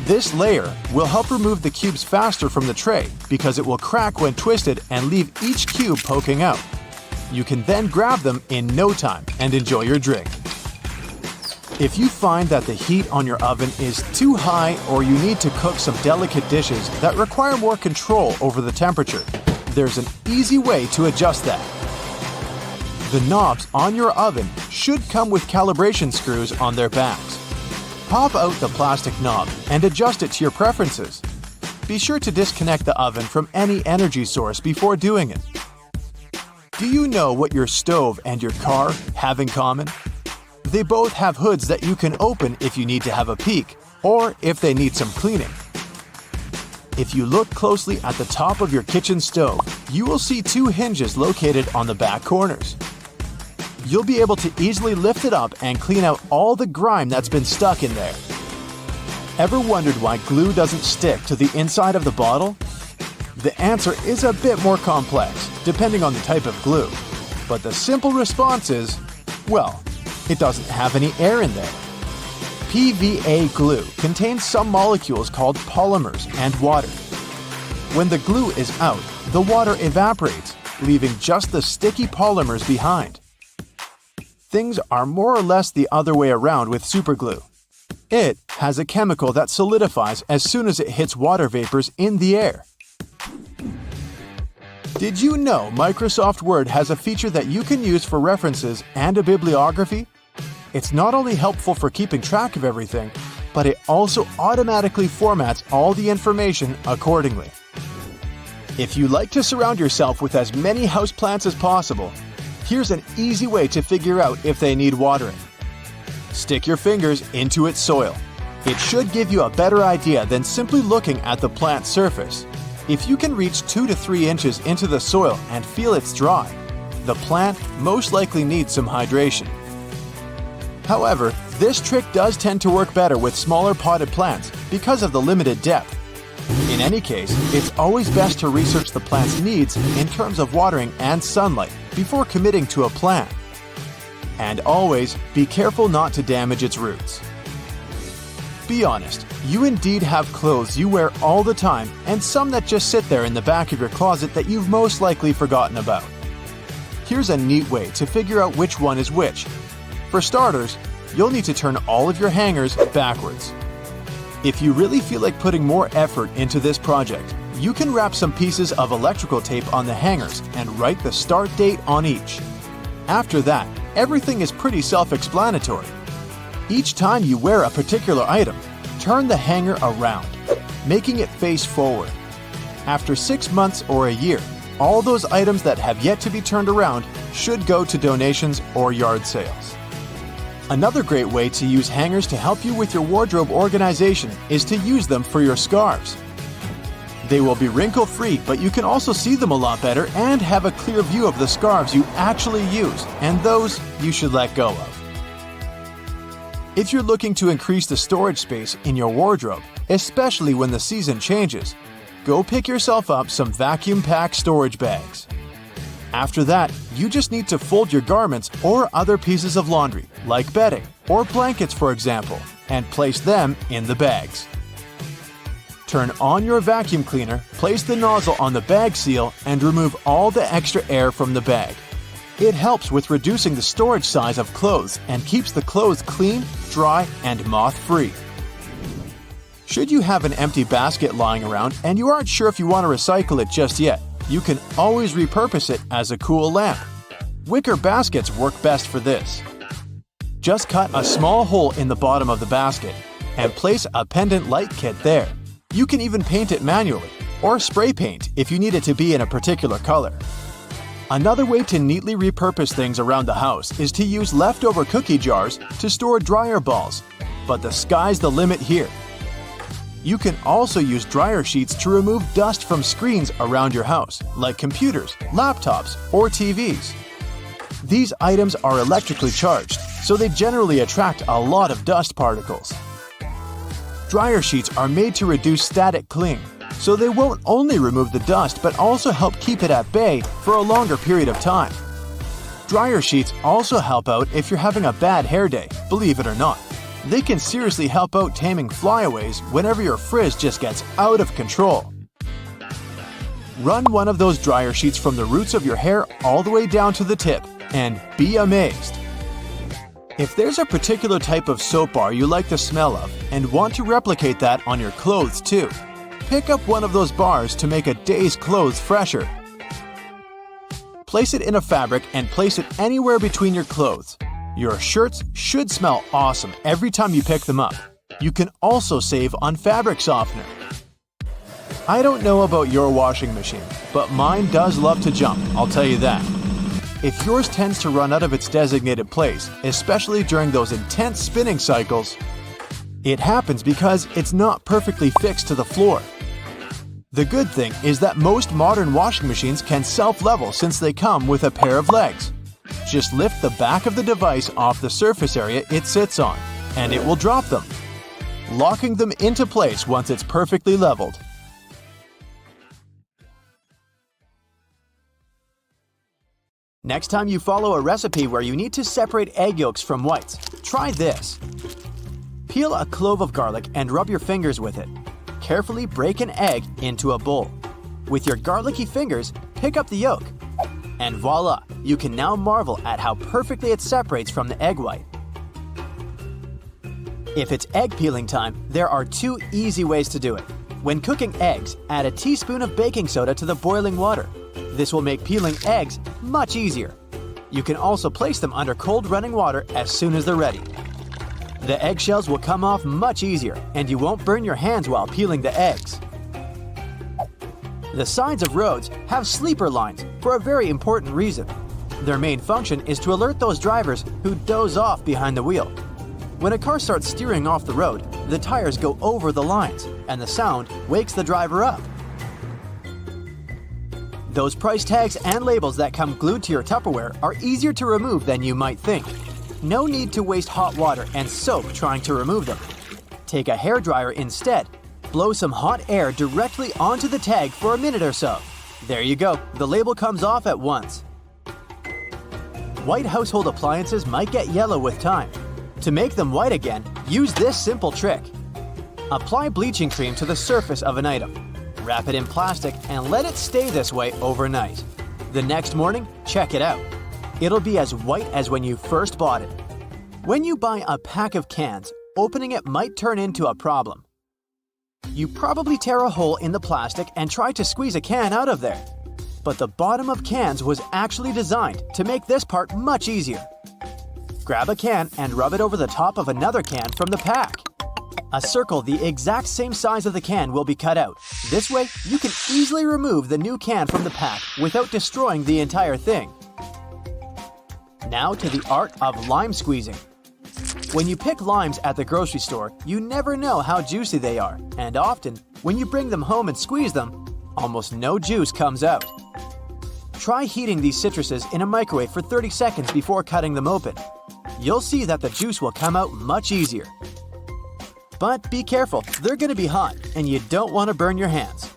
This layer will help remove the cubes faster from the tray because it will crack when twisted and leave each cube poking out. You can then grab them in no time and enjoy your drink. If you find that the heat on your oven is too high or you need to cook some delicate dishes that require more control over the temperature, there's an easy way to adjust that. The knobs on your oven should come with calibration screws on their backs. Pop out the plastic knob and adjust it to your preferences. be sure to disconnect the oven from any energy source before doing it. Do you know what your stove and your car have in common? They both have hoods that you can open if you need to have a peek, or if they need some cleaning. If you look closely at the top of your kitchen stove, you will see two hinges located on the back corners. You'll be able to easily lift it up and clean out all the grime that's been stuck in there. Ever wondered why glue doesn't stick to the inside of the bottle? The answer is a bit more complex, depending on the type of glue. But the simple response is, well, it doesn't have any air in there. PVA glue contains some molecules called polymers and water. When the glue is out, the water evaporates, leaving just the sticky polymers behind. Things are more or less the other way around with superglue. It has a chemical that solidifies as soon as it hits water vapors in the air. Did you know Microsoft Word has a feature that you can use for references and a bibliography? It's not only helpful for keeping track of everything, but it also automatically formats all the information accordingly. If you like to surround yourself with as many houseplants as possible, here's an easy way to figure out if they need watering. Stick your fingers into its soil. It should give you a better idea than simply looking at the plant's surface. If you can reach 2 to 3 inches into the soil and feel it's dry, the plant most likely needs some hydration. However, this trick does tend to work better with smaller potted plants because of the limited depth. In any case, it's always best to research the plant's needs in terms of watering and sunlight before committing to a plan. And always be careful not to damage its roots. Be honest, you indeed have clothes you wear all the time and some that just sit there in the back of your closet that you've most likely forgotten about. Here's a neat way to figure out which one is which. For starters, you'll need to turn all of your hangers backwards. If you really feel like putting more effort into this project, you can wrap some pieces of electrical tape on the hangers and write the start date on each. After that, everything is pretty self-explanatory. Each time you wear a particular item, turn the hanger around, making it face forward. After 6 months or a year, all those items that have yet to be turned around should go to donations or yard sales. Another great way to use hangers to help you with your wardrobe organization is to use them for your scarves. They will be wrinkle-free, but you can also see them a lot better and have a clear view of the scarves you actually use and those you should let go of. If you're looking to increase the storage space in your wardrobe, especially when the season changes, go pick yourself up some vacuum-packed storage bags. After that, you just need to fold your garments or other pieces of laundry, like bedding or blankets for example, and place them in the bags. Turn on your vacuum cleaner, place the nozzle on the bag seal, and remove all the extra air from the bag. It helps with reducing the storage size of clothes and keeps the clothes clean, dry, and moth-free. Should you have an empty basket lying around and you aren't sure if you want to recycle it just yet, you can always repurpose it as a cool lamp. Wicker baskets work best for this. Just cut a small hole in the bottom of the basket and place a pendant light kit there. You can even paint it manually, or spray paint if you need it to be in a particular color. Another way to neatly repurpose things around the house is to use leftover cookie jars to store dryer balls, but the sky's the limit here. You can also use dryer sheets to remove dust from screens around your house, like computers, laptops, or TVs. These items are electrically charged, so they generally attract a lot of dust particles. Dryer sheets are made to reduce static cling, so they won't only remove the dust but also help keep it at bay for a longer period of time. Dryer sheets also help out if you're having a bad hair day, believe it or not. They can seriously help out taming flyaways whenever your frizz just gets out of control. Run one of those dryer sheets from the roots of your hair all the way down to the tip, and be amazed. If there's a particular type of soap bar you like the smell of and want to replicate that on your clothes too, pick up one of those bars to make a day's clothes fresher. Place it in a fabric and place it anywhere between your clothes. Your shirts should smell awesome every time you pick them up. You can also save on fabric softener. I don't know about your washing machine, but mine does love to jump, I'll tell you that. If yours tends to run out of its designated place, especially during those intense spinning cycles, it happens because it's not perfectly fixed to the floor. The good thing is that most modern washing machines can self-level since they come with a pair of legs. Just lift the back of the device off the surface area it sits on, and it will drop them, locking them into place once it's perfectly leveled. Next time you follow a recipe where you need to separate egg yolks from whites, try this. Peel a clove of garlic and rub your fingers with it. Carefully break an egg into a bowl. With your garlicky fingers, pick up the yolk. And voila, you can now marvel at how perfectly it separates from the egg white. If it's egg peeling time, there are 2 easy ways to do it. When cooking eggs, add a teaspoon of baking soda to the boiling water. This will make peeling eggs much easier. You can also place them under cold running water as soon as they're ready. The eggshells will come off much easier, and you won't burn your hands while peeling the eggs. The sides of roads have sleeper lines for a very important reason. Their main function is to alert those drivers who doze off behind the wheel. When a car starts steering off the road, the tires go over the lines, and the sound wakes the driver up. Those price tags and labels that come glued to your Tupperware are easier to remove than you might think. No need to waste hot water and soap trying to remove them. Take a hairdryer instead. Blow some hot air directly onto the tag for a minute or so. There you go, the label comes off at once. White household appliances might get yellow with time. To make them white again, use this simple trick. Apply bleaching cream to the surface of an item. Wrap it in plastic and let it stay this way overnight. The next morning, check it out. It'll be as white as when you first bought it. When you buy a pack of cans, opening it might turn into a problem. You probably tear a hole in the plastic and try to squeeze a can out of there. But the bottom of cans was actually designed to make this part much easier. Grab a can and rub it over the top of another can from the pack. A circle the exact same size of the can will be cut out. This way, you can easily remove the new can from the pack without destroying the entire thing. Now to the art of lime squeezing. When you pick limes at the grocery store, you never know how juicy they are, and often, when you bring them home and squeeze them, almost no juice comes out. Try heating these citruses in a microwave for 30 seconds before cutting them open. You'll see that the juice will come out much easier. But be careful, they're going to be hot, and you don't want to burn your hands.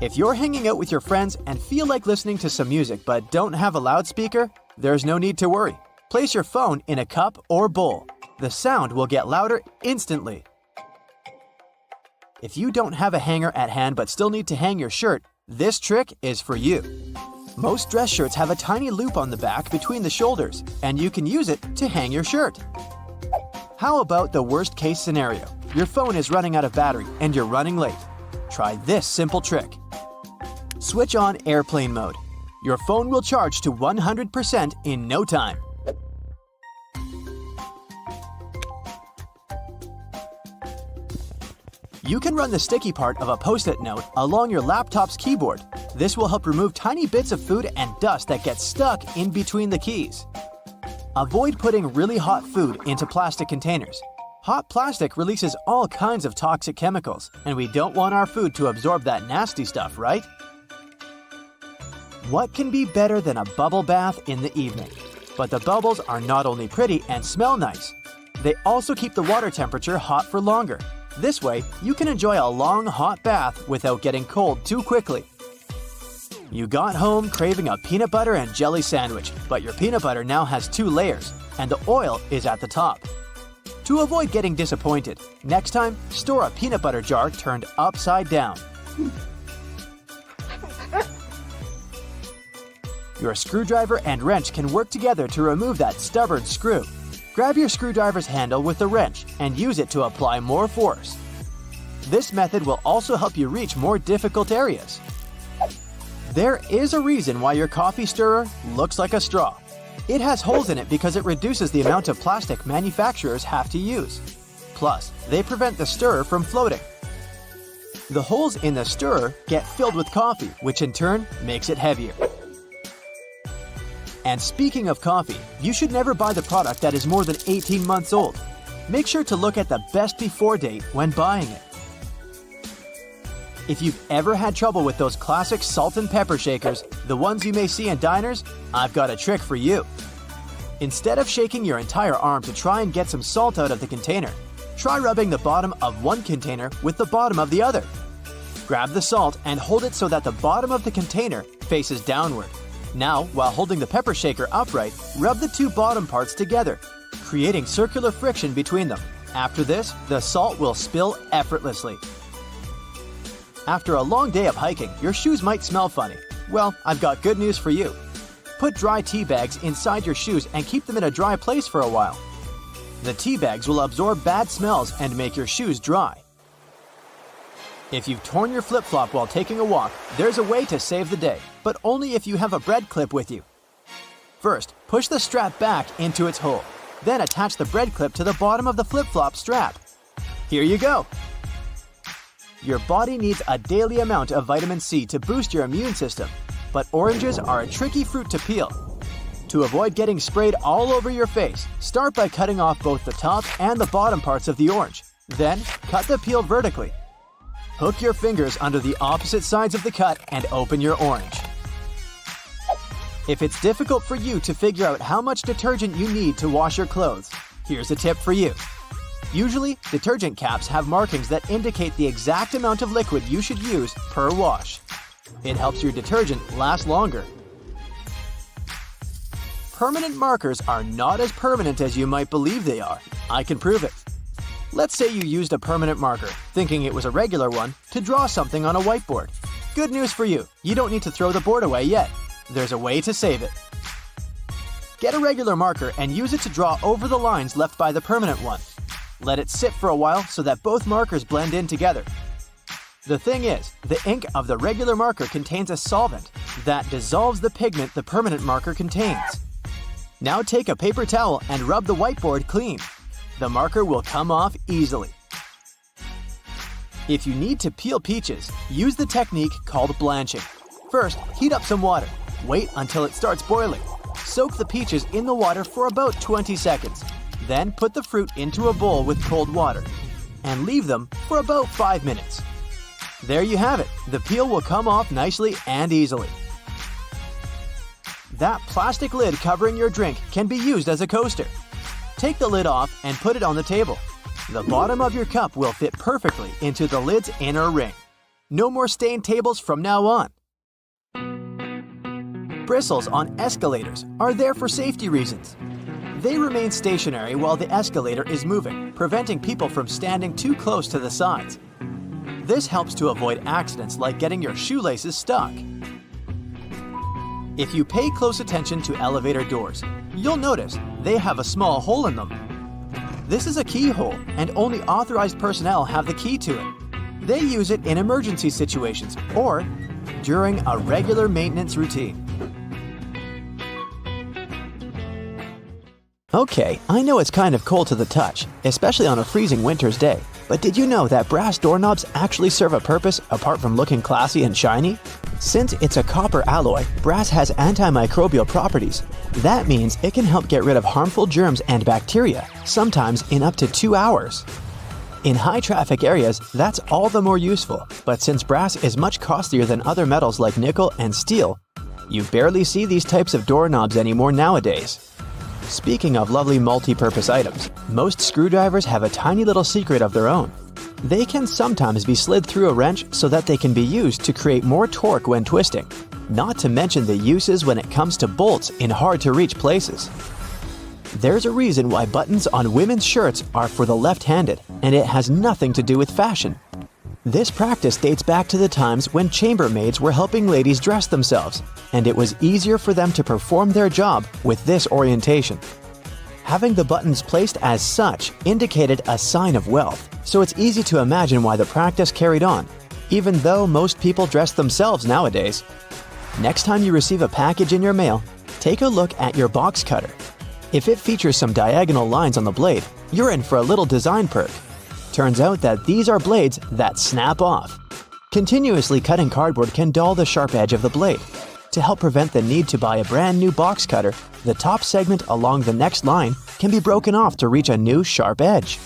If you're hanging out with your friends and feel like listening to some music but don't have a loudspeaker, there's no need to worry. Place your phone in a cup or bowl. The sound will get louder instantly. If you don't have a hanger at hand but still need to hang your shirt, this trick is for you. Most dress shirts have a tiny loop on the back between the shoulders, and you can use it to hang your shirt. How about the worst case scenario? Your phone is running out of battery and you're running late. Try this simple trick. Switch on airplane mode. Your phone will charge to 100% in no time. You can run the sticky part of a Post-it note along your laptop's keyboard. This will help remove tiny bits of food and dust that get stuck in between the keys. Avoid putting really hot food into plastic containers. Hot plastic releases all kinds of toxic chemicals, and we don't want our food to absorb that nasty stuff, right? What can be better than a bubble bath in the evening? But the bubbles are not only pretty and smell nice, they also keep the water temperature hot for longer. This way, you can enjoy a long, hot bath without getting cold too quickly. You got home craving a peanut butter and jelly sandwich, but your peanut butter now has 2 layers, and the oil is at the top. To avoid getting disappointed, next time, store a peanut butter jar turned upside down. Your screwdriver and wrench can work together to remove that stubborn screw. Grab your screwdriver's handle with the wrench and use it to apply more force. This method will also help you reach more difficult areas. There is a reason why your coffee stirrer looks like a straw. It has holes in it because it reduces the amount of plastic manufacturers have to use. Plus, they prevent the stirrer from floating. The holes in the stirrer get filled with coffee, which in turn makes it heavier. And speaking of coffee, you should never buy the product that is more than 18 months old. Make sure to look at the best before date when buying it. If you've ever had trouble with those classic salt and pepper shakers, the ones you may see in diners, I've got a trick for you. Instead of shaking your entire arm to try and get some salt out of the container, try rubbing the bottom of one container with the bottom of the other. Grab the salt and hold it so that the bottom of the container faces downward. Now, while holding the pepper shaker upright, rub the two bottom parts together, creating circular friction between them. After this, the salt will spill effortlessly. After a long day of hiking, your shoes might smell funny. Well, I've got good news for you. Put dry tea bags inside your shoes and keep them in a dry place for a while. The tea bags will absorb bad smells and make your shoes dry. If you've torn your flip-flop while taking a walk, there's a way to save the day, but only if you have a bread clip with you. First, push the strap back into its hole. Then attach the bread clip to the bottom of the flip-flop strap. Here you go! Your body needs a daily amount of vitamin C to boost your immune system, but oranges are a tricky fruit to peel. To avoid getting sprayed all over your face, start by cutting off both the top and the bottom parts of the orange. Then, cut the peel vertically. Hook your fingers under the opposite sides of the cut and open your orange. If it's difficult for you to figure out how much detergent you need to wash your clothes, here's a tip for you. Usually, detergent caps have markings that indicate the exact amount of liquid you should use per wash. It helps your detergent last longer. Permanent markers are not as permanent as you might believe they are. I can prove it. Let's say you used a permanent marker, thinking it was a regular one, to draw something on a whiteboard. Good news for you, you don't need to throw the board away yet. There's a way to save it. Get a regular marker and use it to draw over the lines left by the permanent one. Let it sit for a while so that both markers blend in together. The thing is, the ink of the regular marker contains a solvent that dissolves the pigment the permanent marker contains. Now take a paper towel and rub the whiteboard clean. The marker will come off easily. If you need to peel peaches, use the technique called blanching. First, heat up some water. Wait until it starts boiling. Soak the peaches in the water for about 20 seconds. Then put the fruit into a bowl with cold water and leave them for about 5 minutes. There you have it. The peel will come off nicely and easily. That plastic lid covering your drink can be used as a coaster. Take the lid off and put it on the table. The bottom of your cup will fit perfectly into the lid's inner ring. No more stained tables from now on. Bristles on escalators are there for safety reasons. They remain stationary while the escalator is moving, preventing people from standing too close to the sides. This helps to avoid accidents like getting your shoelaces stuck. If you pay close attention to elevator doors, you'll notice they have a small hole in them. This is a keyhole, and only authorized personnel have the key to it. They use it in emergency situations or during a regular maintenance routine. Okay, I know it's kind of cold to the touch, especially on a freezing winter's day, but did you know that brass doorknobs actually serve a purpose apart from looking classy and shiny? Since it's a copper alloy, brass has antimicrobial properties. That means it can help get rid of harmful germs and bacteria, sometimes in up to 2 hours. In high-traffic areas, that's all the more useful, but since brass is much costlier than other metals like nickel and steel, you barely see these types of doorknobs anymore nowadays. Speaking of lovely multi-purpose items, most screwdrivers have a tiny little secret of their own. They can sometimes be slid through a wrench so that they can be used to create more torque when twisting, not to mention the uses when it comes to bolts in hard-to-reach places. There's a reason why buttons on women's shirts are for the left-handed, and it has nothing to do with fashion. This practice dates back to the times when chambermaids were helping ladies dress themselves, and it was easier for them to perform their job with this orientation. Having the buttons placed as such indicated a sign of wealth, so it's easy to imagine why the practice carried on, even though most people dress themselves nowadays. Next time you receive a package in your mail, take a look at your box cutter. If it features some diagonal lines on the blade, you're in for a little design perk. Turns out that these are blades that snap off. Continuously cutting cardboard can dull the sharp edge of the blade. To help prevent the need to buy a brand new box cutter, the top segment along the next line can be broken off to reach a new sharp edge.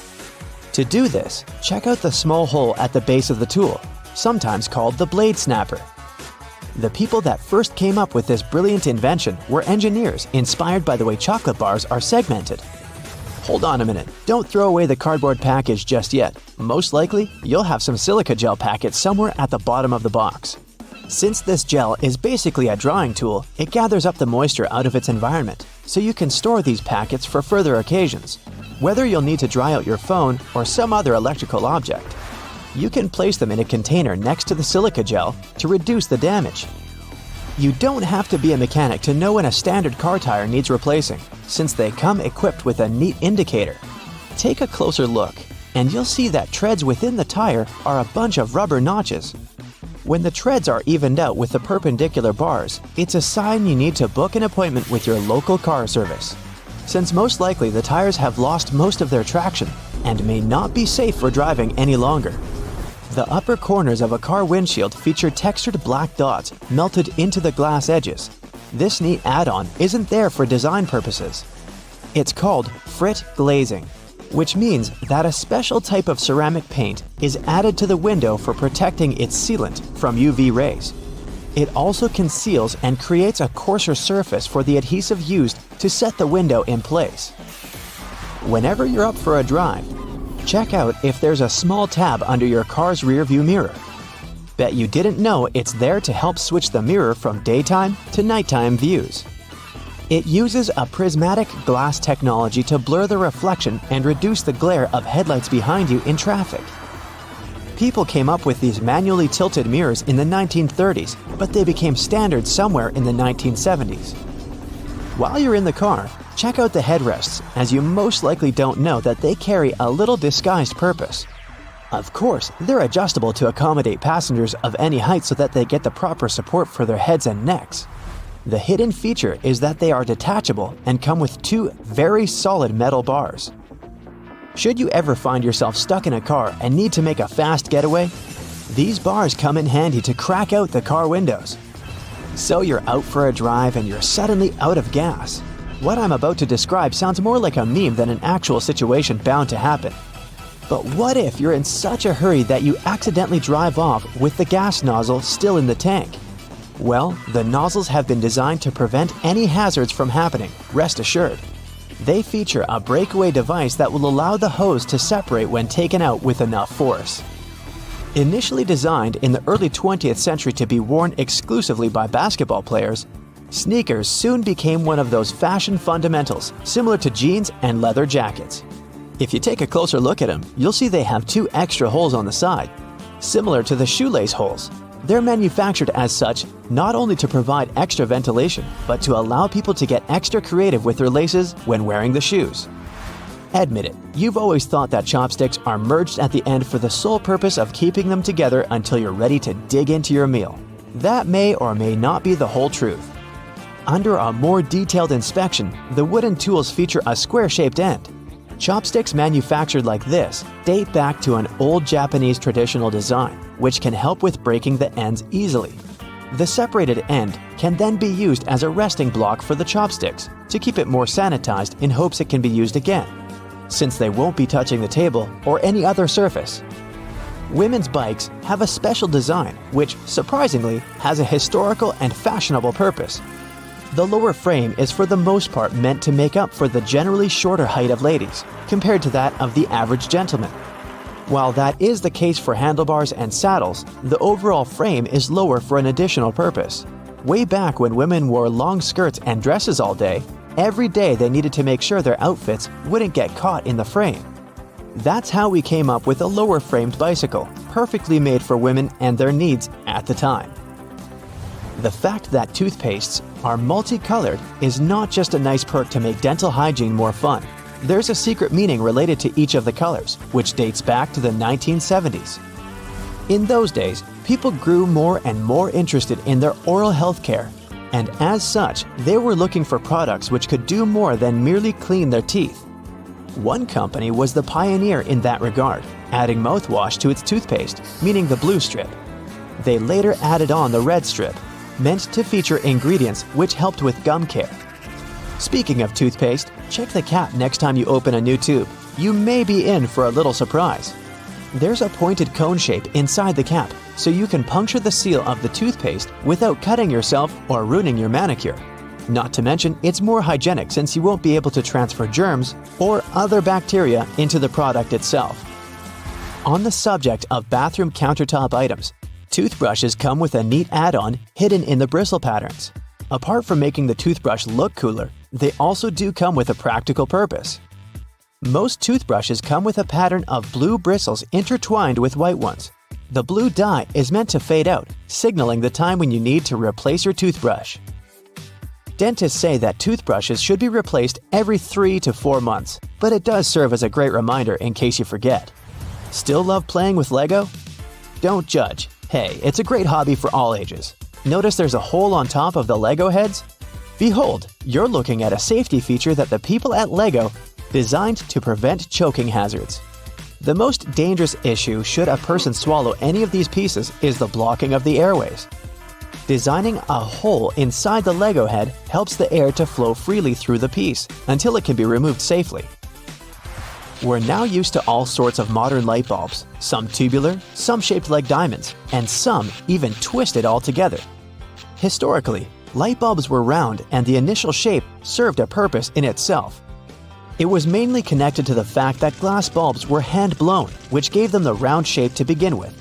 To do this, check out the small hole at the base of the tool, sometimes called the blade snapper. The people that first came up with this brilliant invention were engineers inspired by the way chocolate bars are segmented. Hold on a minute, don't throw away the cardboard package just yet. Most likely, you'll have some silica gel packets somewhere at the bottom of the box. Since this gel is basically a drying tool, it gathers up the moisture out of its environment, so you can store these packets for further occasions. Whether you'll need to dry out your phone or some other electrical object, you can place them in a container next to the silica gel to reduce the damage. You don't have to be a mechanic to know when a standard car tire needs replacing, since they come equipped with a neat indicator. Take a closer look, and you'll see that treads within the tire are a bunch of rubber notches. When the treads are evened out with the perpendicular bars, it's a sign you need to book an appointment with your local car service, since most likely the tires have lost most of their traction and may not be safe for driving any longer. The upper corners of a car windshield feature textured black dots melted into the glass edges. This neat add-on isn't there for design purposes. It's called frit glazing, which means that a special type of ceramic paint is added to the window for protecting its sealant from UV rays. It also conceals and creates a coarser surface for the adhesive used to set the window in place. Whenever you're up for a drive, check out if there's a small tab under your car's rear-view mirror. Bet you didn't know it's there to help switch the mirror from daytime to nighttime views. It uses a prismatic glass technology to blur the reflection and reduce the glare of headlights behind you in traffic. People came up with these manually tilted mirrors in the 1930s, but they became standard somewhere in the 1970s. While you're in the car, check out the headrests, as you most likely don't know that they carry a little disguised purpose. Of course, they're adjustable to accommodate passengers of any height so that they get the proper support for their heads and necks. The hidden feature is that they are detachable and come with two very solid metal bars. Should you ever find yourself stuck in a car and need to make a fast getaway, these bars come in handy to crack out the car windows. So you're out for a drive and you're suddenly out of gas. What I'm about to describe sounds more like a meme than an actual situation bound to happen. But what if you're in such a hurry that you accidentally drive off with the gas nozzle still in the tank? Well, the nozzles have been designed to prevent any hazards from happening, rest assured. They feature a breakaway device that will allow the hose to separate when taken out with enough force. Initially designed in the early 20th century to be worn exclusively by basketball players, sneakers soon became one of those fashion fundamentals, similar to jeans and leather jackets. If you take a closer look at them, you'll see they have two extra holes on the side, similar to the shoelace holes. They're manufactured as such not only to provide extra ventilation, but to allow people to get extra creative with their laces when wearing the shoes. Admit it, you've always thought that chopsticks are merged at the end for the sole purpose of keeping them together until you're ready to dig into your meal. That may or may not be the whole truth. Under a more detailed inspection, the wooden tools feature a square-shaped end. Chopsticks manufactured like this date back to an old Japanese traditional design, which can help with breaking the ends easily. The separated end can then be used as a resting block for the chopsticks to keep it more sanitized in hopes it can be used again, since they won't be touching the table or any other surface. Women's bikes have a special design which, surprisingly, has a historical and fashionable purpose. The lower frame is for the most part meant to make up for the generally shorter height of ladies, compared to that of the average gentleman. While that is the case for handlebars and saddles, the overall frame is lower for an additional purpose. Way back when women wore long skirts and dresses all day, every day they needed to make sure their outfits wouldn't get caught in the frame. That's how we came up with a lower-framed bicycle, perfectly made for women and their needs at the time. The fact that toothpastes are multicolored is not just a nice perk to make dental hygiene more fun. There's a secret meaning related to each of the colors, which dates back to the 1970s. In those days, people grew more and more interested in their oral health care, and as such, they were looking for products which could do more than merely clean their teeth. One company was the pioneer in that regard, adding mouthwash to its toothpaste, meaning the blue strip. They later added on the red strip, meant to feature ingredients which helped with gum care. Speaking of toothpaste, check the cap next time you open a new tube. You may be in for a little surprise. There's a pointed cone shape inside the cap, so you can puncture the seal of the toothpaste without cutting yourself or ruining your manicure. Not to mention, it's more hygienic since you won't be able to transfer germs or other bacteria into the product itself. On the subject of bathroom countertop items, toothbrushes come with a neat add-on hidden in the bristle patterns. Apart from making the toothbrush look cooler, they also do come with a practical purpose. Most toothbrushes come with a pattern of blue bristles intertwined with white ones. The blue dye is meant to fade out, signaling the time when you need to replace your toothbrush. Dentists say that toothbrushes should be replaced every 3 to 4 months, but it does serve as a great reminder in case you forget. Still love playing with Lego? Don't judge. Hey, it's a great hobby for all ages. Notice there's a hole on top of the Lego heads? Behold, you're looking at a safety feature that the people at Lego designed to prevent choking hazards. The most dangerous issue should a person swallow any of these pieces is the blocking of the airways. Designing a hole inside the Lego head helps the air to flow freely through the piece until it can be removed safely. We're now used to all sorts of modern light bulbs, some tubular, some shaped like diamonds, and some even twisted altogether. Historically, light bulbs were round and the initial shape served a purpose in itself. It was mainly connected to the fact that glass bulbs were hand-blown, which gave them the round shape to begin with.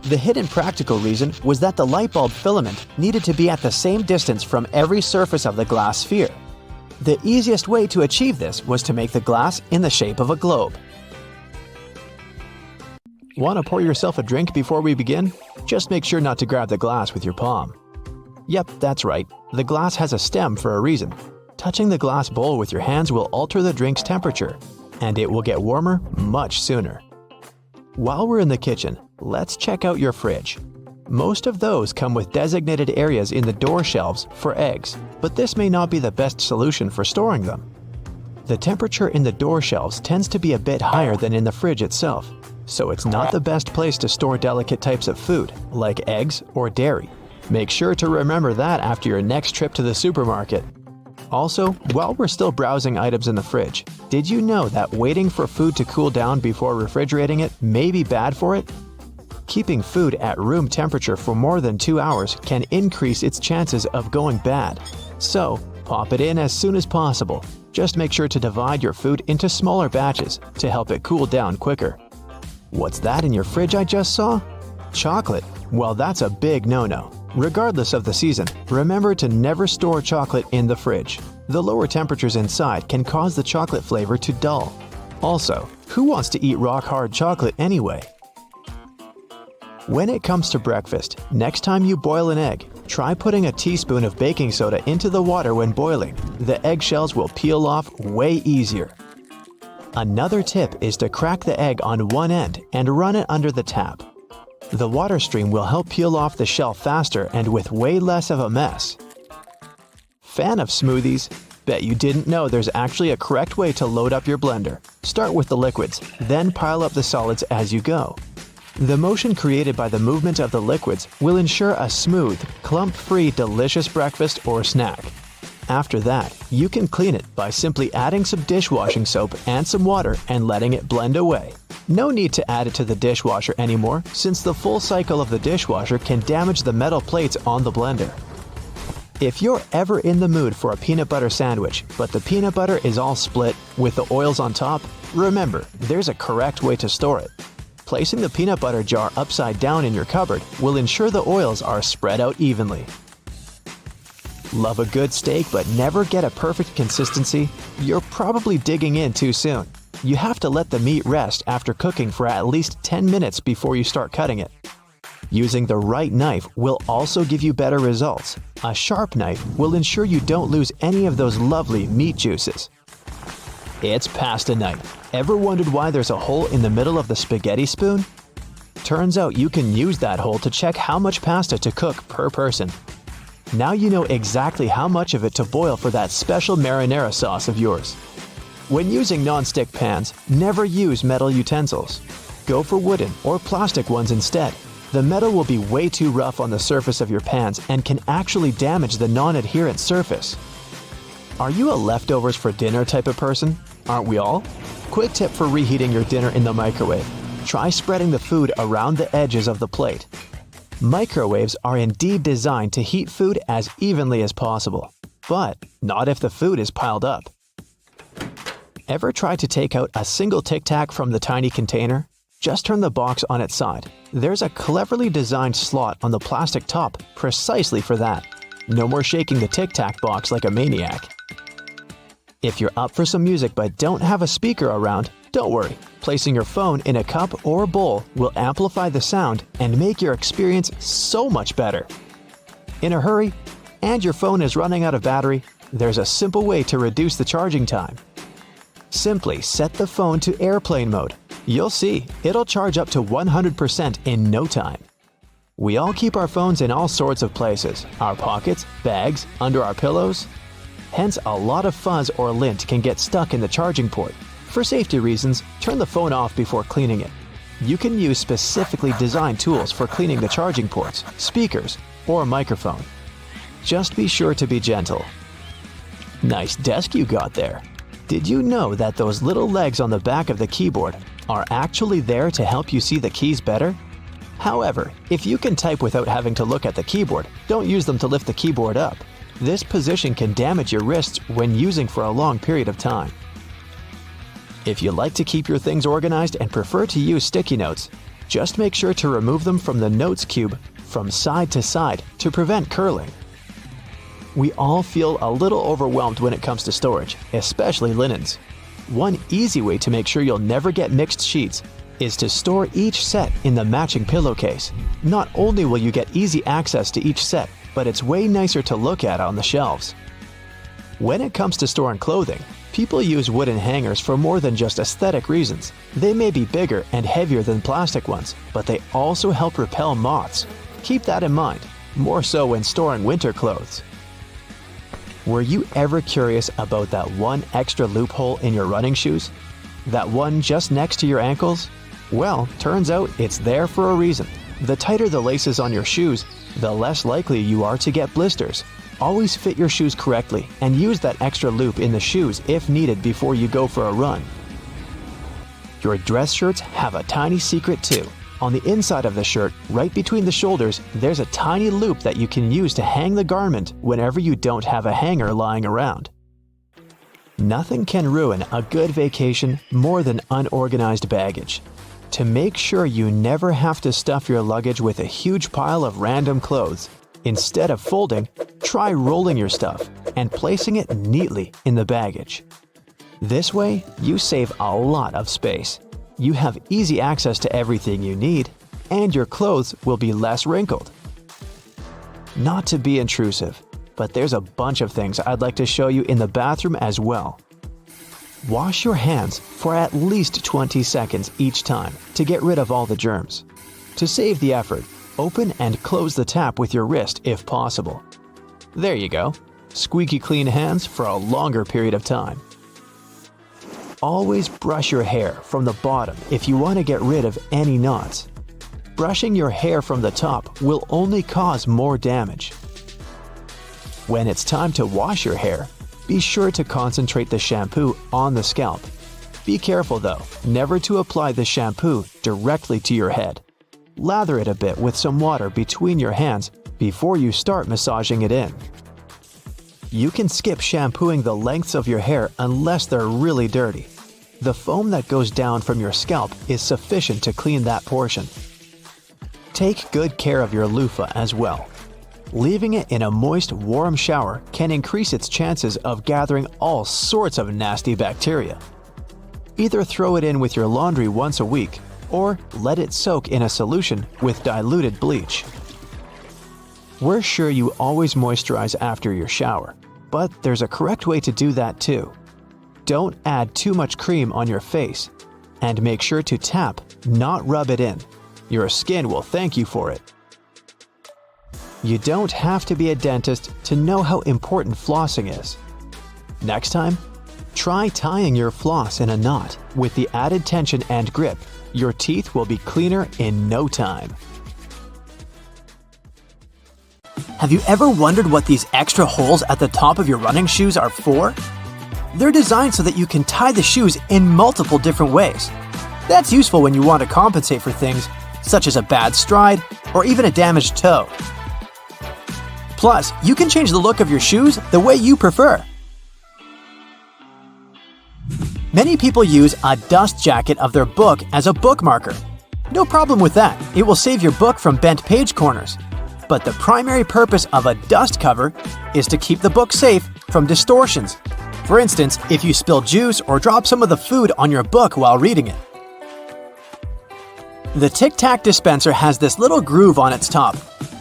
The hidden practical reason was that the light bulb filament needed to be at the same distance from every surface of the glass sphere. The easiest way to achieve this was to make the glass in the shape of a globe. Want to pour yourself a drink before we begin? Just make sure not to grab the glass with your palm. Yep, that's right. The glass has a stem for a reason. Touching the glass bowl with your hands will alter the drink's temperature, and it will get warmer much sooner. While we're in the kitchen, let's check out your fridge. Most of those come with designated areas in the door shelves for eggs, but this may not be the best solution for storing them. The temperature in the door shelves tends to be a bit higher than in the fridge itself, so it's not the best place to store delicate types of food, like eggs or dairy. Make sure to remember that after your next trip to the supermarket. Also, while we're still browsing items in the fridge, did you know that waiting for food to cool down before refrigerating it may be bad for it? Keeping food at room temperature for more than 2 hours can increase its chances of going bad. So, pop it in as soon as possible. Just make sure to divide your food into smaller batches to help it cool down quicker. What's that in your fridge I just saw? Chocolate? Well, that's a big no-no. Regardless of the season, remember to never store chocolate in the fridge. The lower temperatures inside can cause the chocolate flavor to dull. Also, who wants to eat rock-hard chocolate anyway? When it comes to breakfast, next time you boil an egg, try putting a teaspoon of baking soda into the water when boiling. The eggshells will peel off way easier. Another tip is to crack the egg on one end and run it under the tap. The water stream will help peel off the shell faster and with way less of a mess. Fan of smoothies? Bet you didn't know there's actually a correct way to load up your blender. Start with the liquids, then pile up the solids as you go. The motion created by the movement of the liquids will ensure a smooth, clump-free, delicious breakfast or snack. After that, you can clean it by simply adding some dishwashing soap and some water and letting it blend away. No need to add it to the dishwasher anymore, since the full cycle of the dishwasher can damage the metal plates on the blender. If you're ever in the mood for a peanut butter sandwich, but the peanut butter is all split with the oils on top, remember, there's a correct way to store it. Placing the peanut butter jar upside down in your cupboard will ensure the oils are spread out evenly. Love a good steak but never get a perfect consistency? You're probably digging in too soon. You have to let the meat rest after cooking for at least 10 minutes before you start cutting it. Using the right knife will also give you better results. A sharp knife will ensure you don't lose any of those lovely meat juices. It's pasta night. Ever wondered why there's a hole in the middle of the spaghetti spoon? Turns out you can use that hole to check how much pasta to cook per person. Now you know exactly how much of it to boil for that special marinara sauce of yours. When using non-stick pans, never use metal utensils. Go for wooden or plastic ones instead. the metal will be way too rough on the surface of your pans and can actually damage the non-adherent surface. Are you a leftovers for dinner type of person? Aren't we all? Quick tip for reheating your dinner in the microwave. Try spreading the food around the edges of the plate. Microwaves are indeed designed to heat food as evenly as possible, but not if the food is piled up. Ever try to take out a single Tic Tac from the tiny container? Just turn the box on its side. There's a cleverly designed slot on the plastic top precisely for that. No more shaking the Tic Tac box like a maniac. If you're up for some music but don't have a speaker around, don't worry. Placing your phone in a cup or bowl will amplify the sound and make your experience so much better. In a hurry, and your phone is running out of battery, there's a simple way to reduce the charging time. Simply set the phone to airplane mode. You'll see, it'll charge up to 100% in no time. We all keep our phones in all sorts of places, our pockets, bags, under our pillows. Hence, a lot of fuzz or lint can get stuck in the charging port. For safety reasons, turn the phone off before cleaning it. You can use specifically designed tools for cleaning the charging ports, speakers, or microphone. Just be sure to be gentle. Nice desk you got there. Did you know that those little legs on the back of the keyboard are actually there to help you see the keys better? However, if you can type without having to look at the keyboard, don't use them to lift the keyboard up. This position can damage your wrists when using for a long period of time. If you like to keep your things organized and prefer to use sticky notes, just make sure to remove them from the notes cube from side to side to prevent curling. We all feel a little overwhelmed when it comes to storage, especially linens. One easy way to make sure you'll never get mixed sheets is to store each set in the matching pillowcase. Not only will you get easy access to each set, but it's way nicer to look at on the shelves. When it comes to storing clothing, people use wooden hangers for more than just aesthetic reasons. They may be bigger and heavier than plastic ones, but they also help repel moths. Keep that in mind, more so when storing winter clothes. Were you ever curious about that one extra loophole in your running shoes? That one just next to your ankles? Well, turns out it's there for a reason. The tighter the laces on your shoes, the less likely you are to get blisters. Always fit your shoes correctly and use that extra loop in the shoes if needed before you go for a run. Your dress shirts have a tiny secret too. On the inside of the shirt, right between the shoulders, there's a tiny loop that you can use to hang the garment whenever you don't have a hanger lying around. Nothing can ruin a good vacation more than unorganized baggage. To make sure you never have to stuff your luggage with a huge pile of random clothes, instead of folding, try rolling your stuff and placing it neatly in the baggage. This way, you save a lot of space. You have easy access to everything you need, and your clothes will be less wrinkled. Not to be intrusive, but there's a bunch of things I'd like to show you in the bathroom as well. Wash your hands for at least 20 seconds each time to get rid of all the germs. To save the effort, open and close the tap with your wrist if possible. There you go. Squeaky clean hands for a longer period of time. Always brush your hair from the bottom if you want to get rid of any knots. Brushing your hair from the top will only cause more damage. When it's time to wash your hair, be sure to concentrate the shampoo on the scalp. Be careful though, never to apply the shampoo directly to your head. Lather it a bit with some water between your hands before you start massaging it in. You can skip shampooing the lengths of your hair unless they're really dirty. The foam that goes down from your scalp is sufficient to clean that portion. Take good care of your loofah as well. Leaving it in a moist, warm shower can increase its chances of gathering all sorts of nasty bacteria. Either throw it in with your laundry once a week, or let it soak in a solution with diluted bleach. We're sure you always moisturize after your shower, but there's a correct way to do that too. Don't add too much cream on your face, and make sure to tap, not rub it in. Your skin will thank you for it. You don't have to be a dentist to know how important flossing is. Next time, try tying your floss in a knot. With the added tension and grip, your teeth will be cleaner in no time. Have you ever wondered what these extra holes at the top of your running shoes are for? They're designed so that you can tie the shoes in multiple different ways. That's useful when you want to compensate for things such as a bad stride or even a damaged toe. Plus, you can change the look of your shoes the way you prefer. Many people use a dust jacket of their book as a bookmarker. No problem with that, it will save your book from bent page corners. But the primary purpose of a dust cover is to keep the book safe from distortions. For instance, if you spill juice or drop some of the food on your book while reading it. The Tic Tac dispenser has this little groove on its top,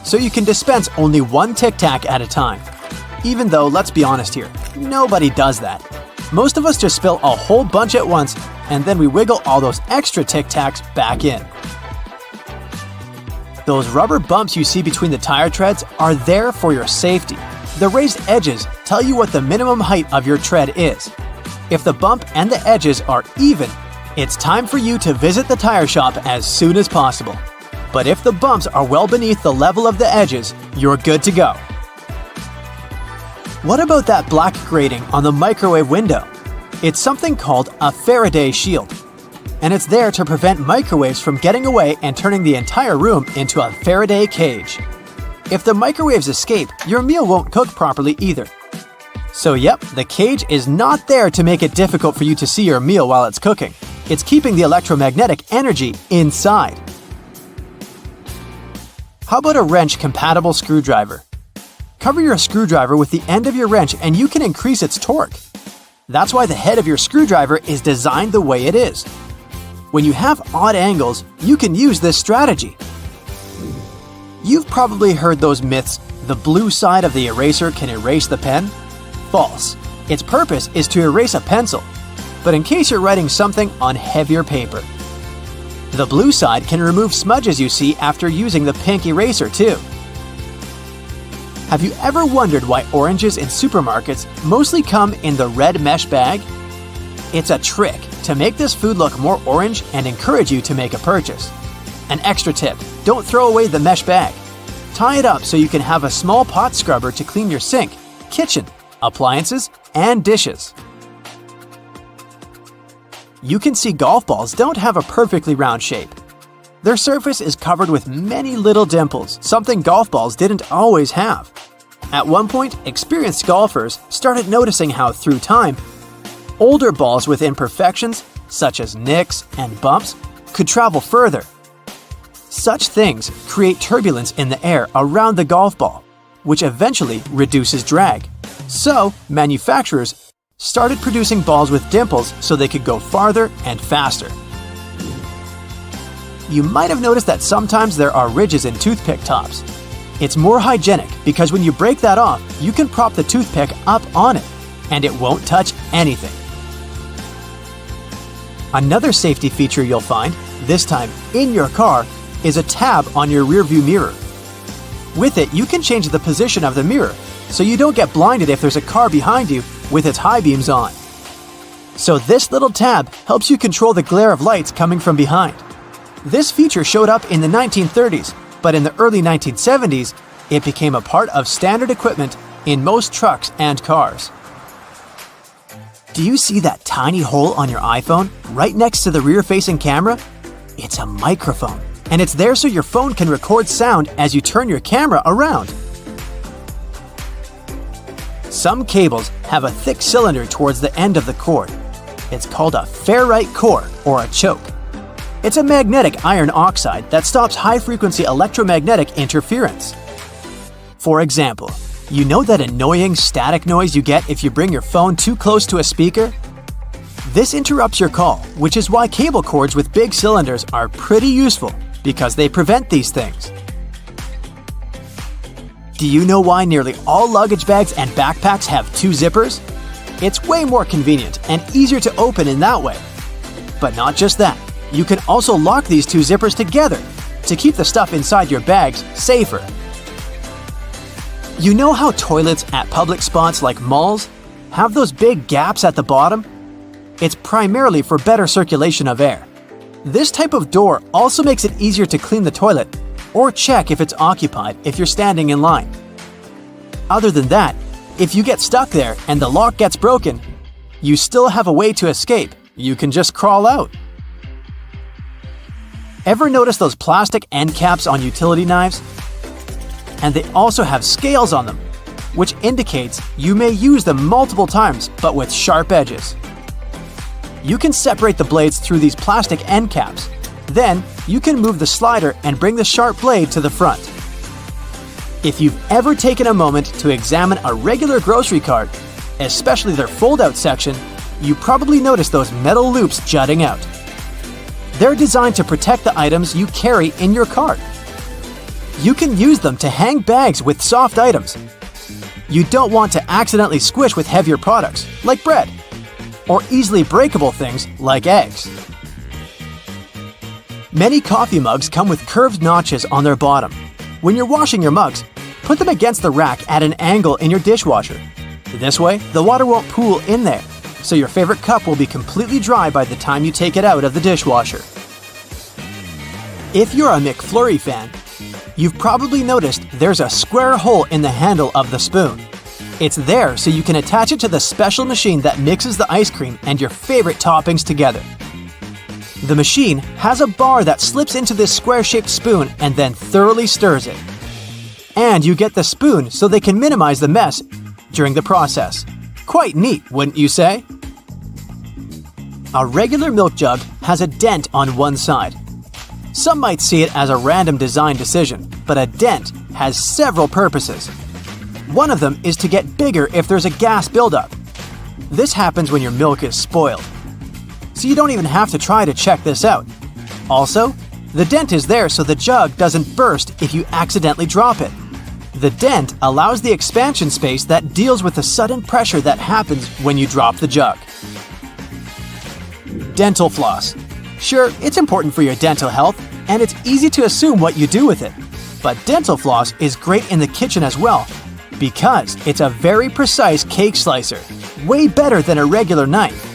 so you can dispense only one Tic Tac at a time. Even though, let's be honest here, nobody does that. Most of us just spill a whole bunch at once, and then we wiggle all those extra Tic Tacs back in. Those rubber bumps you see between the tire treads are there for your safety. The raised edges tell you what the minimum height of your tread is. If the bump and the edges are even, it's time for you to visit the tire shop as soon as possible. But if the bumps are well beneath the level of the edges, you're good to go. What about that black grating on the microwave window? It's something called a Faraday shield, and it's there to prevent microwaves from getting away and turning the entire room into a Faraday cage. If the microwaves escape, your meal won't cook properly either. So yep, the cage is not there to make it difficult for you to see your meal while it's cooking. It's keeping the electromagnetic energy inside. How about a wrench-compatible screwdriver? Cover your screwdriver with the end of your wrench and you can increase its torque. That's why the head of your screwdriver is designed the way it is. When you have odd angles, you can use this strategy. You've probably heard those myths, the blue side of the eraser can erase the pen? False. Its purpose is to erase a pencil, but in case you're writing something on heavier paper. The blue side can remove smudges you see after using the pink eraser too. Have you ever wondered why oranges in supermarkets mostly come in the red mesh bag? It's a trick to make this food look more orange and encourage you to make a purchase. An extra tip, don't throw away the mesh bag. Tie it up so you can have a small pot scrubber to clean your sink, kitchen, appliances, and dishes. You can see golf balls don't have a perfectly round shape. Their surface is covered with many little dimples, something golf balls didn't always have. At one point, experienced golfers started noticing how, through time, older balls with imperfections, such as nicks and bumps, could travel further. Such things create turbulence in the air around the golf ball, which eventually reduces drag. So, manufacturers started producing balls with dimples so they could go farther and faster. You might have noticed that sometimes there are ridges in toothpick tops. It's more hygienic because when you break that off, you can prop the toothpick up on it, and it won't touch anything. Another safety feature you'll find, this time in your car, is a tab on your rearview mirror. With it, you can change the position of the mirror, so you don't get blinded if there's a car behind you with its high beams on. So this little tab helps you control the glare of lights coming from behind. This feature showed up in the 1930s, but in the early 1970s, it became a part of standard equipment in most trucks and cars. Do you see that tiny hole on your iPhone right next to the rear-facing camera? It's a microphone, and it's there so your phone can record sound as you turn your camera around. Some cables have a thick cylinder towards the end of the cord. It's called a ferrite core or a choke. It's a magnetic iron oxide that stops high-frequency electromagnetic interference. For example, you know that annoying static noise you get if you bring your phone too close to a speaker? This interrupts your call, which is why cable cords with big cylinders are pretty useful because they prevent these things. Do you know why nearly all luggage bags and backpacks have two zippers? It's way more convenient and easier to open in that way. But not just that. You can also lock these two zippers together to keep the stuff inside your bags safer. You know how toilets at public spots like malls have those big gaps at the bottom? It's primarily for better circulation of air. This type of door also makes it easier to clean the toilet or check if it's occupied if you're standing in line. Other than that, if you get stuck there and the lock gets broken, you still have a way to escape. You can just crawl out. Ever notice those plastic end caps on utility knives? And they also have scales on them, which indicates you may use them multiple times but with sharp edges. You can separate the blades through these plastic end caps. Then, you can move the slider and bring the sharp blade to the front. If you've ever taken a moment to examine a regular grocery cart, especially their fold-out section, you probably noticed those metal loops jutting out. They're designed to protect the items you carry in your cart. You can use them to hang bags with soft items. You don't want to accidentally squish with heavier products, like bread, or easily breakable things like eggs. Many coffee mugs come with curved notches on their bottom. When you're washing your mugs, put them against the rack at an angle in your dishwasher. This way, the water won't pool in there, so your favorite cup will be completely dry by the time you take it out of the dishwasher. If you're a McFlurry fan, you've probably noticed there's a square hole in the handle of the spoon. It's there so you can attach it to the special machine that mixes the ice cream and your favorite toppings together. The machine has a bar that slips into this square-shaped spoon and then thoroughly stirs it. And you get the spoon so they can minimize the mess during the process. Quite neat, wouldn't you say? A regular milk jug has a dent on one side. Some might see it as a random design decision, but a dent has several purposes. One of them is to get bigger if there's a gas buildup. This happens when your milk is spoiled. So you don't even have to try to check this out. Also, the dent is there so the jug doesn't burst if you accidentally drop it. The dent allows the expansion space that deals with the sudden pressure that happens when you drop the jug. Dental floss. Sure, it's important for your dental health, and it's easy to assume what you do with it. But dental floss is great in the kitchen as well, because it's a very precise cake slicer, way better than a regular knife.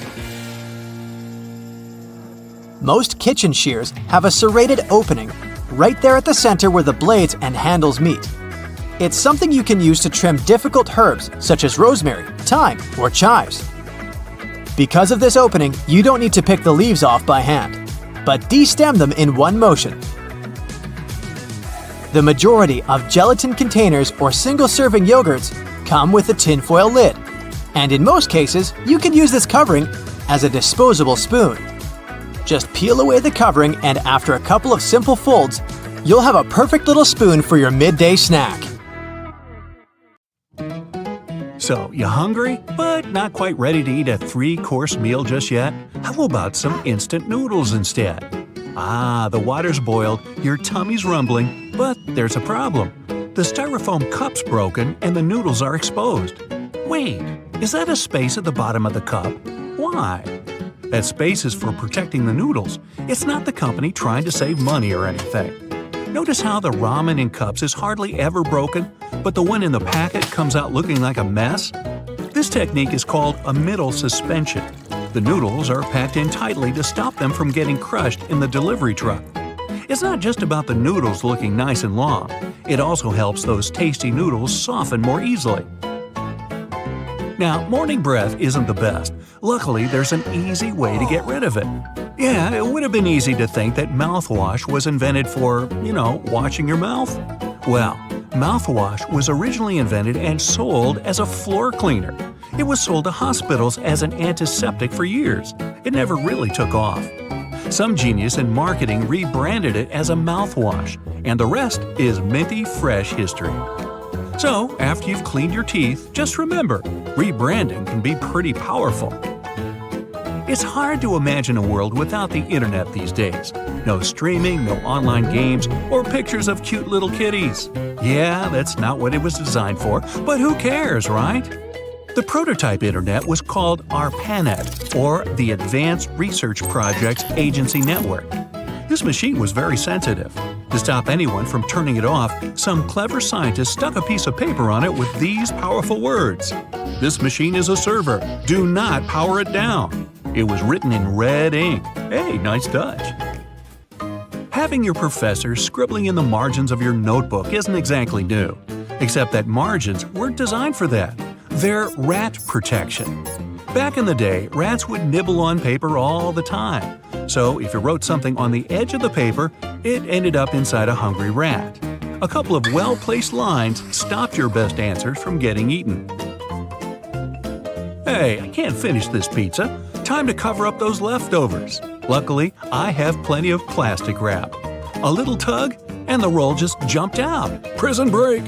Most kitchen shears have a serrated opening right there at the center where the blades and handles meet. It's something you can use to trim difficult herbs such as rosemary, thyme, or chives. Because of this opening, you don't need to pick the leaves off by hand, but de-stem them in one motion. The majority of gelatin containers or single-serving yogurts come with a tinfoil lid, and in most cases, you can use this covering as a disposable spoon. Just peel away the covering, and after a couple of simple folds, you'll have a perfect little spoon for your midday snack. So, you hungry, but not quite ready to eat a 3-course meal just yet? How about some instant noodles instead? The water's boiled, your tummy's rumbling, but there's a problem. The styrofoam cup's broken and the noodles are exposed. Wait, is that a space at the bottom of the cup? Why? That space is for protecting the noodles. It's not the company trying to save money or anything. Notice how the ramen in cups is hardly ever broken, but the one in the packet comes out looking like a mess? This technique is called a middle suspension. The noodles are packed in tightly to stop them from getting crushed in the delivery truck. It's not just about the noodles looking nice and long. It also helps those tasty noodles soften more easily. Now, morning breath isn't the best. Luckily, there's an easy way to get rid of it. Yeah, it would have been easy to think that mouthwash was invented for, washing your mouth. Well, mouthwash was originally invented and sold as a floor cleaner. It was sold to hospitals as an antiseptic for years. It never really took off. Some genius in marketing rebranded it as a mouthwash, and the rest is minty fresh history. So, after you've cleaned your teeth, just remember, rebranding can be pretty powerful. It's hard to imagine a world without the internet these days. No streaming, no online games, or pictures of cute little kitties. Yeah, that's not what it was designed for, but who cares, right? The prototype internet was called ARPANET, or the Advanced Research Projects Agency Network. This machine was very sensitive. To stop anyone from turning it off, some clever scientists stuck a piece of paper on it with these powerful words. "This machine is a server. Do not power it down." It was written in red ink. Hey, nice touch. Having your professor scribbling in the margins of your notebook isn't exactly new. Except that margins weren't designed for that. They're rat protection. Back in the day, rats would nibble on paper all the time. So if you wrote something on the edge of the paper, it ended up inside a hungry rat. A couple of well-placed lines stopped your best answers from getting eaten. Hey, I can't finish this pizza. Time to cover up those leftovers. Luckily, I have plenty of plastic wrap. A little tug, and the roll just jumped out. Prison break!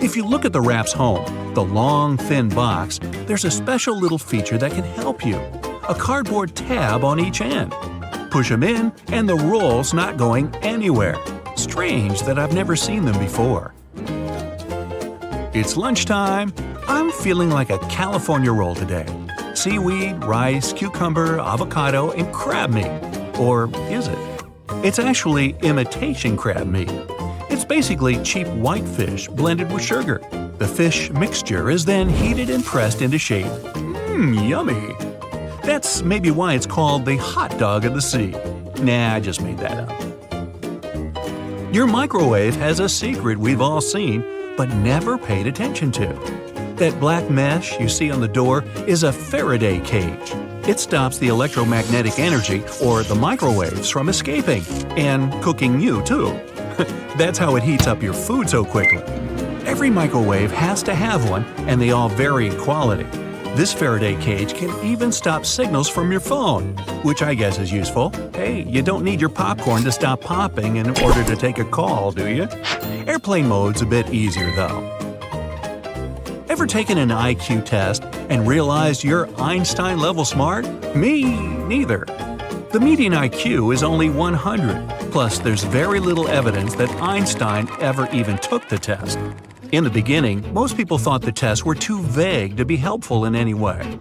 If you look at the wrap's home, the long, thin box, there's a special little feature that can help you. A cardboard tab on each end. Push them in, and the roll's not going anywhere. Strange that I've never seen them before. It's lunchtime. I'm feeling like a California roll today. Seaweed, rice, cucumber, avocado, and crab meat. Or is it? It's actually imitation crab meat. It's basically cheap white fish blended with sugar. The fish mixture is then heated and pressed into shape. Yummy! That's maybe why it's called the hot dog of the sea. Nah, I just made that up. Your microwave has a secret we've all seen, but never paid attention to. That black mesh you see on the door is a Faraday cage. It stops the electromagnetic energy, or the microwaves, from escaping, and cooking you too. That's how it heats up your food so quickly. Every microwave has to have one, and they all vary in quality. This Faraday cage can even stop signals from your phone, which I guess is useful. Hey, you don't need your popcorn to stop popping in order to take a call, do you? Airplane mode's a bit easier though. Ever taken an IQ test and realized you're Einstein-level smart? Me neither. The median IQ is only 100, plus there's very little evidence that Einstein ever even took the test. In the beginning, most people thought the tests were too vague to be helpful in any way.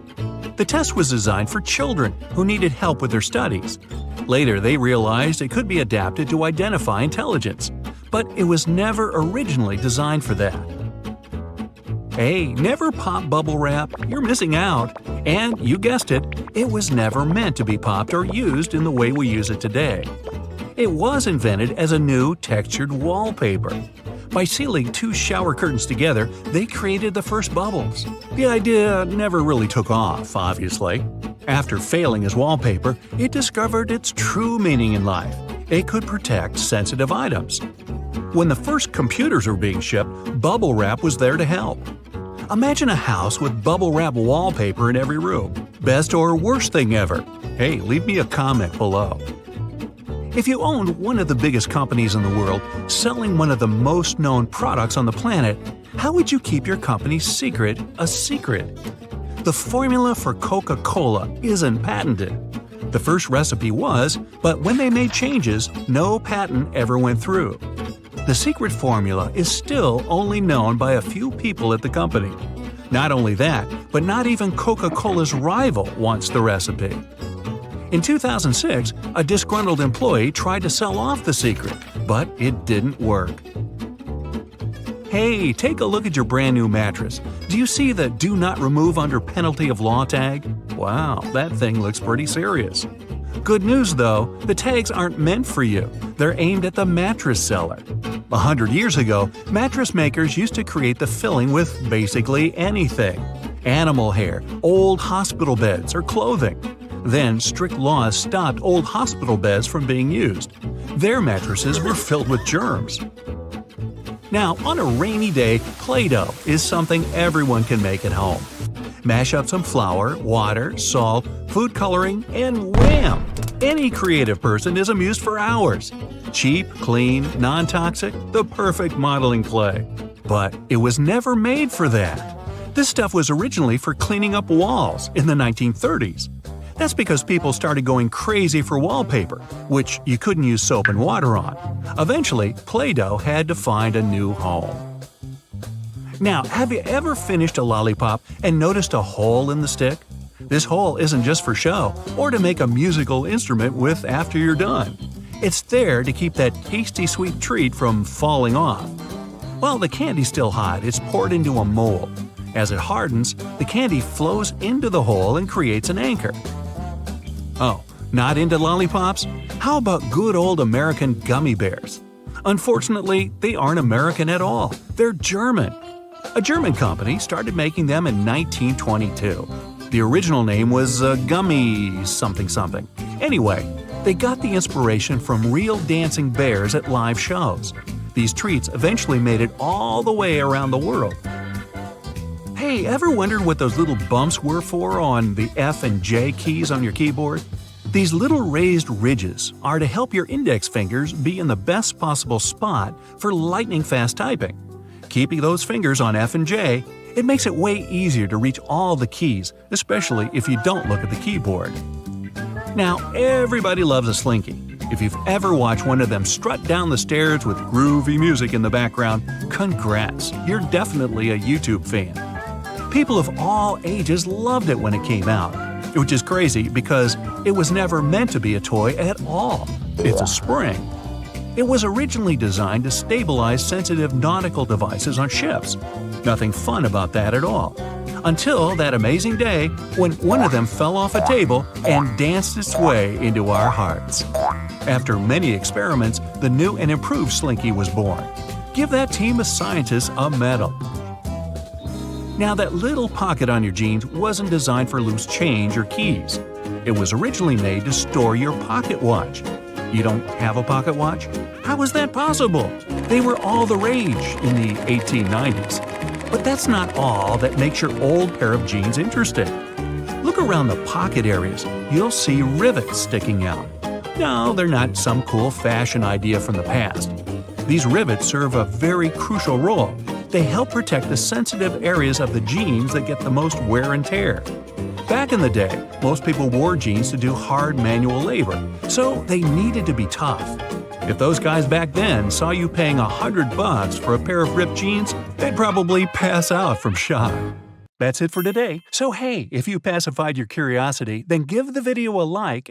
The test was designed for children who needed help with their studies. Later, they realized it could be adapted to identify intelligence, but it was never originally designed for that. Hey, never pop bubble wrap, you're missing out. And, you guessed it, it was never meant to be popped or used in the way we use it today. It was invented as a new textured wallpaper. By sealing two shower curtains together, they created the first bubbles. The idea never really took off, obviously. After failing as wallpaper, it discovered its true meaning in life. It could protect sensitive items. When the first computers were being shipped, bubble wrap was there to help. Imagine a house with bubble wrap wallpaper in every room. Best or worst thing ever? Hey, leave me a comment below. If you owned one of the biggest companies in the world, selling one of the most known products on the planet, how would you keep your company's secret a secret? The formula for Coca-Cola isn't patented. The first recipe was, but when they made changes, no patent ever went through. The secret formula is still only known by a few people at the company. Not only that, but not even Coca-Cola's rival wants the recipe. In 2006, a disgruntled employee tried to sell off the secret, but it didn't work. Hey, take a look at your brand new mattress. Do you see the "Do Not Remove Under Penalty of Law" tag? Wow, that thing looks pretty serious. Good news though, the tags aren't meant for you. They're aimed at the mattress seller. 100 years ago, mattress makers used to create the filling with basically anything. Animal hair, old hospital beds, or clothing. Then strict laws stopped old hospital beds from being used. Their mattresses were filled with germs. Now, on a rainy day, Play-Doh is something everyone can make at home. Mash up some flour, water, salt, food coloring, and wham! Any creative person is amused for hours. Cheap, clean, non-toxic, the perfect modeling clay. But it was never made for that. This stuff was originally for cleaning up walls in the 1930s. That's because people started going crazy for wallpaper, which you couldn't use soap and water on. Eventually, Play-Doh had to find a new home. Now, have you ever finished a lollipop and noticed a hole in the stick? This hole isn't just for show or to make a musical instrument with after you're done. It's there to keep that tasty sweet treat from falling off. While the candy's still hot, it's poured into a mold. As it hardens, the candy flows into the hole and creates an anchor. Oh, not into lollipops? How about good old American gummy bears? Unfortunately, they aren't American at all. They're German. A German company started making them in 1922. The original name was Gummy something something. Anyway, they got the inspiration from real dancing bears at live shows. These treats eventually made it all the way around the world. Hey, ever wondered what those little bumps were for on the F and J keys on your keyboard? These little raised ridges are to help your index fingers be in the best possible spot for lightning-fast typing. Keeping those fingers on F and J, it makes it way easier to reach all the keys, especially if you don't look at the keyboard. Now, everybody loves a Slinky. If you've ever watched one of them strut down the stairs with groovy music in the background, congrats, you're definitely a YouTube fan. People of all ages loved it when it came out, which is crazy because it was never meant to be a toy at all. It's a spring. It was originally designed to stabilize sensitive nautical devices on ships. Nothing fun about that at all. Until that amazing day when one of them fell off a table and danced its way into our hearts. After many experiments, the new and improved Slinky was born. Give that team of scientists a medal. Now, that little pocket on your jeans wasn't designed for loose change or keys. It was originally made to store your pocket watch. You don't have a pocket watch? How is that possible? They were all the rage in the 1890s. But that's not all that makes your old pair of jeans interesting. Look around the pocket areas. You'll see rivets sticking out. No, they're not some cool fashion idea from the past. These rivets serve a very crucial role. They help protect the sensitive areas of the jeans that get the most wear and tear. Back in the day, most people wore jeans to do hard manual labor, so they needed to be tough. If those guys back then saw you paying $100 for a pair of ripped jeans, they'd probably pass out from shock. That's it for today. So hey, if you pacified your curiosity, then give the video a like